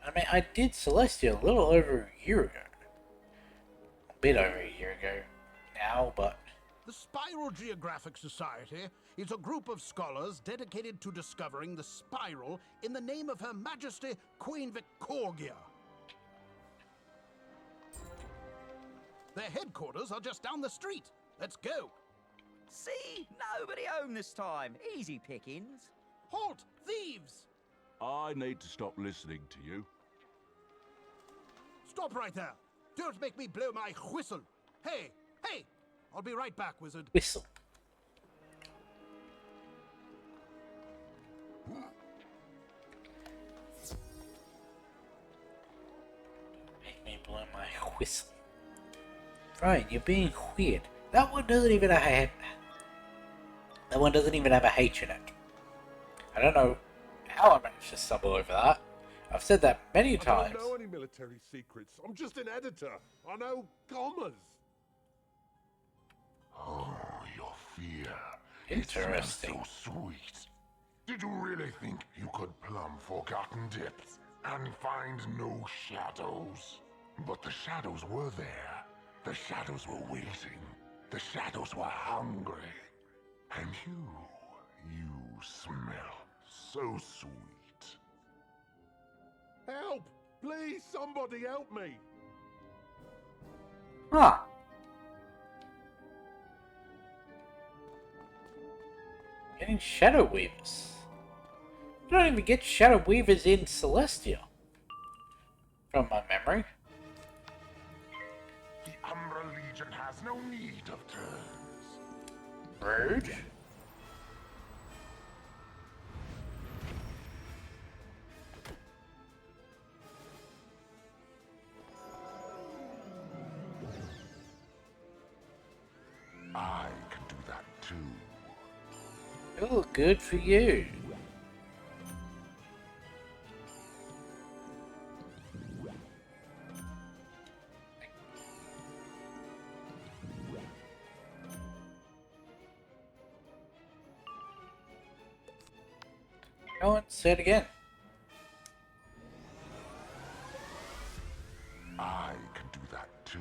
I mean, I did Celestia a little over a year ago. A bit over a year ago now, but... The Spiral Geographic Society is a group of scholars dedicated to discovering the spiral in the name of Her Majesty Queen Victorgia. Their headquarters are just down the street. Let's go. See? Nobody home this time. Easy pickings. Halt! Thieves! I need to stop listening to you. Stop right there. Don't make me blow my whistle. Hey, hey! I'll be right back, wizard. Whistle. Make me blow my whistle. Right, you're being weird. That one doesn't even have a... That one doesn't even have a H in it. I don't know how I managed to stumble over that. I've said that many times. I don't know any military secrets. I'm just an editor. I know commas. Oh, your fear. Interesting. It smells so sweet. Did you really think you could plumb forgotten depths and find no shadows? But the shadows were there. The shadows were waiting. The shadows were hungry. And you smell so sweet. Help! Please, somebody help me! Huh. Getting Shadow Weavers. You don't even get Shadow Weavers in Celestia. From my memory. The Umbra Legion has no need of turns. Rude. Oh, good for you. Go on, say it again. I can do that too.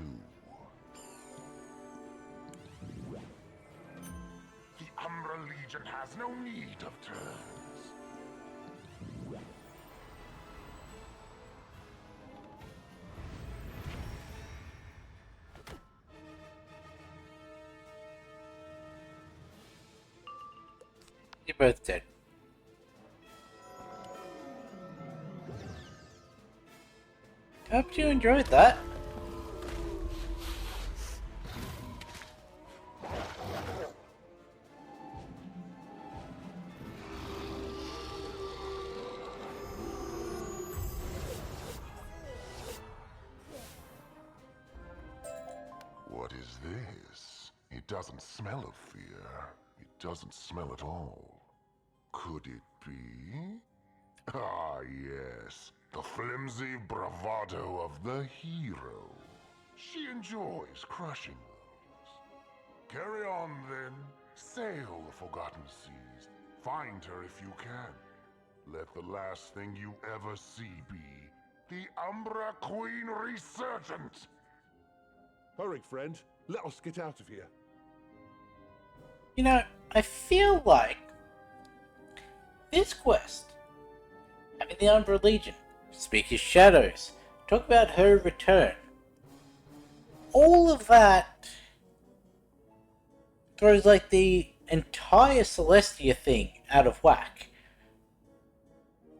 The Umbra Legion has no need of turns. You're both dead. Hope you enjoyed that. What is this? It doesn't smell of fear. It doesn't smell at all. Could it be? Ah, yes. The flimsy bravado of the hero. She enjoys crushing those. Carry on, then. Sail the forgotten seas. Find her if you can. Let the last thing you ever see be the Umbra Queen Resurgent. Hurry, friend. Let us get out of here. You know, I feel like this quest, having the Umbra Legion, speak as shadows, talk about her return, all of that throws like the entire Celestia thing out of whack.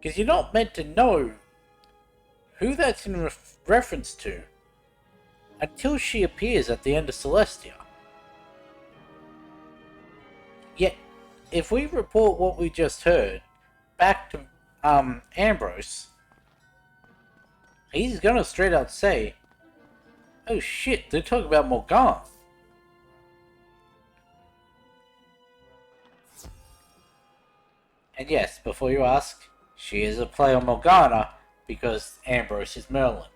Because you're not meant to know who that's in reference to until she appears at the end of Celestia. Yet, if we report what we just heard back to Ambrose, he's gonna straight out say, "Oh shit, they're talking about Morgana." And yes, before you ask, she is a play on Morgana because Ambrose is Merlin.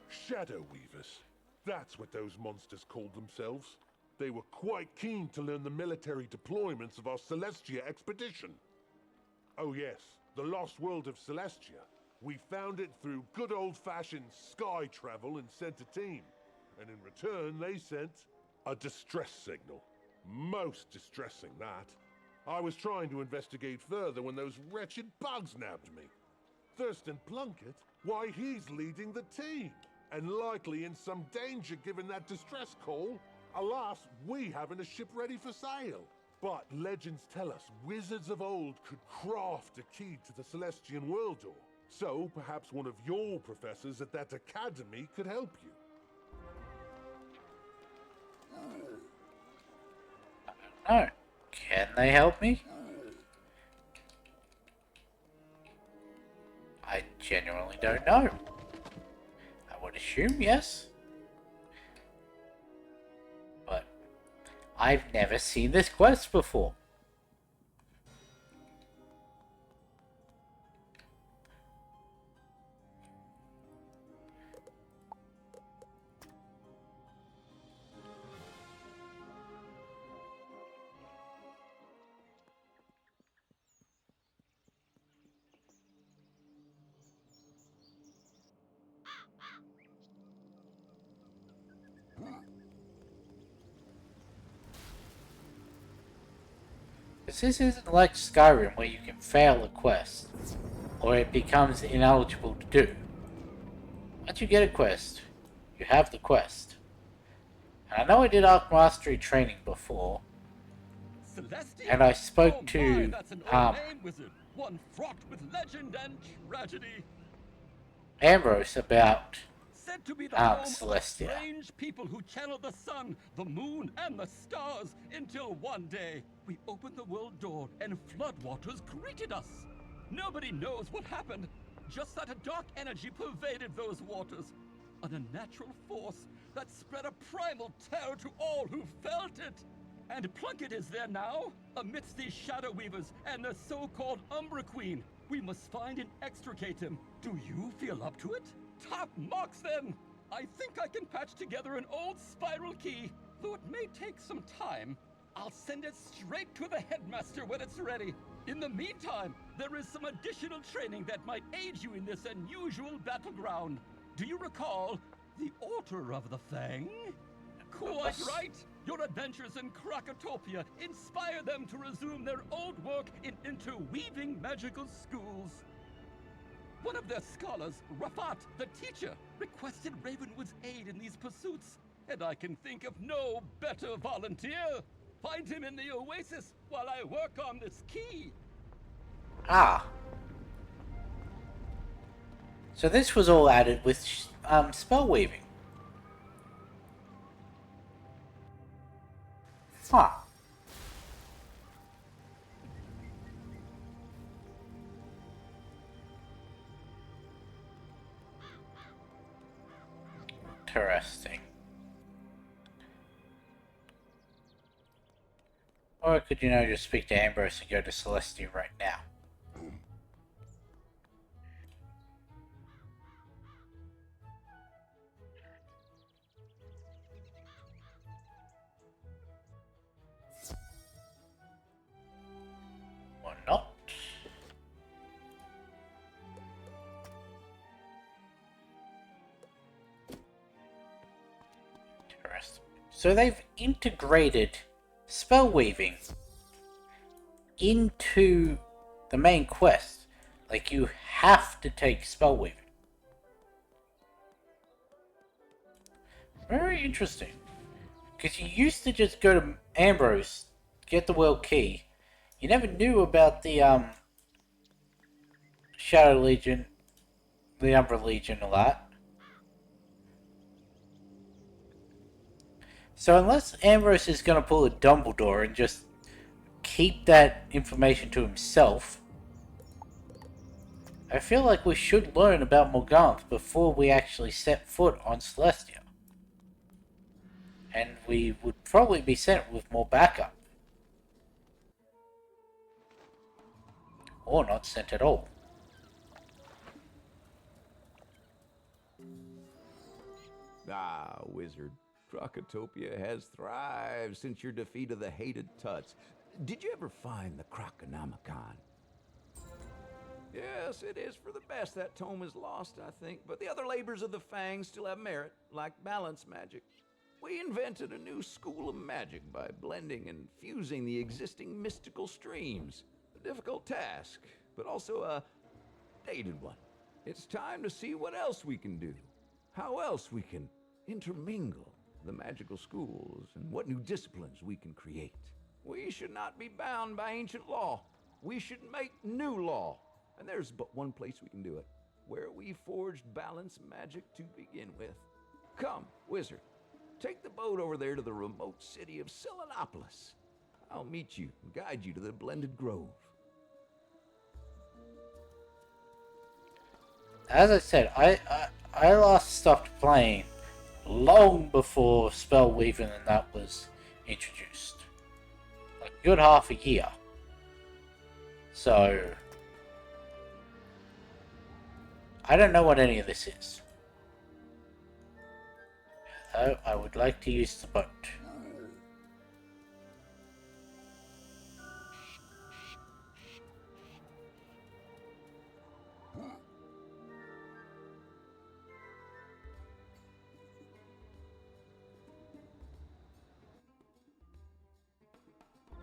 Shadow Weavers. That's what those monsters called themselves. They were quite keen to learn the military deployments of our Celestia expedition. Oh yes, the lost world of Celestia. We found it through good old-fashioned sky travel and sent a team. And in return, they sent a distress signal. Most distressing, that. I was trying to investigate further when those wretched bugs nabbed me. Thurston Plunkett? Why, he's leading the team. And likely in some danger given that distress call. Alas, we haven't a ship ready for sail. But legends tell us wizards of old could craft a key to the Celestian world door. So perhaps one of your professors at that academy could help you. Oh, can they help me? I genuinely don't know. I would assume yes. But I've never seen this quest before. This isn't like Skyrim where you can fail a quest, or it becomes ineligible to do. Once you get a quest, you have the quest. And I know I did Arc Mastery training before, Celestia? and I spoke Oh to my, that's an old name, wizard. One fraught with legend and tragedy. Ambrose about Said to be the home of Celestia. strange people who channel the sun, the moon, and the stars, until one day we opened the world door and floodwaters greeted us. Nobody knows what happened, just that a dark energy pervaded those waters, an unnatural force that spread a primal terror to all who felt it. And Plunkett is there now, amidst these Shadow Weavers and the so-called Umbra Queen. We must find and extricate him. Do you feel up to it? Top marks, then! I think I can patch together an old spiral key, though it may take some time. I'll send it straight to the headmaster when it's ready. In the meantime, there is some additional training that might aid you in this unusual battleground. Do you recall the Altar of the Fang? Quite right! Your adventures in Krakatopia inspire them to resume their old work in interweaving magical schools. One of their scholars, Rafat, the teacher, requested Ravenwood's aid in these pursuits, and I can think of no better volunteer. Find him in the Oasis while I work on this key. Ah. So this was all added with spell weaving. Huh. Interesting. Or could you know just speak to Ambrose and go to Celestia right now? Or not? Interesting. So they've integrated spell weaving into the main quest. Like, you have to take spell weaving. Very interesting. Because you used to just go to Ambrose, get the world key. You never knew about the Shadow Legion, the Umbra Legion a lot. So unless Ambrose is going to pull a Dumbledore and just keep that information to himself, I feel like we should learn about Morganth before we actually set foot on Celestia. And we would probably be sent with more backup. Or not sent at all. Ah, wizard. Krakatopia has thrived since your defeat of the hated Tuts. Did you ever find the Croconomicon? Yes, it is for the best that tome is lost, I think, but the other labors of the Fang still have merit, like balance magic. We invented a new school of magic by blending and fusing the existing mystical streams. A difficult task, but also a dated one. It's time to see what else we can do. How else we can intermingle the magical schools and what new disciplines we can create. We should not be bound by ancient law. We should make new law. And there's but one place we can do it, where we forged balance magic to begin with. Come, wizard. Take the boat over there to the remote city of Selenopolis. I'll meet you and guide you to the Blended Grove. As I said, I last stopped playing long before spell weaving and that was introduced. Like a good half a year. So I don't know what any of this is. Though I would like to use the boat.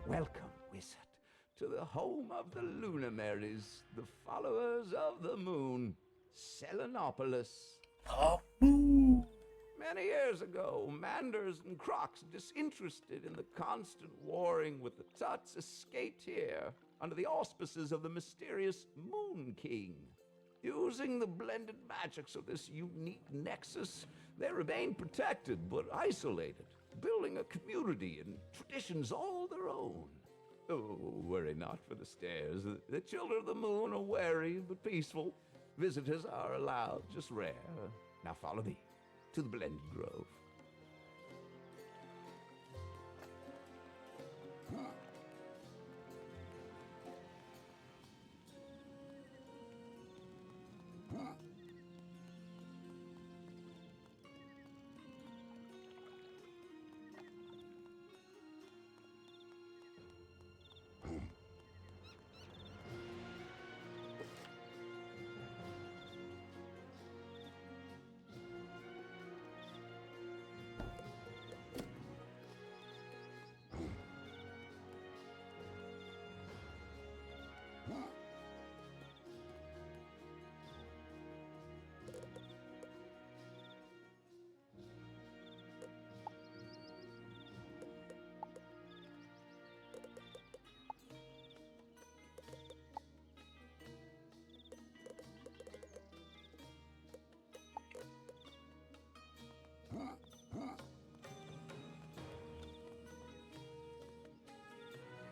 Welcome, wizard, to the home of the Luminaries, the followers of the moon, Selenopolis. Many years ago, Manders and Crocs, disinterested in the constant warring with the Tuts, escaped here under the auspices of the mysterious Moon King. Using the blended magics of this unique nexus, they remained protected but isolated, building a community and traditions all their own. Oh, worry not for the stairs. The children of the moon are wary but peaceful. Visitors are allowed, just rare. Now follow me to the Blended Grove.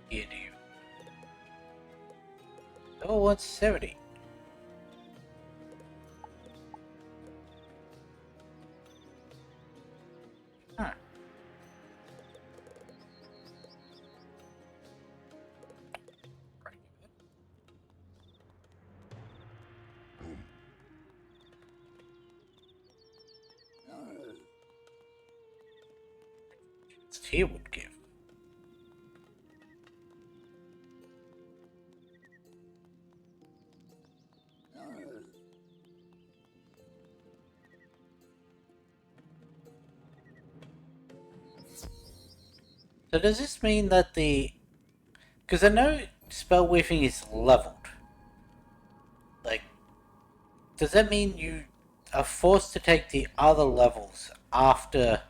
here to you. Level 170. Huh. He would give. So does this mean that because I know spell weaving is leveled. Like, does that mean you are forced to take the other levels after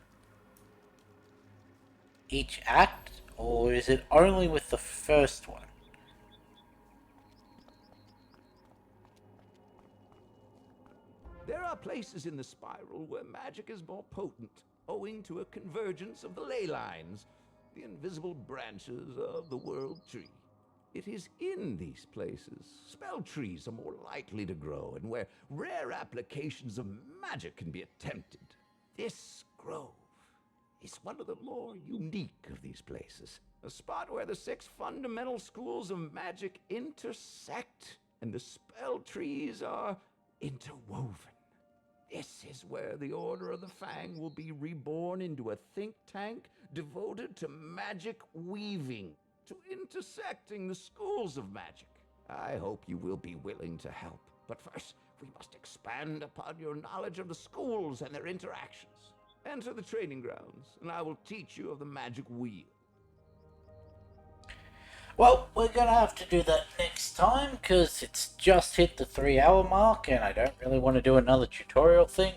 each act, or is it only with the first one? There are places in the spiral where magic is more potent, owing to a convergence of the ley lines, the invisible branches of the world tree. It is in these places spell trees are more likely to grow and where rare applications of magic can be attempted. This grove is one of the more unique of these places. A spot where the 6 fundamental schools of magic intersect and the spell trees are interwoven. This is where the Order of the Fang will be reborn into a think tank devoted to magic weaving, to intersecting the schools of magic. I hope you will be willing to help. But first, we must expand upon your knowledge of the schools and their interactions. Enter the training grounds, and I will teach you of the magic wheel. Well, we're gonna have to do that next time, because it's just hit the 3-hour mark, and I don't really want to do another tutorial thing.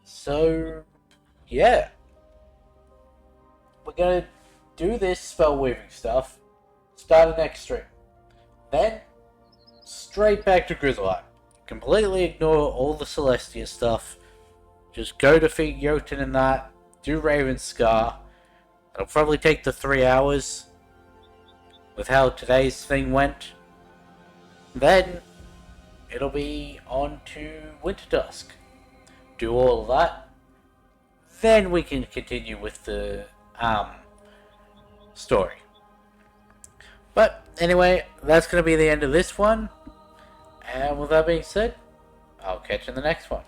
So, yeah. We're gonna do this spell weaving stuff, start an next stream. Then, straight back to Grizzleheim. Completely ignore all the Celestia stuff. Just go defeat Jotun and that, do Raven's Scar. It'll probably take the 3 hours with how today's thing went. Then it'll be on to Winter Dusk. Do all of that. Then we can continue with the story. But anyway, that's going to be the end of this one. And with that being said, I'll catch you in the next one.